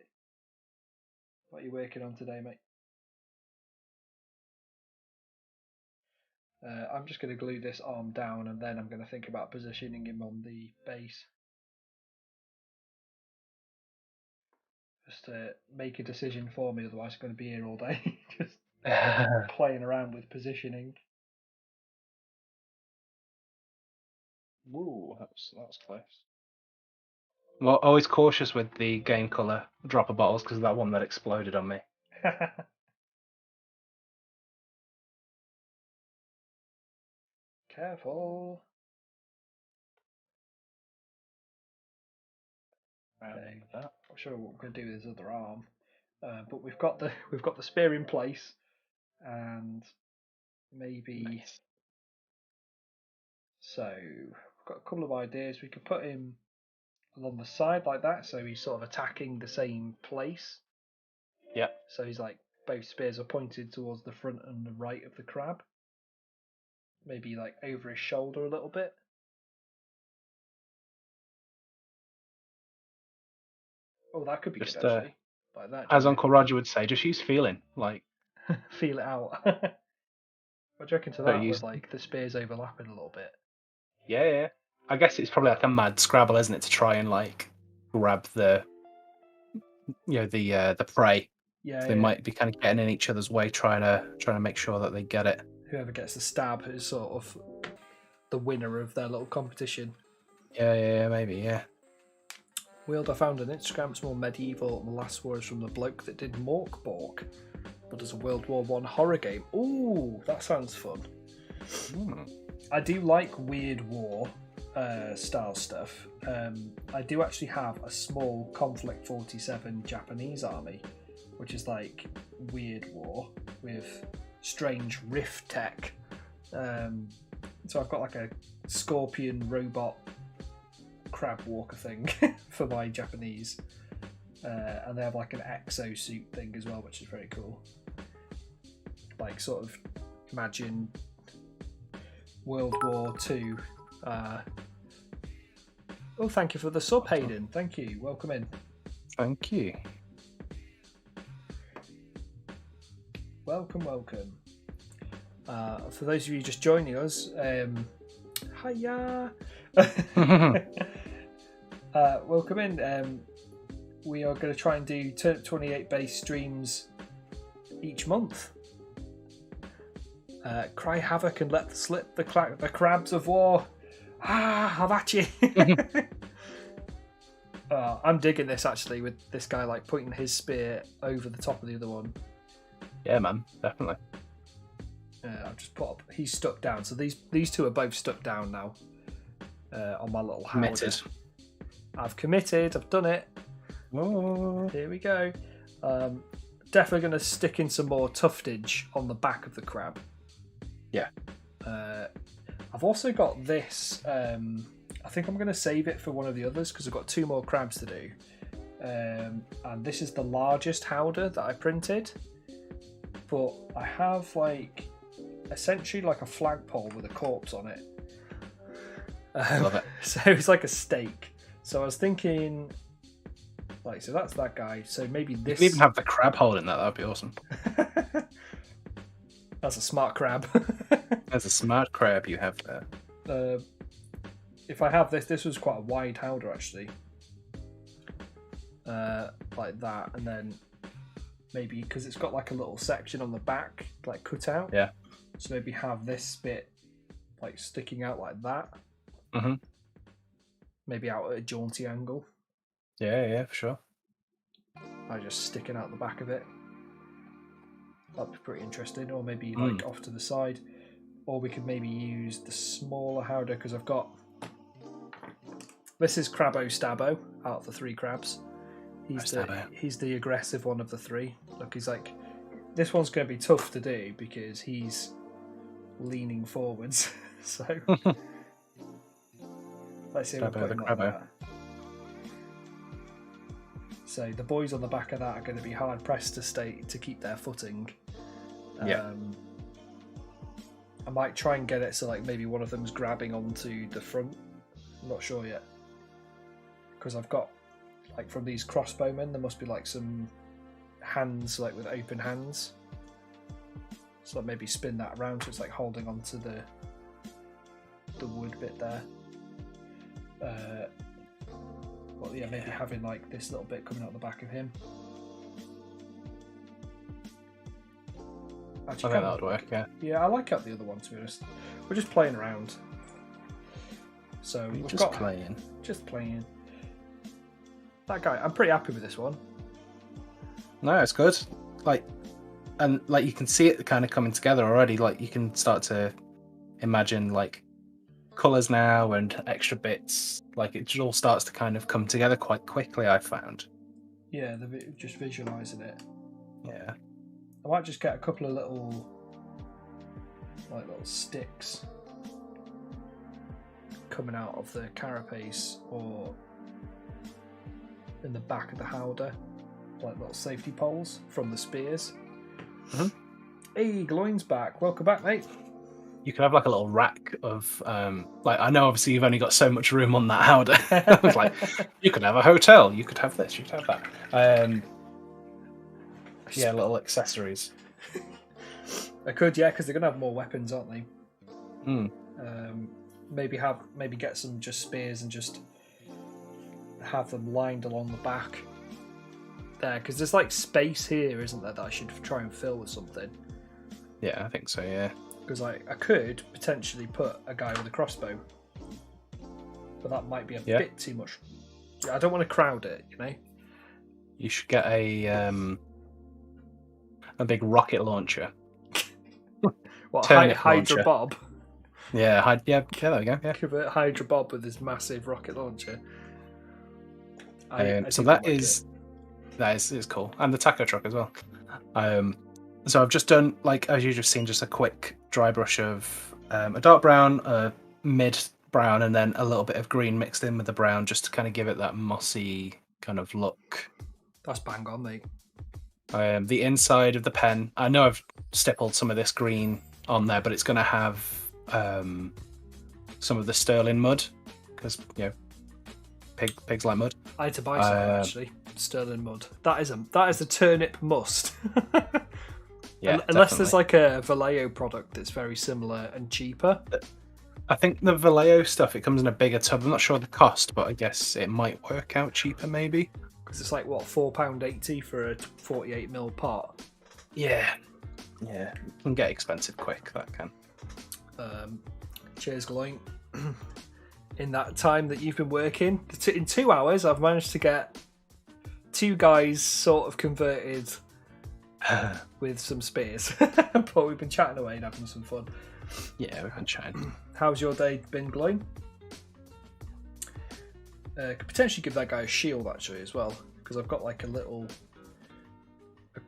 What are you working on today, mate? I'm just going to glue this arm down, and then I'm going to think about positioning him on the base. Just to make a decision for me, otherwise I'm going to be here all day, just playing around with positioning. Ooh, that's close. Well, always cautious with the game colour dropper bottles because of that one that exploded on me. Careful. Okay. Not sure what we're going to do with his other arm, but we've got the spear in place, and maybe. Nice. So we've got a couple of ideas. We could put him along the side like that, so he's sort of attacking the same place. Yeah. So he's like both spears are pointed towards the front and the right of the crab. Maybe like over his shoulder a little bit. Oh, that could be Just, good actually. Like that. As Uncle Roger would say, just use feeling. Like feel it out. What do you reckon to that? With like the spears overlapping a little bit. Yeah. I guess it's probably like a mad scrabble, isn't it, to try and like grab the prey. Yeah. They might be kind of getting in each other's way, trying to make sure that they get it. Whoever gets the stab is sort of the winner of their little competition. Yeah, maybe, yeah. Wield, I found on Instagram, it's more medieval, and the last war is from the bloke that did Morkbork, but as a World War I horror game. Ooh, that sounds fun. I do like weird war style stuff. I do actually have a small Conflict 47 Japanese army, which is like weird war with strange rift tech. So I've got like a scorpion robot crab walker thing for my Japanese, and they have like an exosuit thing as well, which is very cool. Like sort of imagine World War II. Oh, thank you for the sub, Hayden. Thank you. Welcome in. Thank you. Welcome. For those of you just joining us, hiya. Welcome in. We are going to try and do Turnip28 based streams each month. Cry havoc and let slip the crabs of war. Have at you. I'm digging this actually, with this guy like pointing his spear over the top of the other one. Yeah, man, definitely. I've just put up. He's stuck down, so these two are both stuck down now. On my little howder. Committed. I've committed. I've done it. Oh. Here we go. Definitely going to stick in some more tuftage on the back of the crab. Yeah. I've also got this. I think I'm going to save it for one of the others because I've got 2 more crabs to do. And this is the largest howder that I printed. But I have like essentially like a flagpole with a corpse on it. Love it. So it's like a stake. So I was thinking, like, so that's that guy. So maybe this. You can even have the crab holding that. That would be awesome. That's a smart crab. That's a smart crab you have there. If I have this was quite a wide howder actually. Like that, and then maybe because it's got like a little section on the back, like cut out. Yeah. So maybe have this bit like sticking out like that. Mm-hmm. Maybe out at a jaunty angle. Yeah, for sure. Like just sticking out the back of it. That'd be pretty interesting. Or maybe like off to the side. Or we could maybe use the smaller howder because I've got. This is Crabbo Stabbo out of the 3 crabs. He's the aggressive one of the 3. Look, he's like. This one's going to be tough to do because he's leaning forwards. So. Let's see if we put him like that. So the boys on the back of that are going to be hard pressed to keep their footing. Yeah. I might try and get it so like maybe one of them's grabbing onto the front. I'm not sure yet. Because I've got like from these crossbowmen there must be like some hands like with open hands. So maybe spin that around so it's like holding onto the wood bit there. Well, yeah, maybe having like this little bit coming out the back of him. Actually, I think that would work, yeah. Yeah, I like out the other one, to be honest. We're just playing around. So we've just playing. Just playing. That guy, I'm pretty happy with this one. No, it's good. And you can see it kind of coming together already. Like you can start to imagine like colours now and extra bits. Like it all starts to kind of come together quite quickly, I found. Yeah, just visualising it. Yeah. I might just get a couple of little sticks coming out of the carapace or in the back of the howdah, like little safety poles from the spears. Mm-hmm. Hey, Gloin's back. Welcome back, mate. You could have like a little rack of like, I know obviously you've only got so much room on that howdah. It's like you could have a hotel, you could have this, you could have that. Yeah, little accessories. I could, yeah, because they're gonna have more weapons, aren't they? Mm. Maybe get some just spears and just have them lined along the back there, because there's like space here, isn't there, that I should try and fill with something. Yeah, I think so. Yeah. Because I could potentially put a guy with a crossbow, but that might be a bit too much. I don't want to crowd it, you know. You should get a big rocket launcher. What, Turnip Hydra launcher. Bob? Yeah, there we go. Yeah. Convert Hydra Bob with his massive rocket launcher. So that is cool, and the taco truck as well. So I've just done, like as you've just seen, just a quick dry brush of a dark brown, a mid brown, and then a little bit of green mixed in with the brown, just to kind of give it that mossy kind of look. That's bang on, mate. The inside of the pen, I know I've stippled some of this green on there, but it's going to have some of the sterling mud, because pigs like mud. I had to buy some actually. Sterling mud. That is a turnip must. Yeah, unless definitely. there's like a Vallejo product that's very similar and cheaper. I think the Vallejo stuff, it comes in a bigger tub. I'm not sure the cost, but I guess it might work out cheaper maybe. Because it's like, what, £4.80 for a 48ml pot? Yeah. It can get expensive quick, that can. Cheers, Gloin. In that time that you've been working, in 2 hours, I've managed to get 2 guys sort of converted with some spears. But we've been chatting away and having some fun. Yeah, we've been chatting. How's your day been, Gloin? Could potentially give that guy a shield actually as well, because I've got like I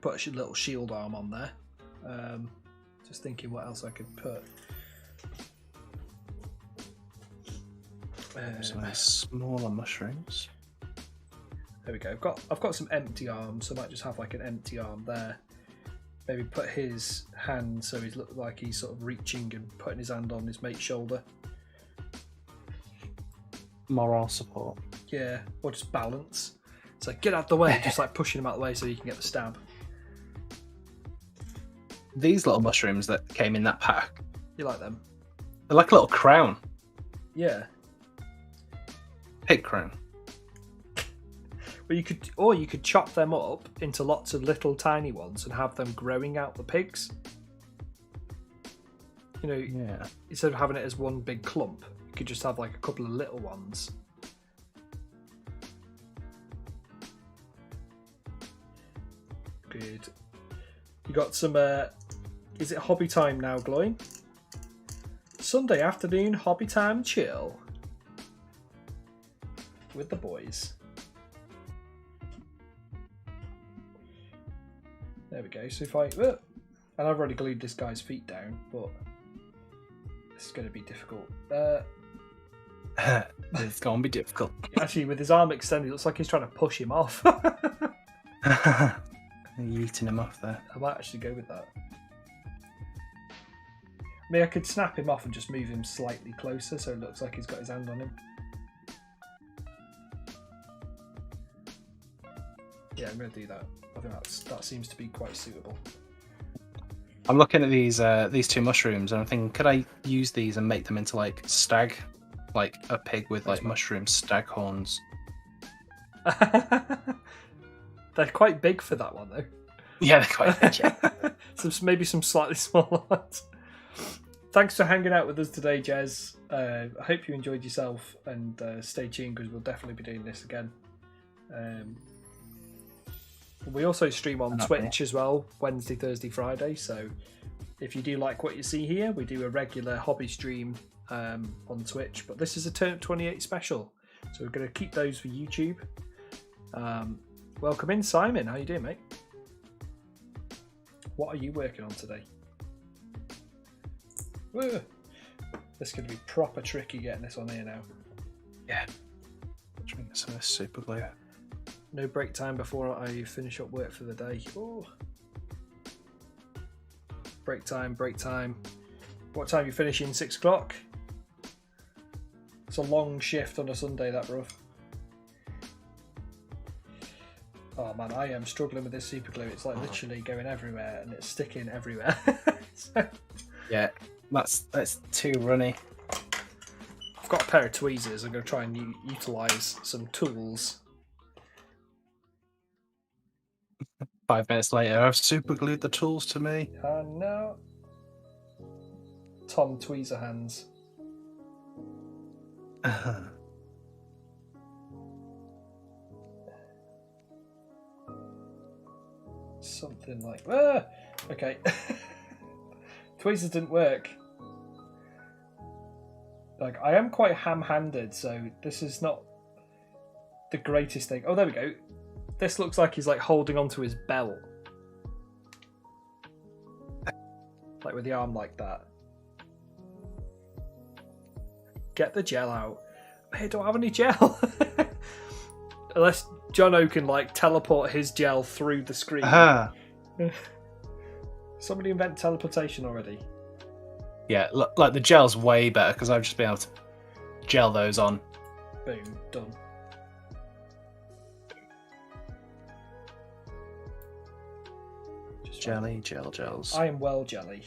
put a little shield arm on there. Just thinking what else I could put. Some smaller mushrooms. There we go. I've got some empty arms, so I might just have like an empty arm there. Maybe put his hand so he's look like he's sort of reaching and putting his hand on his mate's shoulder. Moral support. Yeah, or just balance. It's like, get out the way, just like pushing him out the way so you can get the stab. These little mushrooms that came in that pack, You like them? they're like a little crown. Yeah. Pig crown. Well, you could chop them up into lots of little tiny ones and have them growing out the pigs. You know, Yeah. instead of having it as one big clump, you could just have like a couple of little ones. Good. You got some, is it hobby time now, Gloin? Sunday afternoon, hobby time chill. With the boys. There we go. So if and I've already glued this guy's feet down, but this is going to be difficult. It's going to be difficult. Actually, with his arm extended, it looks like he's trying to push him off. You're eating him off there. I might actually go with that. I mean, I could snap him off and just move him slightly closer so it looks like he's got his hand on him. Yeah, I'm going to do that. I think that seems to be quite suitable. I'm looking at these 2 mushrooms and I'm thinking, could I use these and make them into like stag, like a pig with like mushroom stag horns? They're quite big for that one though. Yeah, they're quite big. Yeah. Maybe some slightly smaller ones. Thanks for hanging out with us today, Jez. I hope you enjoyed yourself, and stay tuned because we'll definitely be doing this again. We also stream on Twitch as well, Wednesday, Thursday, Friday. So if you do like what you see here, we do a regular hobby stream on Twitch, but this is a Turnip28 special, so we're going to keep those for YouTube. Welcome in, Simon. How you doing, mate? What are you working on today? Whoa. This is going to be proper tricky getting this on here now. Yeah. Trying to get some of this super glue. No break time before I finish up work for the day. Oh. Break time, break time. What time are you finishing? 6 o'clock? It's a long shift on a Sunday, that, bruv. Oh man, I am struggling with this super glue. It's like literally going everywhere and it's sticking everywhere. Yeah, that's too runny. I've got a pair of tweezers. I'm going to try and utilise some tools. 5 minutes later, I've super glued the tools to me. No. Tom Tweezer hands. Something like... Ah! Okay. Tweezers didn't work. Like, I am quite ham-handed, so this is not the greatest thing. Oh, there we go. This looks like he's like holding onto his belt. Like with the arm like that. Get the gel out. Hey, don't have any gel. Unless Jono can like teleport his gel through the screen. Somebody invent teleportation already. Yeah, like the gel's way better because I've just been able to gel those on. Boom, done. Just Jelly, gels. I am well jelly.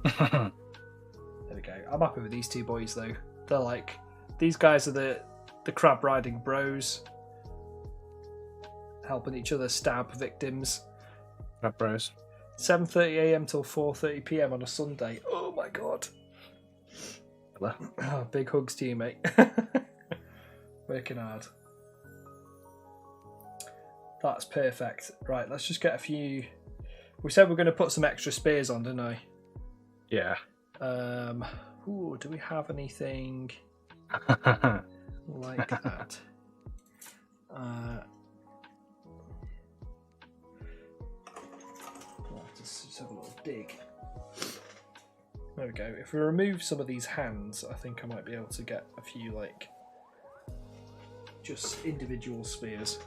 There we go. I'm happy with these two boys though. They're like, these guys are the crab riding bros, helping each other stab victims. Crab bros. 7:30 a.m. till 4:30 p.m. on a Sunday. Oh my god. Oh, big hugs to you, mate. Working hard. That's perfect. Right, let's just get a few. We said we're going to put some extra spears on, didn't I? Yeah. Ooh, do we have anything like that? Just have a little dig. There we go. If we remove some of these hands, I think I might be able to get a few, like, just individual spears.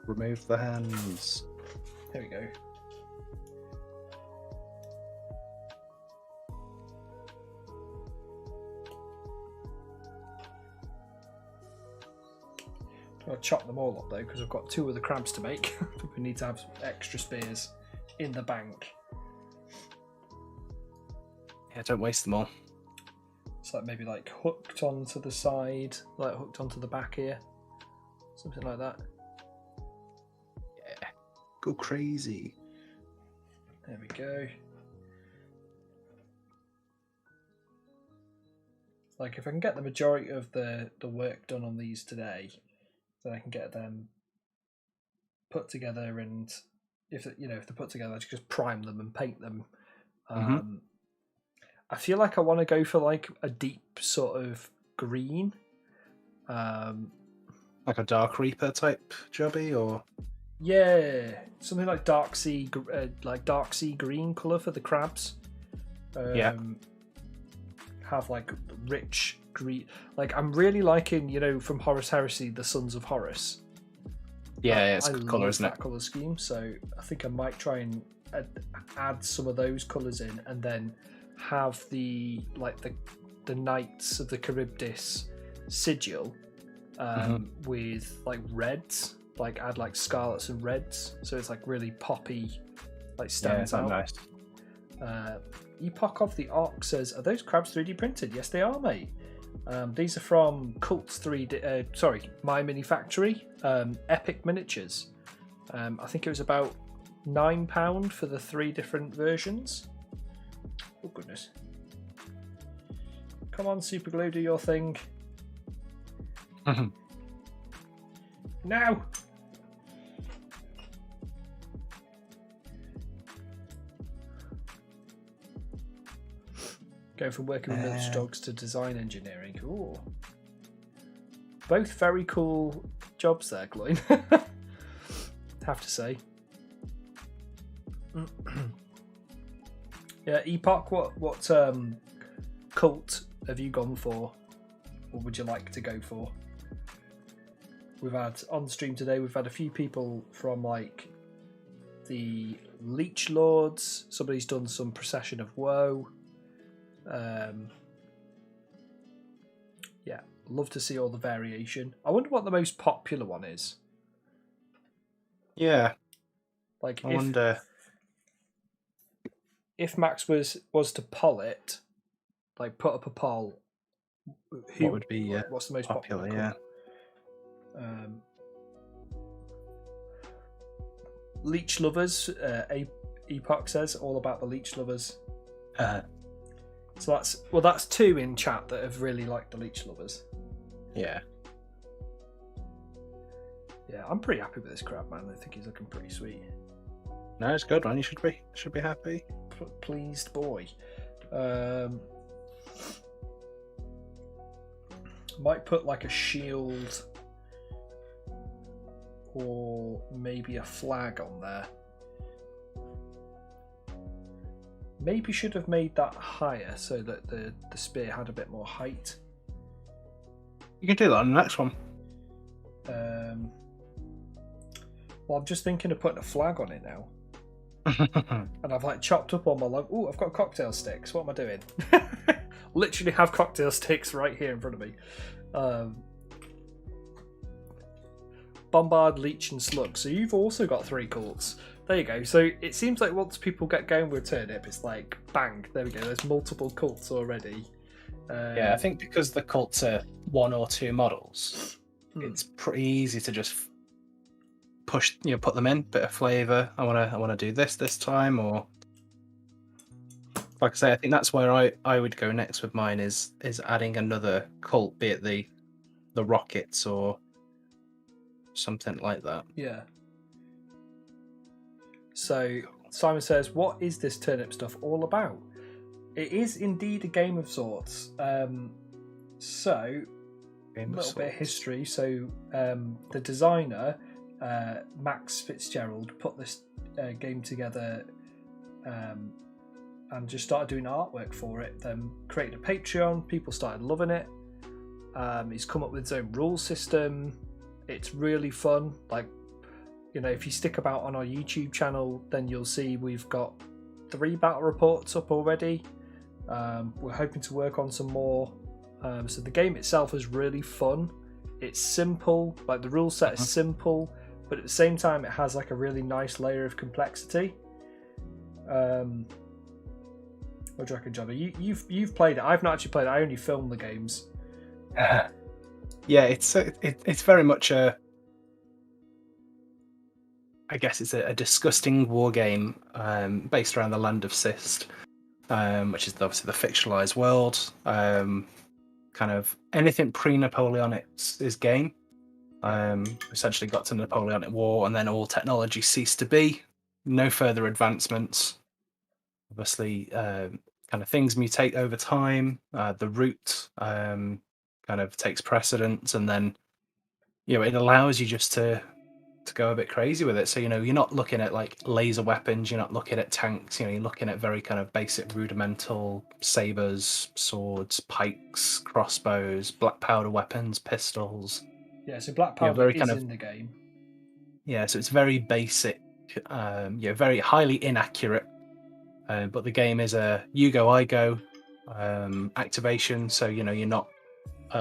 Remove the hands. There we go. I'll chop them all up though, because I've got 2 of the crabs to make. We need to have extra spears in the bank. Yeah, don't waste them all. So like maybe like hooked onto the side, like hooked onto the back here. Something like that. Yeah. Go crazy. There we go. Like if I can get the majority of the work done on these today, then I can get them put together, and if they're put together, I just prime them and paint them. I feel like I want to go for like a deep sort of green, like a Dark Reaper type jobby, or something like dark sea green color for the crabs. Have like rich green. Like I'm really liking, from Horus Heresy, the Sons of Horus. Yeah, it's a good colour, isn't it? That colour scheme. So I think I might try and add some of those colours in, and then have the Knights of the Charybdis sigil with like reds, like add like scarlets and reds, so it's like really poppy, like stands out. Nice. Epoch of the Ark says, are those crabs 3D printed? Yes, they are, mate. These are from Cult's 3D. My Mini Factory, Epic Miniatures. I think it was about £9 for the 3 different versions. Oh goodness! Come on, Super Glue, do your thing. Now. Going from working with military dogs to design engineering. Ooh. Both very cool jobs there, Gloin. Have to say. Yeah, Epoch, what cult have you gone for? Or would you like to go for? We've had, on stream today, we've had a few people from, like, the Leech Lords. Somebody's done some Procession of Woe. Yeah, love to see all the variation. I wonder what the most popular one is. Yeah. Like, I wonder... If Max was to poll it, like put up a poll, what would be what's the most popular? Yeah. Leech Lovers. Epoch says all about the Leech Lovers. So that's two in chat that have really liked the Leech Lovers. Yeah. Yeah, I'm pretty happy with this crab, man. I think he's looking pretty sweet. No, it's good, man. You should be happy. Pleased boy. Might put like a shield or maybe a flag on there. Maybe should have made that higher so that the spear had a bit more height. You can do that on the next one. Well, I'm just thinking of putting a flag on it now. And I've like chopped up all my log. Oh, I've got cocktail sticks. What am I doing? Literally have cocktail sticks right here in front of me. Bombard, Leech, and Slug. So you've also got 3 cults. There you go. So it seems like once people get going with Turnip, it's like bang. There we go. There's multiple cults already. Yeah, I think because the cults are 1 or 2 models, it's pretty easy to just push, put them in, bit of flavour. I want to do this time, or like I say, I think that's where I would go next with mine is adding another cult, be it the Rockets or something like that. Yeah. So Simon says, "What is this Turnip stuff all about?" It is indeed a game of sorts. So a little bit of history. So the designer, Max Fitzgerald, put this game together and just started doing artwork for it. Then created a Patreon. People started loving it. He's come up with his own rule system. It's really fun. Like, if you stick about on our YouTube channel, then you'll see we've got 3 battle reports up already. We're hoping to work on some more. So the game itself is really fun. It's simple. Like, the rule set is simple, but at the same time, it has like a really nice layer of complexity. What do you reckon, Johnny? You've played it. I've not actually played it. I only filmed the games. Yeah, it's very much I guess it's a disgusting war game based around the land of Sist, which is obviously the fictionalized world. Kind of anything pre-Napoleonic is game. Essentially got to the Napoleonic War, and then all technology ceased to be. No further advancements. Obviously, kind of things mutate over time. The root kind of takes precedence, and then it allows you just to go a bit crazy with it. So you're not looking at like laser weapons, you're not looking at tanks, you're looking at very kind of basic rudimental sabers, swords, pikes, crossbows, black powder weapons, pistols. Yeah, so black powder is in the game. Yeah, so it's very basic, very highly inaccurate. But the game is a you go, I go activation. So you're not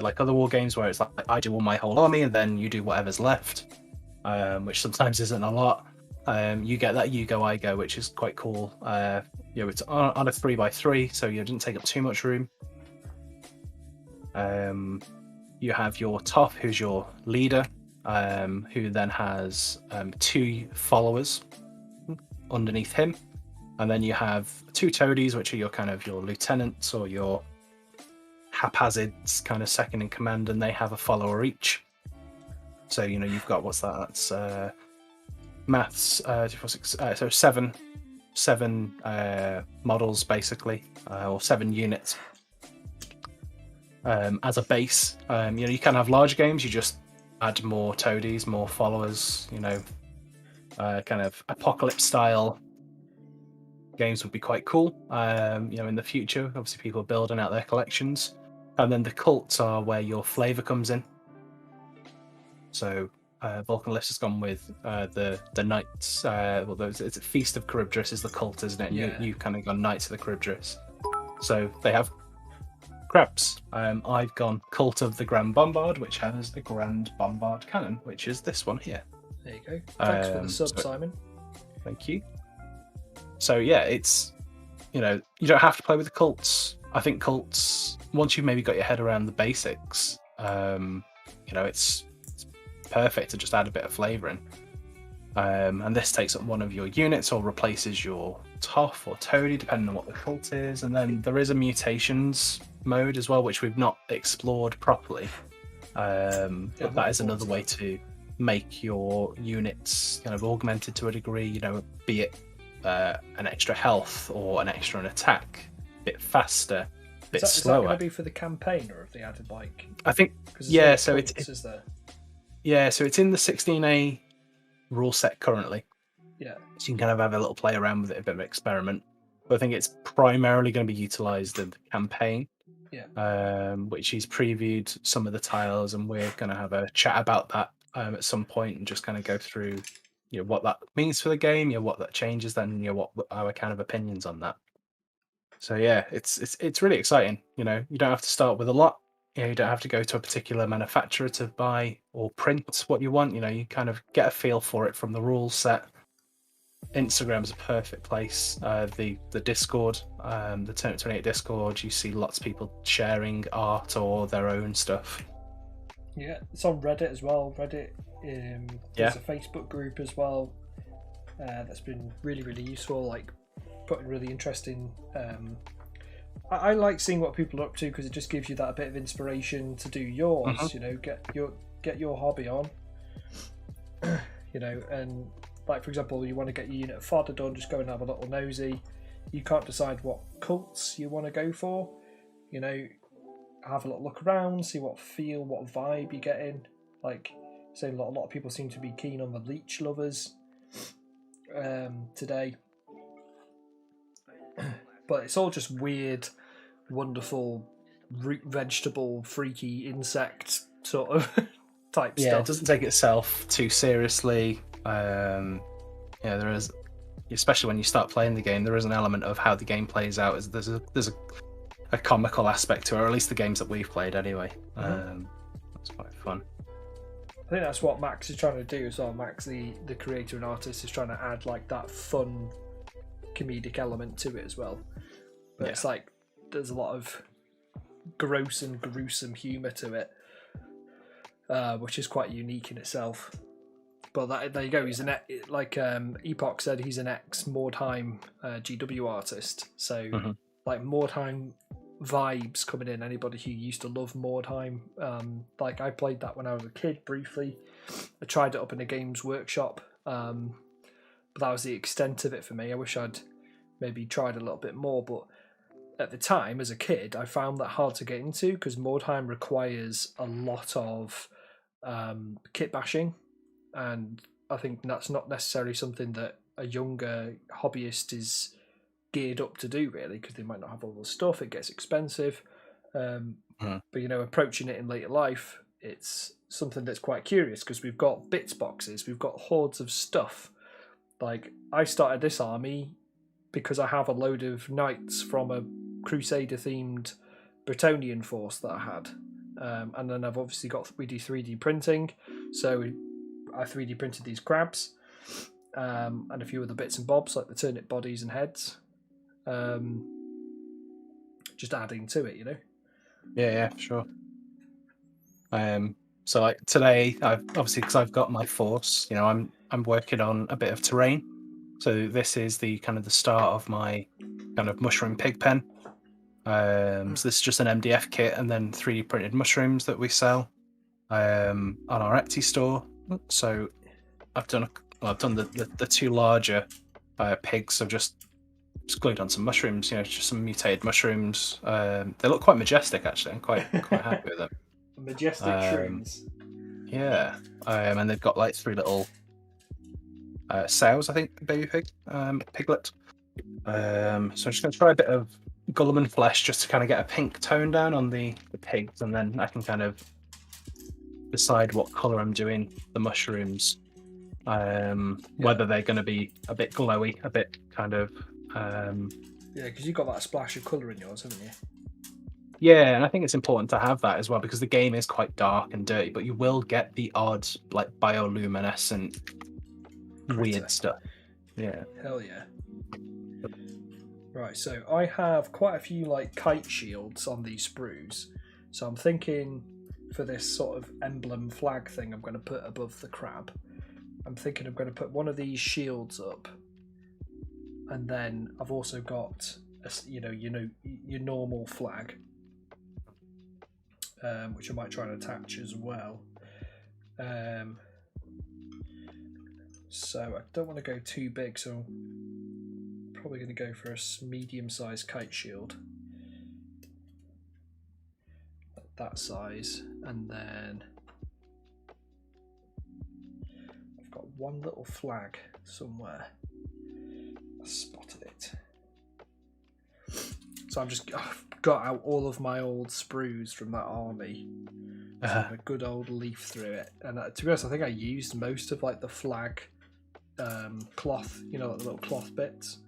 like other war games where it's like I do all my whole army and then you do whatever's left. Which sometimes isn't a lot. You get that you go, I go, which is quite cool. It's on a 3x3, so you didn't take up too much room. You have your top, who's your leader, who then has 2 followers underneath him, and then you have 2 toadies, which are your kind of your lieutenants or your haphazards, kind of second in command, and they have a follower each. So you've got what's that? That's maths. 7 models basically, or 7 units. as a base. You can have larger games. You just add more toadies, more followers. Kind of apocalypse style games would be quite cool. In the future, obviously people are building out their collections, and then the cults are where your flavor comes in. So VulkanLifts has gone with the knights. It's a Feast of Charybdis is the cult, isn't it? Yeah. You kind of gone Knights of the Charybdis. So they have crabs. I've gone Cult of the Grand Bombard, which has the Grand Bombard cannon, which is this one here. There you go. Thanks for the sub, Simon. Thank you. So yeah, it's you don't have to play with the cults. I think cults, once you've maybe got your head around the basics, it's perfect to just add a bit of flavour in. And this takes up one of your units or replaces your Toff or Toady, depending on what the cult is. And then there is a mutations mode as well, which we've not explored properly. But that is another way to make your units kind of augmented to a degree, be it an extra health or an extra an attack, a bit faster, a bit slower. Is that going to be for the campaign, or have they added I think so it's in the 16A rule set currently. Yeah. So you can kind of have a little play around with it, a bit of experiment. But I think it's primarily going to be utilised in the campaign. Yeah. Which he's previewed some of the tiles, and we're going to have a chat about that at some point and just kind of go through what that means for the game, what that changes, then what our kind of opinions on that. So yeah, it's really exciting. You don't have to start with a lot. You don't have to go to a particular manufacturer to buy or print what you want. You kind of get a feel for it from the rules set. Instagram's a perfect place. The Discord, the Turnip28 Discord, you see lots of people sharing art or their own stuff. Yeah, it's on Reddit as well. Reddit, there's a Facebook group as well. That's been really, really useful. Like putting really interesting. I like seeing what people are up to because it just gives you that bit of inspiration to do yours. Mm-hmm. Get your hobby on. And like for example, you want to get your unit of fodder done, just go and have a little nosy. You can't decide what cults you want to go for. Have a little look around, see what vibe you're getting. Like, say a lot of people seem to be keen on the leech lovers today. But it's all just weird, wonderful, root vegetable, freaky insect sort of type stuff. Yeah, it doesn't take itself too seriously. There is, especially when you start playing the game, there is an element of how the game plays out. There's a comical aspect to it, or at least the games that we've played anyway. That's quite fun. I think that's what Max is trying to do as well. Max, the creator and artist, is trying to add like that fun comedic element to it as well. But it's like there's a lot of gross and gruesome humour to it, which is quite unique in itself. But there you go. He's Epoch said, he's an ex-Mordheim GW artist. So like Mordheim vibes coming in. Anybody who used to love Mordheim, like I played that when I was a kid briefly. I tried it up in a Games Workshop, but that was the extent of it for me. I wish I'd maybe tried a little bit more, but at the time as a kid I found that hard to get into because Mordheim requires a lot of kitbashing, and I think that's not necessarily something that a younger hobbyist is geared up to do, really, because they might not have all the stuff. It gets expensive. But approaching it in later life, it's something that's quite curious because we've got bits boxes, we've got hordes of stuff. Like I started this army because I have a load of knights from a Crusader themed Bretonnian force that I had, and then I've obviously got 3D printing, so I 3D printed these crabs, and a few other bits and bobs like the turnip bodies and heads, just adding to it, Yeah, for sure. So like today, I've obviously, because I've got my force, I'm working on a bit of terrain. So this is the kind of the start of my kind of mushroom pig pen. So this is just an MDF kit and then 3D printed mushrooms that we sell on our Etsy store. So I've done the two larger pigs. I've just just glued on some mushrooms. You know, just some mutated mushrooms. They look quite majestic, actually. I'm quite happy with them. Majestic shrooms. Yeah, and they've got like 3 little sows, I think, baby piglet. So I'm just going to try a bit of Gulliman flesh just to kind of get a pink tone down on the pigs, and then I can kind of decide what colour I'm doing the mushrooms. Whether they're going to be a bit glowy, a bit kind of... Yeah, because you've got that splash of colour in yours, haven't you? Yeah, and I think it's important to have that as well, because the game is quite dark and dirty, but you will get the odd, like, bioluminescent weird stuff. Yeah. Hell yeah. Right, so I have quite a few like kite shields on these sprues. So I'm thinking for this sort of emblem flag thing I'm going to put above the crab, I'm thinking I'm going to put one of these shields up. And then I've also got your normal flag, which I might try and attach as well. So I don't want to go too big, so I'm probably going to go for a medium-sized kite shield, that size, and then I've got one little flag somewhere. I spotted it. So I've got out all of my old sprues from that army. A good old leaf through it, and to be honest, I think I used most of like the flag cloth, like the little cloth bits.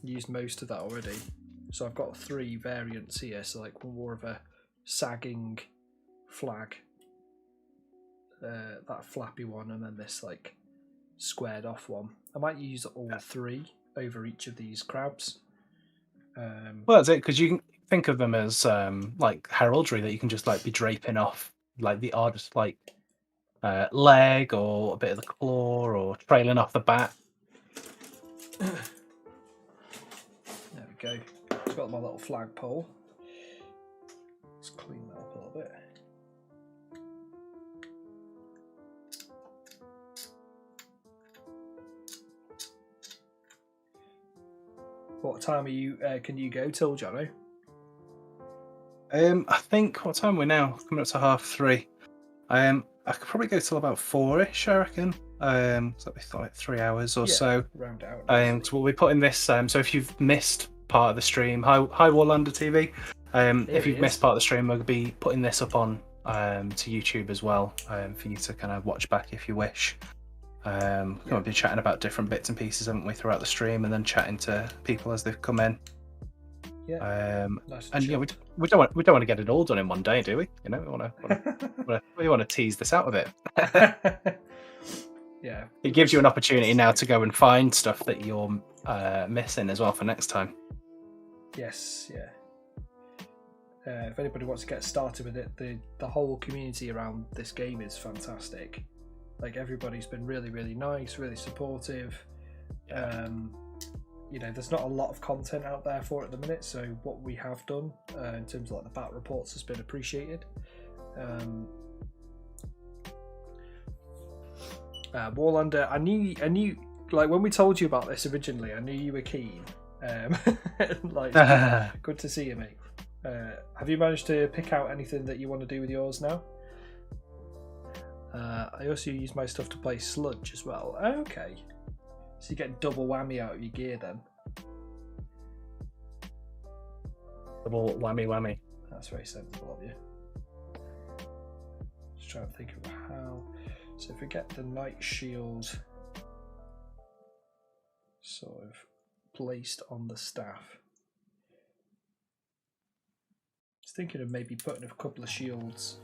Used most of that already. So I've got 3 variants here. So like more of a sagging flag, that flappy one, and then this like squared off one. I might use all 3 over each of these crabs. Well, that's it, because you can think of them as like heraldry that you can just like be draping off, like the odd like leg or a bit of the claw or trailing off the back. There we go. I've got my little flagpole. Let's clean that up a little bit. What time are you? Can you go till, Jono? I think, what time are we now? Coming up to 3:30. I could probably go till about 4ish, I reckon. So that'd be like 3 hours or so. Round out. So we'll be putting this. So if you've missed part of the stream, hi Warlander TV. If you've missed part of the stream, we'll be putting this up on to YouTube as well, for you to kind of watch back if you wish. We'll be chatting about different bits and pieces, haven't we, throughout the stream, and then chatting to people as they've come in. Yeah. Nice and yeah, we don't want to get it all done in one day, do we? We want to tease this out a bit. Yeah. It gives you an opportunity now to go and find stuff that you're missing as well for next time. Yes. Yeah. If anybody wants to get started with it, the whole community around this game is fantastic. Like, everybody's been really, really nice, really supportive. Yeah. There's not a lot of content out there for it at the minute, so what we have done in terms of like the battle reports has been appreciated. Warlander, I knew like when we told you about this originally, I knew you were keen. Good to see you, mate. Have you managed to pick out anything that you want to do with yours now? I also use my stuff to play Sludge as well. Okay. So you get double whammy out of your gear then. Double whammy. That's very sensible of you. Just trying to think of how. So if we get the Night Shield sort of placed on the staff. I was thinking of maybe putting a couple of shields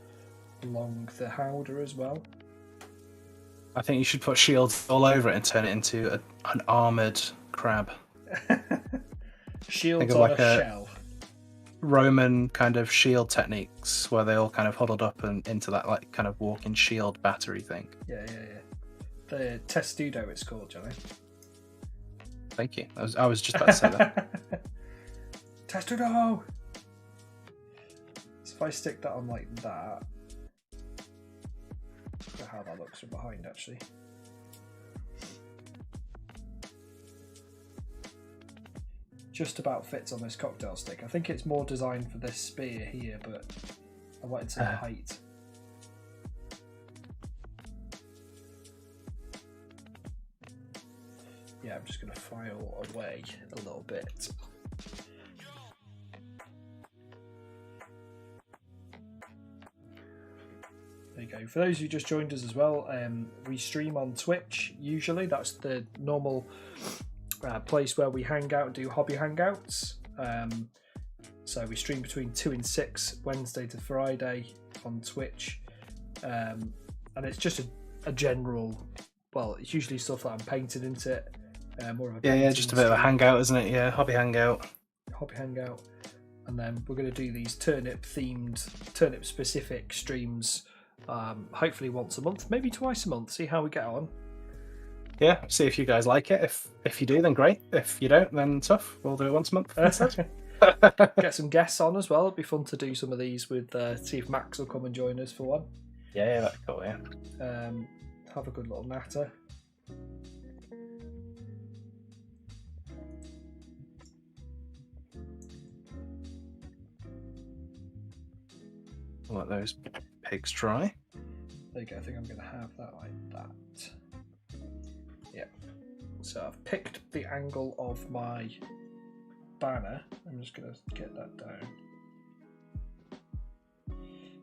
along the howdah as well. I think you should put shields all over it and turn it into an armoured crab. Shields on a shell. Roman kind of shield techniques where they all kind of huddled up and into that like kind of walking shield battery thing. Yeah. The testudo it's called, Johnny. Thank you. I was just about to say that. Testudo! So if I stick that on like that, look at how that looks from behind actually. just about fits on this cocktail stick. I think it's more designed for this spear here, but I wanted some height. Yeah, I'm just going to file away a little bit. There you go. For those who just joined us as well, we stream on Twitch usually. That's the normal place where we hang out and do hobby hangouts. So we stream between 2 and 6 Wednesday to Friday on Twitch, and it's just a general. Well, it's usually stuff that I'm painting into it. More of a just a bit of a hangout, isn't it? Yeah, hobby hangout. Hobby hangout, and then we're going to do these turnip themed, turnip specific streams. Hopefully once a month, maybe twice a month. See how we get on. Yeah, see if you guys like it. If you do, then great. If you don't, then tough. We'll do it once a month instead. Get some guests on as well. It'd be fun to do some of these with. See if Max will come and join us for one. Yeah, that'd be cool. Yeah. Have a good little natter. I'll let those pigs dry. There you go. I think I'm going to have that like that. Yeah. So I've picked the angle of my banner. I'm just going to get that down.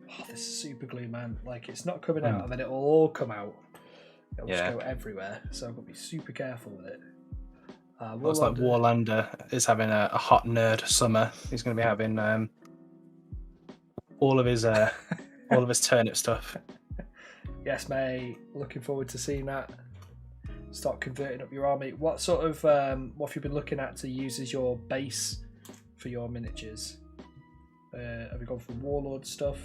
Oh, this super glue, man. Like, it's not coming out and then it'll all come out. It'll just go everywhere. So I've got to be super careful with it. Looks like Warlander is having a hot nerd summer. He's going to be having all of his turnip stuff. Yes, mate. Looking forward to seeing that. Start converting up your army. What sort of what have you been looking at to use as your base for your miniatures? Have you gone for warlord stuff?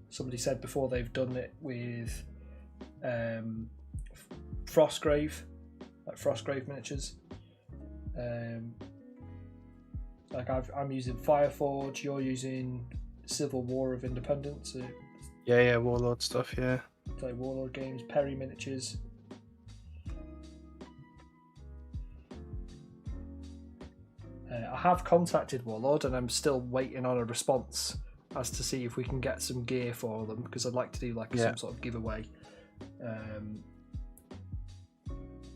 Somebody said before they've done it with Frostgrave, like Frostgrave miniatures. Like I'm using Fireforge. You're using Civil War of Independence. Yeah, warlord stuff. Yeah. Play warlord games, Perry miniatures. I have contacted Warlord and I'm still waiting on a response as to see if we can get some gear for them, because I'd like to do like some sort of giveaway.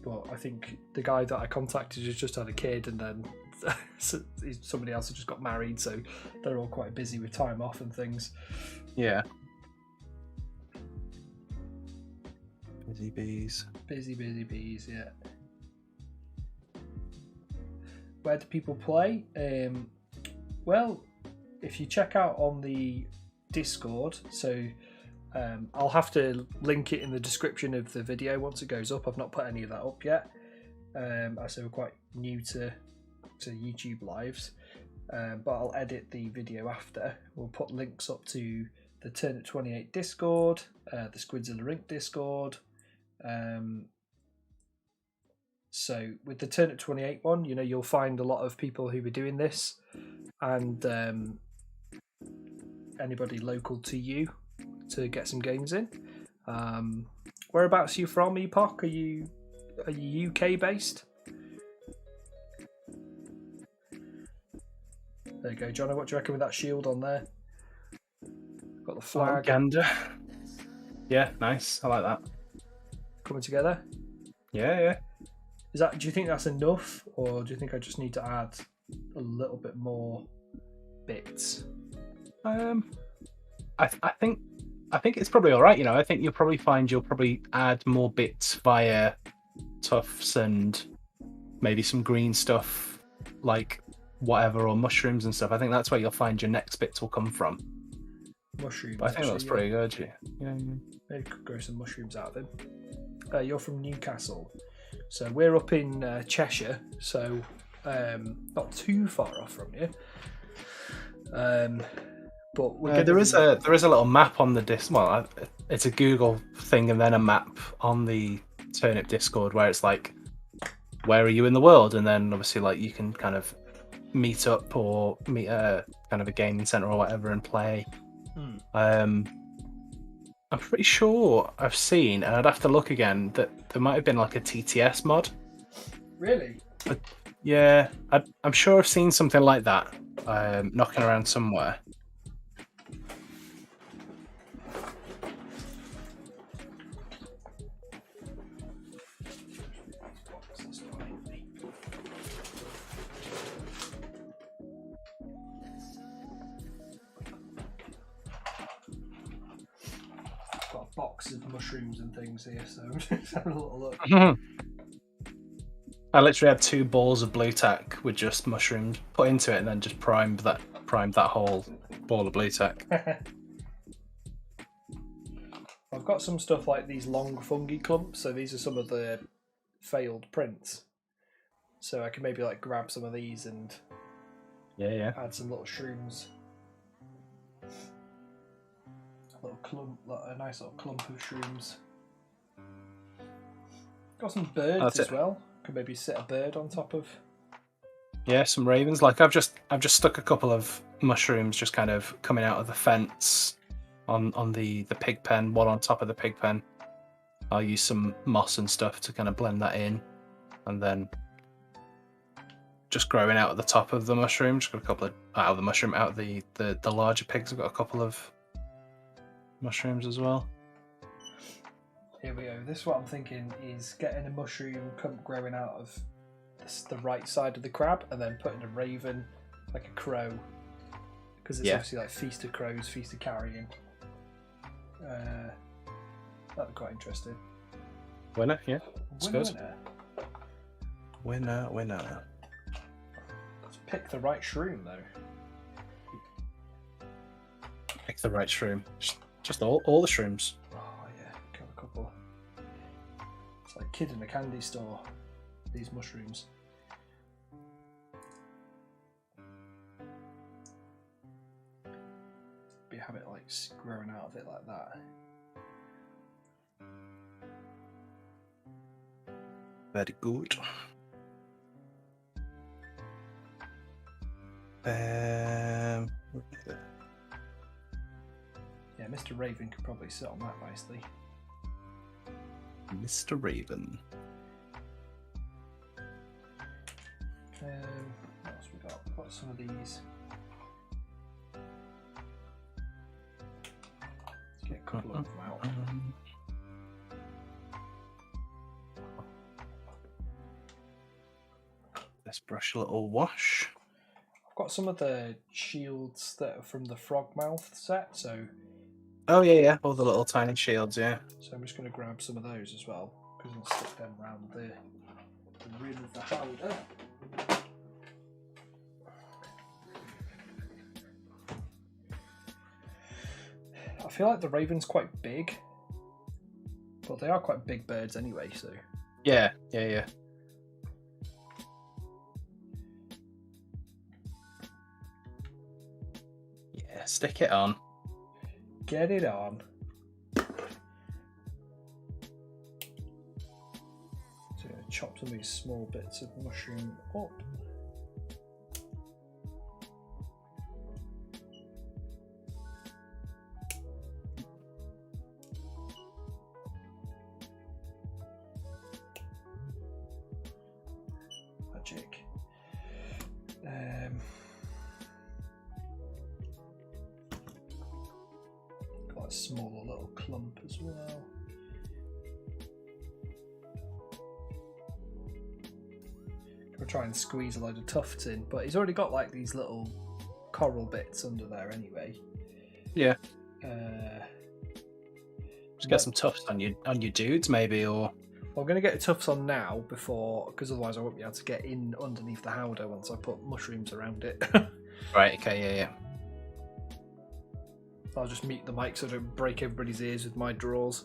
But I think the guy that I contacted has just had a kid, and then somebody else has just got married, so they're all quite busy with time off and things. Yeah. Busy bees. Busy bees, yeah. Where do people play? Well, if you check out on the Discord, so I'll have to link it in the description of the video once it goes up. I've not put any of that up yet. I say we're quite new to YouTube lives, but I'll edit the video after. We'll put links up to the Turnip28 Discord, the Squidzilla Rink Discord. So with the Turnip28 one, you know, you'll find a lot of people who are doing this, and anybody local to you to get some games in. Whereabouts are you from, Epoch? Are you UK based? There you go, Johnny. What do you reckon with that shield on there? Got the flag. Gander. Yeah, nice. I like that. Coming together. Yeah. Do you think that's enough, or do you think I just need to add a little bit more bits? I think it's probably all right. You know, I think you'll probably add more bits via tufts and maybe some green stuff like whatever, or mushrooms and stuff. I think that's where you'll find your next bits will come from. Mushrooms. But I think that's pretty good. Yeah. Maybe could grow some mushrooms out of them. You're from Newcastle. So we're up in Cheshire, so not too far off from you. But there is a little map on the Well, it's a Google thing and then a map on the Turnip Discord where it's like, where are you in the world? And then obviously like you can kind of meet up or meet a kind of a gaming center or whatever and play. I'm pretty sure I've seen, and I'd have to look again, that there might have been like a TTS mod. Really? Yeah, I'm sure I've seen something like that knocking around somewhere. Got a box of mushrooms and things here, so I'm just having a little look. I literally had 2 balls of blue tack with just mushrooms put into it, and then just primed that whole ball of blue tack. I've got some stuff like these long fungi clumps, so these are some of the failed prints. So I can maybe like grab some of these and add some little shrooms. A little clump, a nice little clump of shrooms. Got some birds as well. Can maybe sit a bird on top of. Yeah, some ravens. Like I've just stuck a couple of mushrooms just kind of coming out of the fence on the pig pen, one on top of the pig pen. I'll use some moss and stuff to kind of blend that in, and then just growing out at the top of the mushroom. Just got a couple of out of the larger pigs. I've got a couple of mushrooms as well. Here we go. This is what I'm thinking is getting a mushroom growing out of the right side of the crab, and then putting a raven, like a crow, because it's obviously like feast of crows, feast of carrion. That'd be quite interesting. Winner, yeah. Winner. Winner. Let's pick the right shroom though. Pick the right shroom. Just all the shrooms. Oh yeah, got a couple. It's like kid in a candy store. These mushrooms. Be have it like growing out of it like that. Very good. Yeah, Mr. Raven could probably sit on that nicely. Mr. Raven. What else we got? We've got some of these. Let's get a couple of them out. Let's brush a little wash. I've got some of the shields that are from the Frogmouth set, so. Oh yeah, all the little tiny shields, yeah. So I'm just going to grab some of those as well, because I'm going to stick them around the rim of the holder. I feel like the raven's quite big, but they are quite big birds anyway, so. Yeah. Yeah, stick it on. Get it on. So I'm going to chop some of these small bits of mushroom up. Magic. Got a small little clump as well. I'll try and squeeze a load of tufts in, but he's already got like these little coral bits under there anyway. Yeah. Just get some tufts on your dudes maybe, or. Well, I'm going to get the tufts on now because otherwise I won't be able to get in underneath the howdah once I put mushrooms around it. Right. Okay. Yeah. I'll just mute the mic so I don't break everybody's ears with my drawers.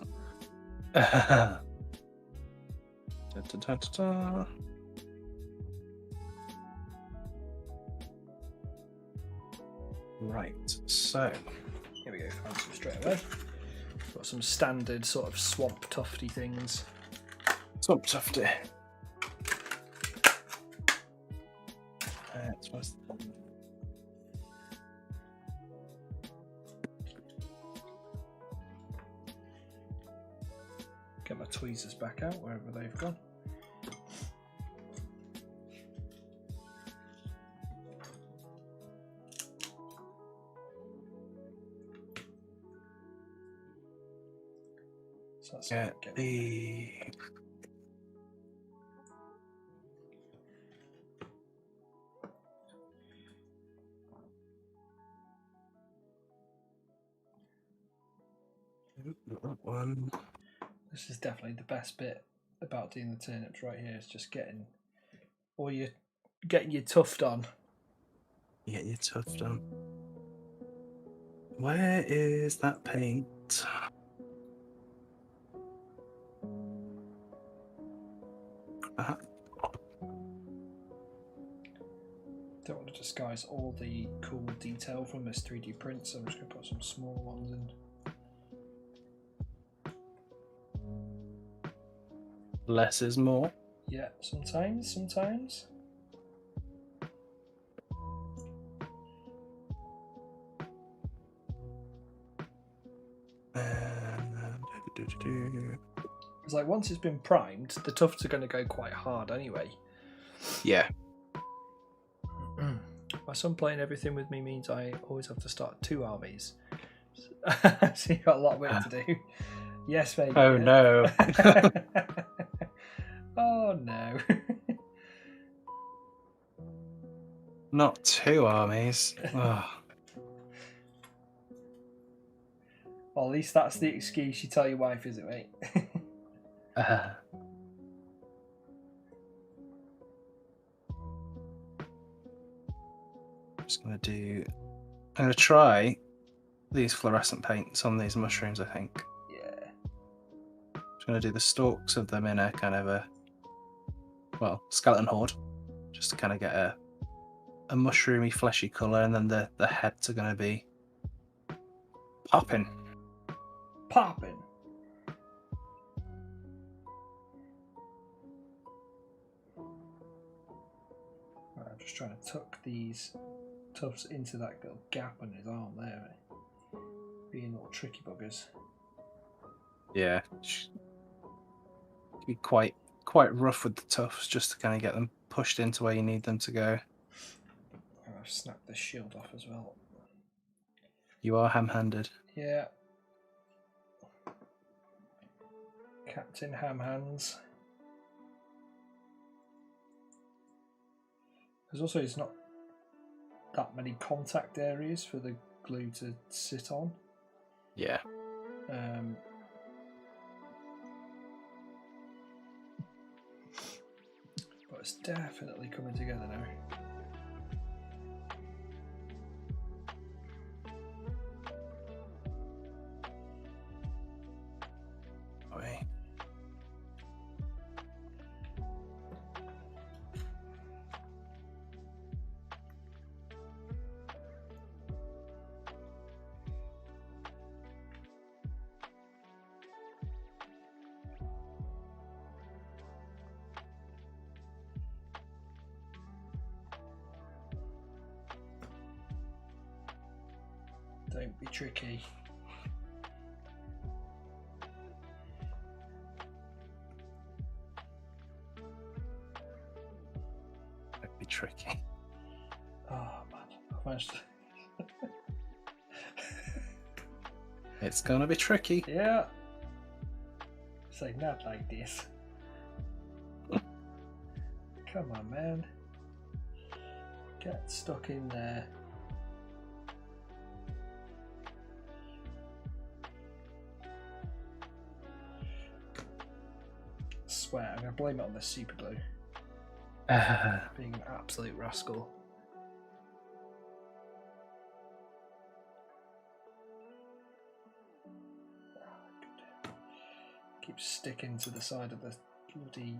Right, so here we go, found some straight away. Got some standard sort of swamp tufty things. Swamp tufty. Get my tweezers back out wherever they've gone. So that's Get the... That one. This is definitely the best bit about doing the turnips right here. Is just getting your tuft on. You get your tuft on. Where is that paint? Don't want to disguise all the cool detail from this 3D print, so I'm just going to put some small ones in. Less is more. Yeah, sometimes. It's like once it's been primed, the tufts are going to go quite hard anyway. Yeah. My son playing everything with me means I always have to start 2 armies. So you've got a lot of work to do. Yes, mate. Oh no. Oh no. Not 2 armies. Oh. Well, at least that's the excuse you tell your wife, is it, mate? I'm gonna try these fluorescent paints on these mushrooms, I think. Yeah. Just gonna do the stalks of them in a kind of a, well, skeleton horde, just to kind of get a mushroomy, fleshy colour, and then the heads are gonna be popping. Popping. Right, I'm just trying to tuck these tufts into that little gap on his arm there, mate. Being little tricky buggers. Yeah. Be quite rough with the tufts, just to kind of get them pushed into where you need them to go. Oh, I've snapped this shield off as well. You are ham-handed. Yeah. Captain Ham Hands. There's also not that many contact areas for the glue to sit on. Yeah. But it's definitely coming together now. Okay. Don't be tricky. That'd be tricky. Oh man, I've managed to... It's gonna be tricky. Yeah. Say not like this. Come on, man. Get stuck in there. I swear, I'm going to blame it on the super glue. Being an absolute rascal. Keeps sticking to the side of the bloody...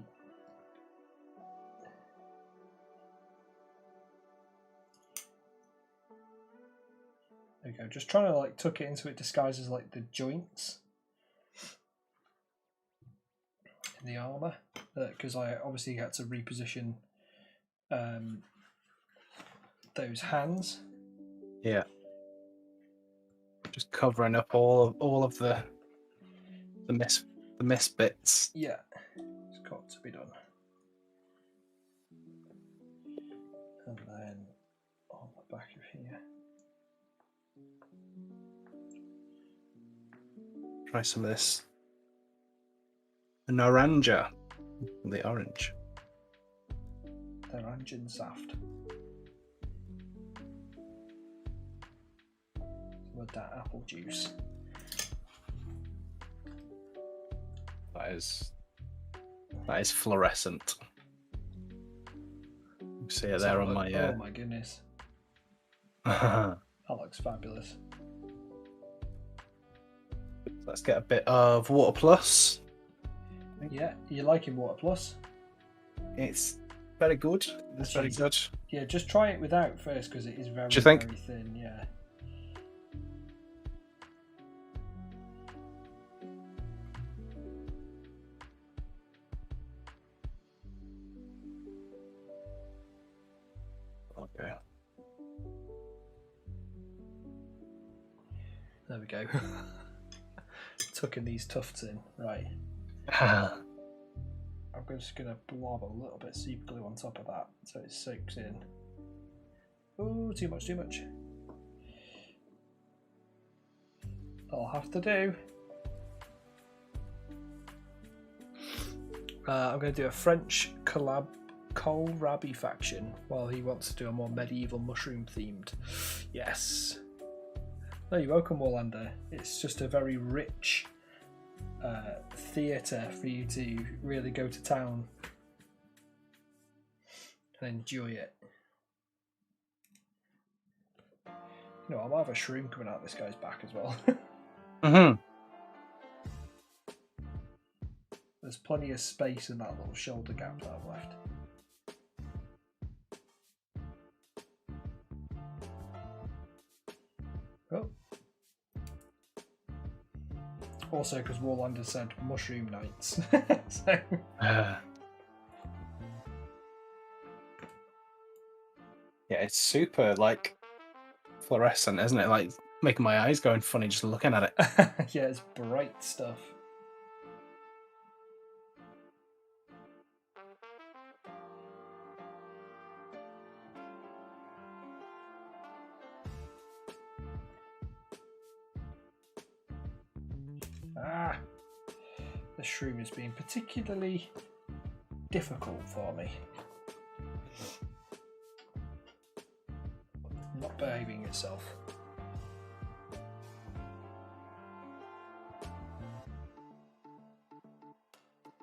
There we go. Just trying to like tuck it into it disguises like the joints in the armor, because I obviously had to reposition those hands. Yeah. Just covering up all of the miss bits. Yeah, it's got to be done. And then on the back of here. Try some of this Naranja. The orange. Orangensaft. With that apple juice. That is fluorescent. You see it there on my. Oh my goodness. That looks fabulous. Let's get a bit of Water Plus. Yeah, you liking Water Plus? It's very good. It's very good. Yeah, just try it without first because it is very, Do you think? very thin. Yeah. Okay. There we go. Tucking these tufts in. Right. I'm just going to blob a little bit of super glue on top of that so it soaks in. Oh, too much, too much. I'll have to do. I'm going to do a French kohlrabi faction while he wants to do a more medieval mushroom themed. Yes. No, you're welcome, Warlander. It's just a very rich theatre for you to really go to town and enjoy it. You know, I might have a shroom coming out this guy's back as well. There's plenty of space in that little shoulder gap that I've left. Oh. Also, because Warlander said mushroom nights. So. Yeah, it's super like fluorescent, isn't it? Like making my eyes going funny just looking at it. Yeah, it's bright stuff. The shroom is being particularly difficult for me. Not behaving itself.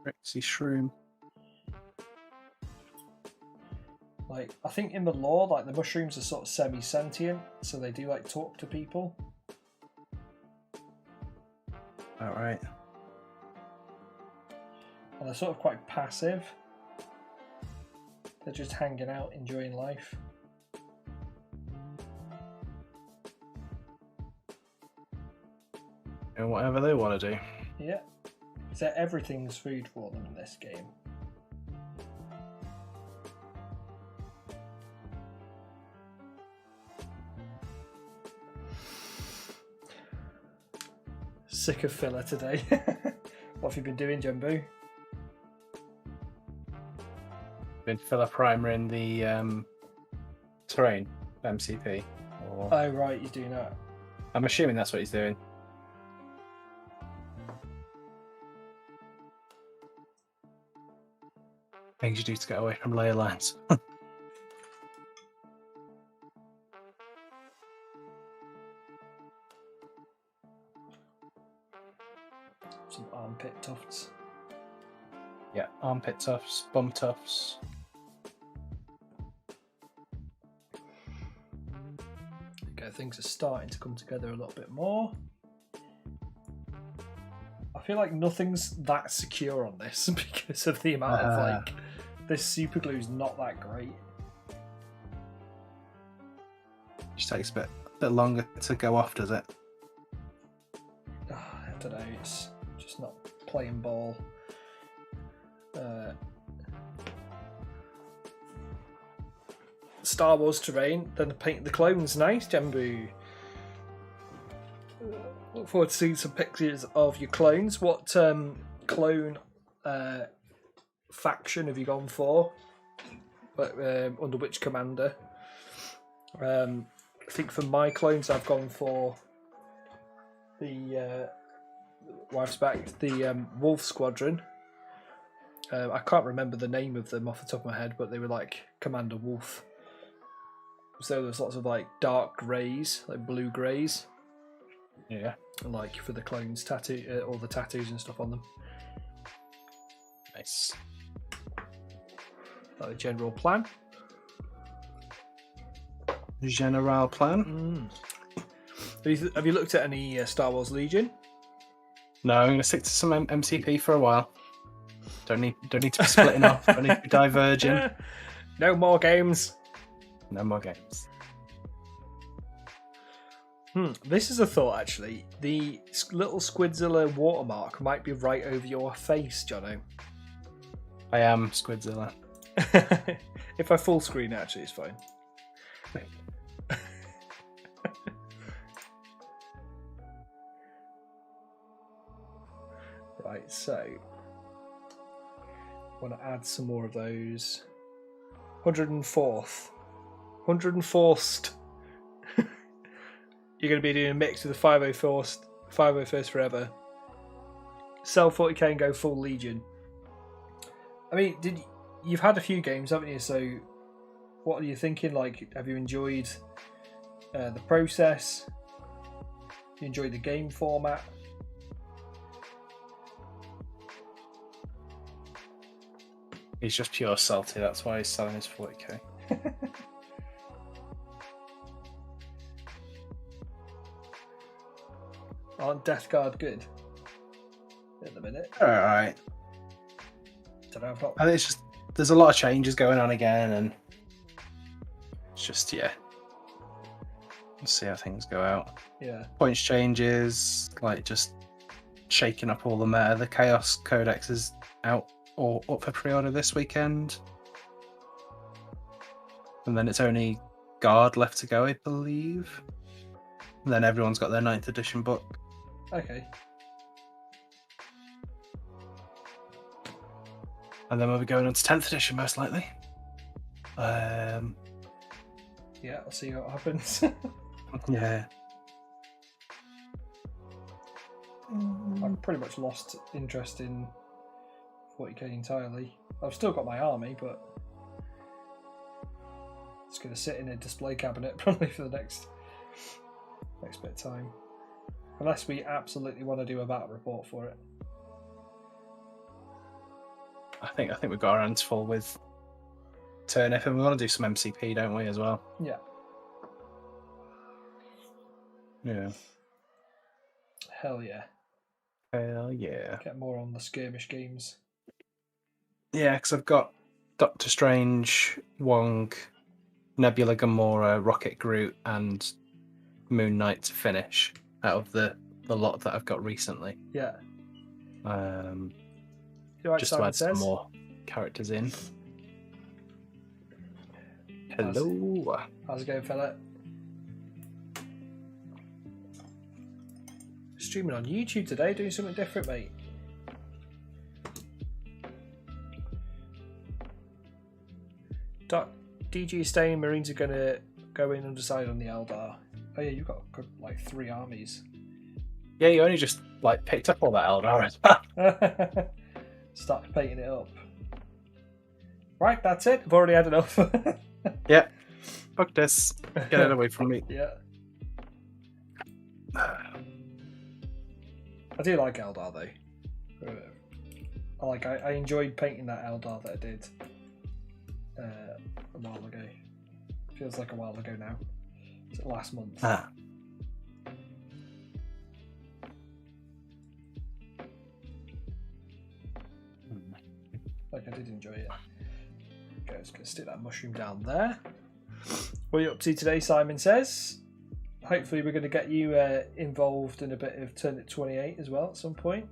Rexy shroom. Like, I think in the lore, like the mushrooms are sort of semi-sentient, so they do like talk to people. Alright. And they're sort of quite passive. They're just hanging out, enjoying life. And whatever they want to do. Yeah. So everything's food for them in this game. Sick of filler today. What have you been doing, Jumbo? Been filler primer in the terrain MCP. Or... Oh right, you're doing that. I'm assuming that's what he's doing. Things you do to get away from layer lines. Some armpit tufts. Yeah, armpit tufts, bum tufts. Okay, things are starting to come together a little bit more. I feel like nothing's that secure on this because of the amount of like this super glue is not that great. Just takes a bit longer to go off, does it? I don't know, it's just not playing ball. Star Wars terrain, then paint the clones. Nice, Jambu. Look forward to seeing some pictures of your clones. What clone faction have you gone for? Under which commander? I think for my clones, I've gone for the wife's back, the Wolf Squadron. I can't remember the name of them off the top of my head, but they were like Commander Wolf. So there was lots of like dark greys, like blue greys. Yeah. And like for the clones, tattoo, all the tattoos and stuff on them. Nice. Like the general plan. General plan. Have you looked at any Star Wars Legion? No, I'm going to stick to some MCP for a while. Don't need to be splitting off. Don't need to be diverging. No more games. No more games. This is a thought, actually. The little Squidzilla watermark might be right over your face, Jono. I am Squidzilla. If I full screen, actually, it's fine. Right, so I want to add some more of those. 104th. You're going to be doing a mix with the 501st Forever. Sell 40k and go full Legion. I mean, you've had a few games, haven't you? So, what are you thinking? Like, have you enjoyed the process? You enjoyed the game format? He's just pure salty. That's why he's selling his 40k. Aren't Death Guard good? In the minute. Alright. Don't know. I think it's just there's a lot of changes going on again, and it's just Let's see how things go out. Yeah. Points changes, like just shaking up all the meta. The Chaos Codex is out or up for pre-order this weekend, and then it's only Guard left to go, I believe. And then everyone's got their 9th edition book. Okay. And then we'll be going on to 10th edition most likely. Yeah, I'll see what happens. Yeah. I've pretty much lost interest in 40k entirely. I've still got my army, but it's going to sit in a display cabinet probably for the next bit of time. Unless we absolutely want to do a battle report for it. I think we've got our hands full with Turnip, and we want to do some MCP, don't we, as well? Yeah. Yeah. Hell yeah. Hell yeah. Get more on the skirmish games. Yeah, because I've got Doctor Strange, Wong, Nebula Gamora, Rocket Groot, and Moon Knight to finish out of the lot that I've got recently. Yeah. Just to add some more characters in. Hello. How's it going, fella? Streaming on YouTube today, doing something different, mate. DG staying, Marines are going to go in undecided on the Eldar. Oh yeah, you've got like 3 armies. Yeah, you only just like picked up all that Eldar. Start painting it up. Right, that's it. I've already had enough. Yeah. Fuck this. Get it away from me. Yeah. I do like Eldar though. I enjoyed painting that Eldar that I did a while ago. Feels like a while ago now. It's last month. Like I did enjoy it. Okay, just gonna stick that mushroom down there. What are you up to today, Simon says? Hopefully we're going to get you involved in a bit of Turnip28 as well at some point.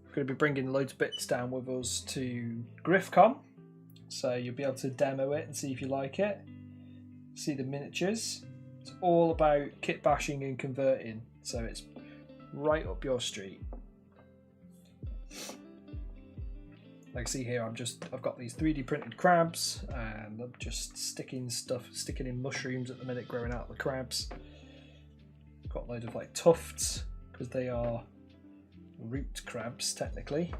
We're going to be bringing loads of bits down with us to GriffCon, so you'll be able to demo it and see if you like it. See the miniatures. It's all about kit bashing and converting, so it's right up your street. Like see here, I've got these 3D printed crabs, and I'm just sticking in mushrooms at the minute, growing out the crabs. Got a load of like tufts because they are root crabs technically.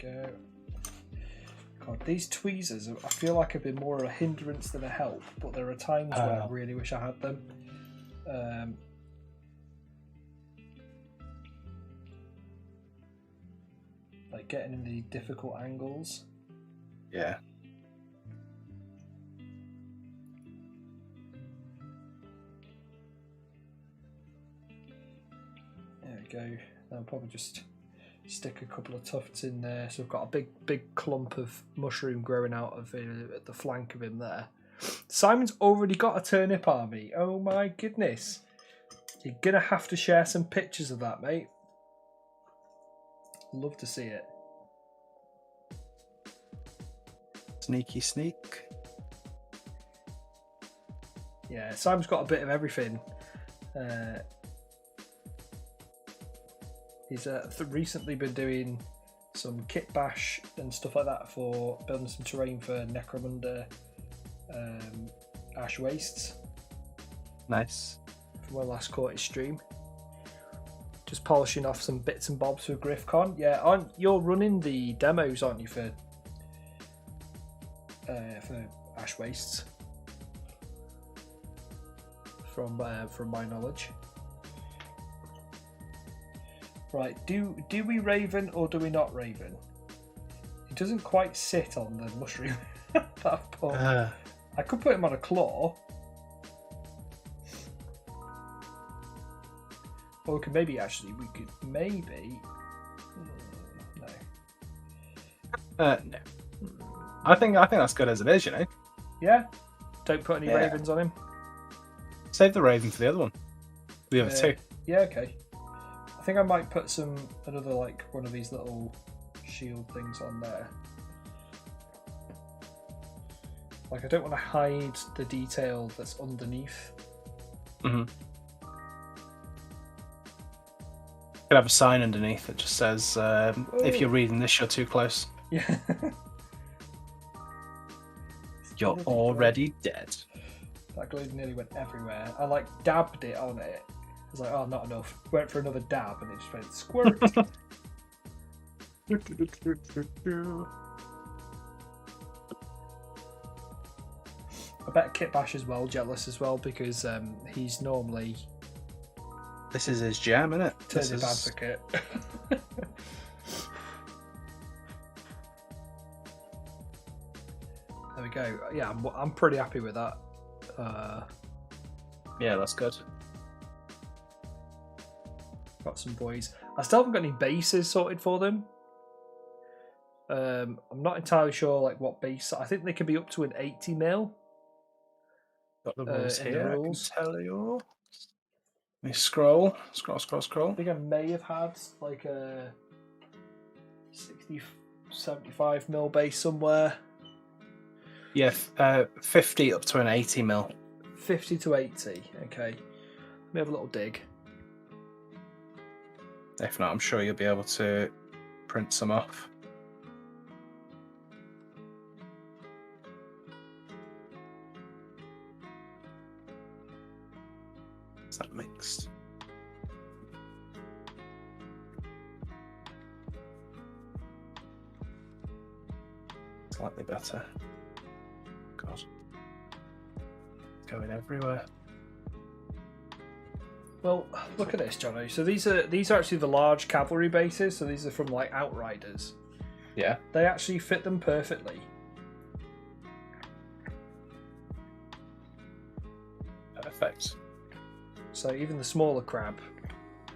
go. God, these tweezers, I feel like have been more a hindrance than a help, but there are times when I really wish I had them. Like getting in the difficult angles. Yeah. There we go. I'll probably just stick a couple of tufts in there. So I've got a big clump of mushroom growing out of at the flank of him there. Simon's already got a turnip army. Oh my goodness. You're going to have to share some pictures of that, mate. Love to see it. Sneaky sneak. Yeah, Simon's got a bit of everything. He's recently been doing some kitbash and stuff like that for building some terrain for Necromunda Ash Wastes. Nice. From our last quarter stream. Just polishing off some bits and bobs for GriffCon. Yeah, you're running the demos, aren't you, for Ash Wastes? From my knowledge. Right, do we Raven or do we not Raven? He doesn't quite sit on the mushroom at that point. I could put him on a claw. Or we could maybe no. No. I think that's good as it is, you know. Yeah? Don't put any ravens on him. Save the raven for the other one. The other two. Yeah, okay. I think I might put another like one of these little shield things on there. Like I don't want to hide the detail that's underneath. Mm-hmm. Could have a sign underneath that just says, "If you're reading this, you're too close." Yeah. You're already dead. That glue nearly went everywhere. I like dabbed it on it. I was like, oh, not enough. Went for another dab and it just went squirt. I bet Kitbash is well jealous as well because he's normally. This is his jam, isn't it? Turnip advocate. There we go. Yeah, I'm pretty happy with that. Yeah, that's good. Got some boys. I still haven't got any bases sorted for them. I'm not entirely sure like what base. I think they can be up to an 80 mil. Got the rules here. I can tell you. Let me scroll. I think I may have had like a 60, 75 mil base somewhere. Yeah, 50 up to an 80 mil. 50 to 80. Okay. Let me have a little dig. If not, I'm sure you'll be able to print some off. Is that mixed? Slightly better. God. Going everywhere. Well, look at this, Jono. So these are actually the large cavalry bases. So these are from like Outriders. Yeah. They actually fit them perfectly. Perfect. So even the smaller crab,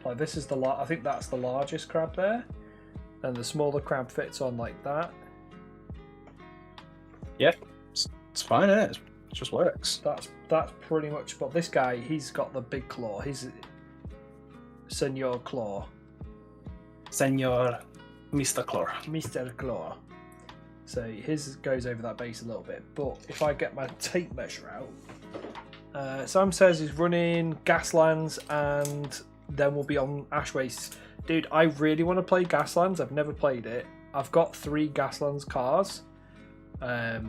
like this is I think that's the largest crab there, and the smaller crab fits on like that. Yeah, it's fine, isn't it? It just works. That's pretty much. But this guy, he's got the big claw. He's Senor Claw. Senor Mr. Claw. Mr. Claw. So his goes over that base a little bit. But if I get my tape measure out, Sam says he's running Gaslands and then we'll be on Ash Wastes. Dude, I really want to play Gaslands. I've never played it. I've got 3 Gaslands cars. That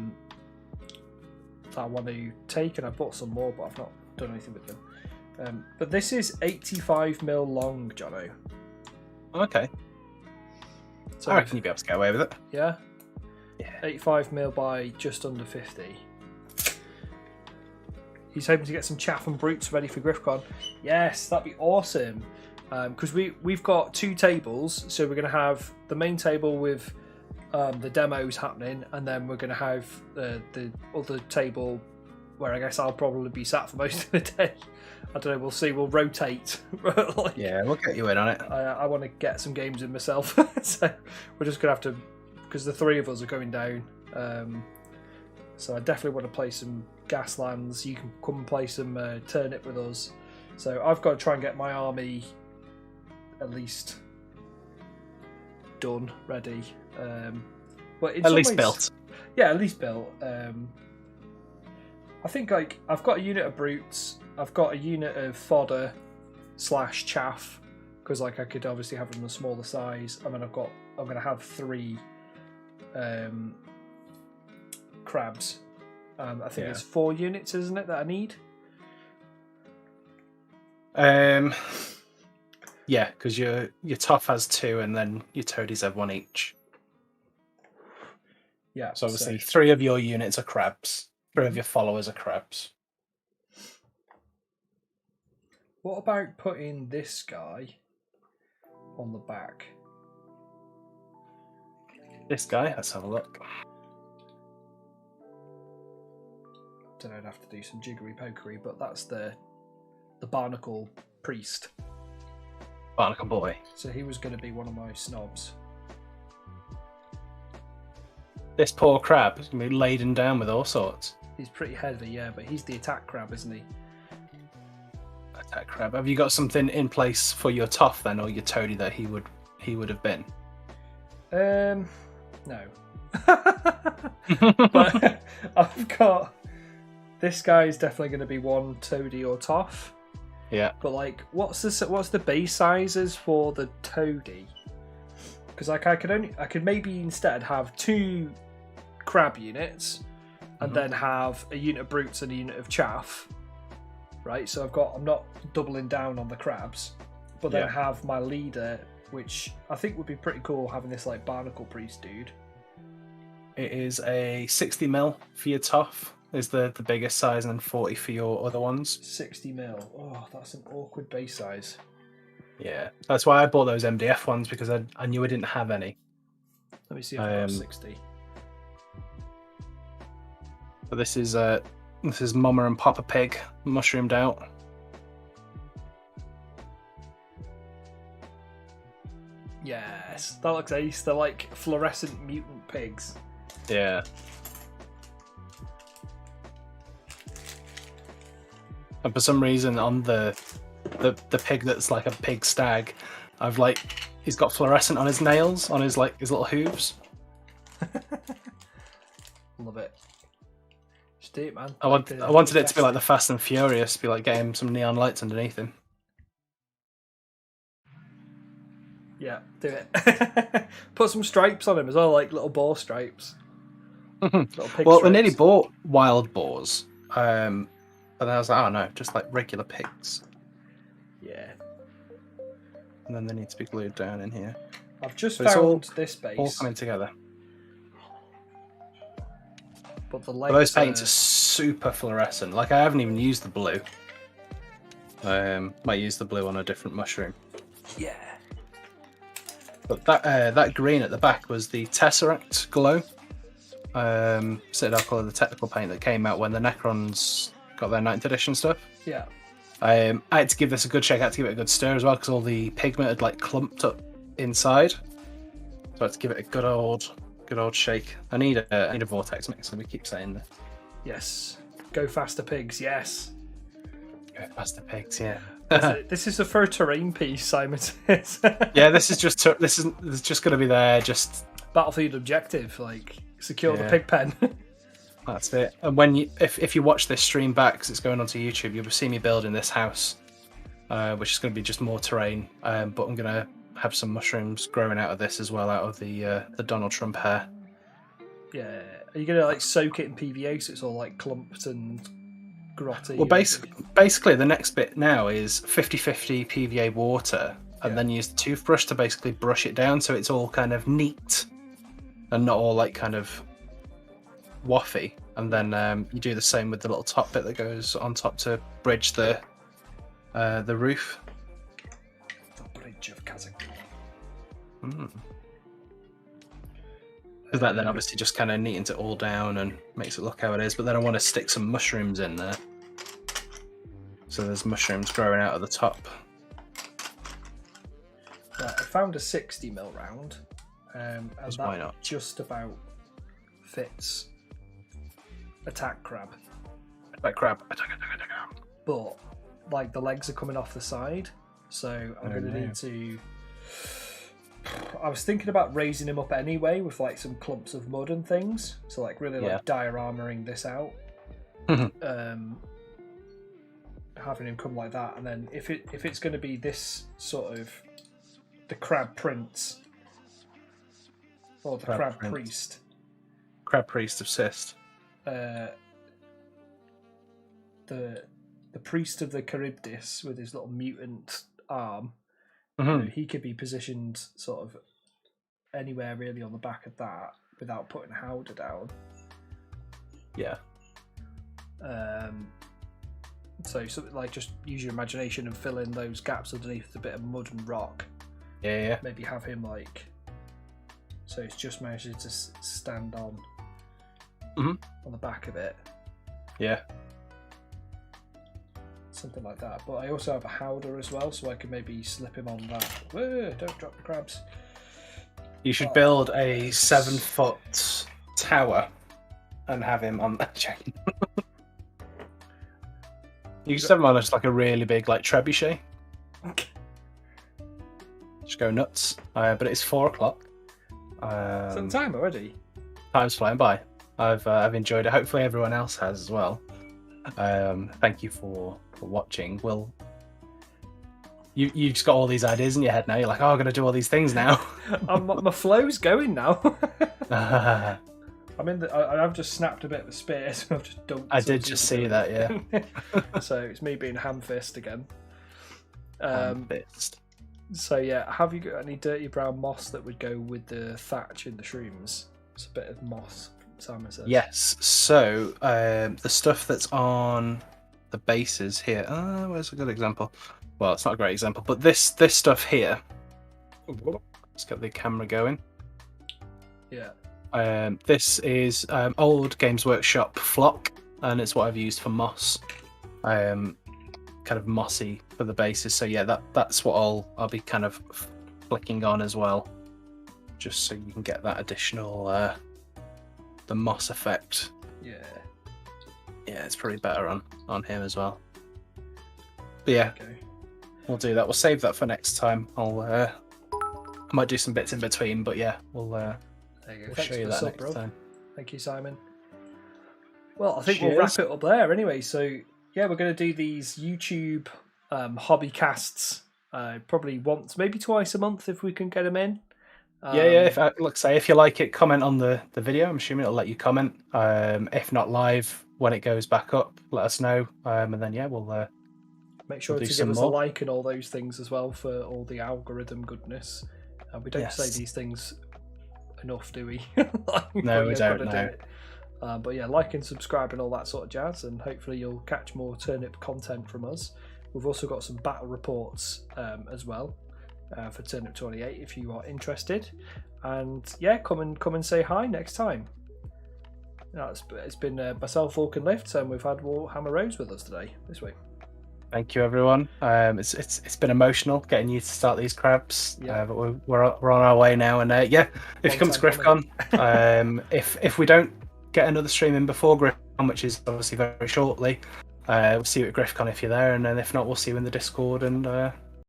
I want to take, and I bought some more, but I've not done anything with them. But this is 85 mil long, Jono. Okay. So I reckon you'd be able to get away with it. Yeah? Yeah. 85 mil by just under 50. He's hoping to get some chaff and brutes ready for GriffCon. Yes, that'd be awesome. Because we've got 2 tables, so we're going to have the main table with the demos happening, and then we're going to have the other table where I guess I'll probably be sat for most of the day. I don't know, we'll see, we'll rotate. Like, Yeah, we'll get you in on it. I want to get some games in myself, so we're just going to have to, because the 3 of us are going down, so I definitely want to play some Gaslands. You can come and play some Turnip with us. So I've got to try and get my army at least done, ready. But in At some least ways- built. Yeah, at least built. I think like I've got a unit of brutes. I've got a unit of fodder / chaff, because like I could obviously have them a smaller size. And then I'm going to have 3 crabs. I think it's 4 units, isn't it, that I need? Yeah, because your tough has 2, and then your toadies have 1 each. Yeah. So obviously 3 of your units are crabs. 3 of your followers are crabs. What about putting this guy on the back? This guy, let's have a look. Don't know, I'd have to do some jiggery pokery, but that's the barnacle priest. Barnacle boy. So he was going to be one of my snobs. This poor crab is going to be laden down with all sorts. He's pretty heavy, yeah, but he's the attack crab, isn't he? Attack crab. Have you got something in place for your tough then, or your toady that he would have been? No. But I've got this guy is definitely going to be 1 toady or tough. Yeah. But like, what's the base sizes for the toady? Because like I could maybe instead have 2 crab units, and then have a unit of brutes and a unit of chaff. Right, so I'm not doubling down on the crabs, but then have my leader, which I think would be pretty cool, having this like barnacle priest dude. It is a 60 mil for your tough, is the biggest size, and then 40 for your other ones. 60 mil. Oh, that's an awkward base size. Yeah, that's why I bought those MDF ones, because I knew I didn't have any. Let me see if I got 60. But this is Mama and Papa Pig mushroomed out. Yes, that looks ace. They're like fluorescent mutant pigs. Yeah. And for some reason on the pig that's like a pig stag, he's got fluorescent on his nails, on his little hooves. Love it. Just do it, man. I wanted it to be like the Fast and Furious, be like getting some neon lights underneath him. Yeah, do it. Put some stripes on him as well, like little boar stripes. Well, stripes. I nearly bought wild boars, but then I was like, oh no, just like regular pigs. Yeah. And then they need to be glued down in here. I've just But it's found this base. All coming together. But the But legs those paints are super fluorescent. Like, I haven't even used the blue. Might use the blue on a different mushroom. Yeah. But that green at the back was the Tesseract glow. Citadel Colour, the technical paint that came out when the Necrons got their 9th edition stuff. Yeah. I had to give this a good shake. I had to give it a good stir as well, because all the pigment had like clumped up inside. So I had to give it a good old shake. I need a vortex mix, and we keep saying that. Yes. Go faster, pigs. Yes. Go faster, pigs. Yeah. This is a fur terrain piece, Simon says. Yeah, this is just going to be there. Just battlefield objective, like secure the Yeah. pig pen. That's it. And when if you watch this stream back, because it's going onto YouTube, you'll see me building this house, which is going to be just more terrain. But I'm going to have some mushrooms growing out of this as well, out of the Donald Trump hair. Yeah. Are you gonna like soak it in PVA so it's all like clumped and grotty? Well, basically the next bit now is 50-50 PVA water and then use the toothbrush to basically brush it down so it's all kind of neat and not all like kind of waffy. And then you do the same with the little top bit that goes on top to bridge the roof. The bridge of Kazakhstan. Because that then obviously just kind of neatens it all down and makes it look how it is. But then I want to stick some mushrooms in there. So there's mushrooms growing out of the top. Right, I found a 60mm round. And why that not? just about fits attack crab. Like crab. But like the legs are coming off the side, so I'm going to need to. I was thinking about raising him up anyway with like some clumps of mud and things, so like really like dioramoring this out, having him come like that, and then if it's going to be this sort of the crab prince or the crab priest, crab priest of Sist. The priest of the Charybdis with his little mutant arm, he could be positioned sort of anywhere really on the back of that without putting Howder down. Yeah. So something like just use your imagination and fill in those gaps underneath a bit of mud and rock. Yeah. Maybe have him like so it's just managed to stand on the back of it. Yeah. Something like that. But I also have a Howder as well, so I can maybe slip him on that. Whoa, don't drop the crabs. You should build a 7-foot tower and have him on that chain. You can set him on just like a really big like trebuchet. Just go nuts. But it's 4 o'clock. Some time already. Time's flying by. I've enjoyed it. Hopefully everyone else has as well. Thank you for watching. Will you've just got all these ideas in your head now? You're like, oh, I'm gonna do all these things now. My flow's going now. I've just snapped a bit of a spear, so I've just dumped. I did just see that, yeah. So it's me being ham-fist again. Ham-fist. So yeah, have you got any dirty brown moss that would go with the thatch in the shrooms? It's a bit of moss, Simon says. Yes. So the stuff that's on the bases here. Where's a good example? Well, it's not a great example, but this stuff here. Let's get the camera going. Yeah. This is old Games Workshop flock, and it's what I've used for moss. Kind of mossy for the bases. So yeah, that's what I'll be kind of flicking on as well, just so you can get that additional the moss effect. Yeah. Yeah, it's probably better on him as well. But yeah, we'll do that. We'll save that for next time. I might do some bits in between, but yeah, we'll show you that next time. Thank you, Simon. Well, I think we'll wrap it up there anyway. So yeah, we're going to do these YouTube hobby casts probably once, maybe twice a month if we can get them in. If you like it, comment on the video. I'm assuming it'll let you comment. If not live, when it goes back up, let us know. And then we'll make sure to give us a like and all those things as well for all the algorithm goodness. We don't say these things enough, do we? No, we don't. No. But yeah, like and subscribe and all that sort of jazz, and hopefully you'll catch more turnip content from us. We've also got some battle reports as well for Turnip28 if you are interested. And yeah, come and say hi next time. It's been myself, VulkanLifts, and we've had Warhammer Rose with us today this week. Thank you, everyone. It's been emotional getting you to start these crabs, but we're on our way now. And if you come to GriffCon, if we don't get another stream in before GriffCon, which is obviously very shortly, we'll see you at GriffCon if you're there, and then if not, we'll see you in the Discord and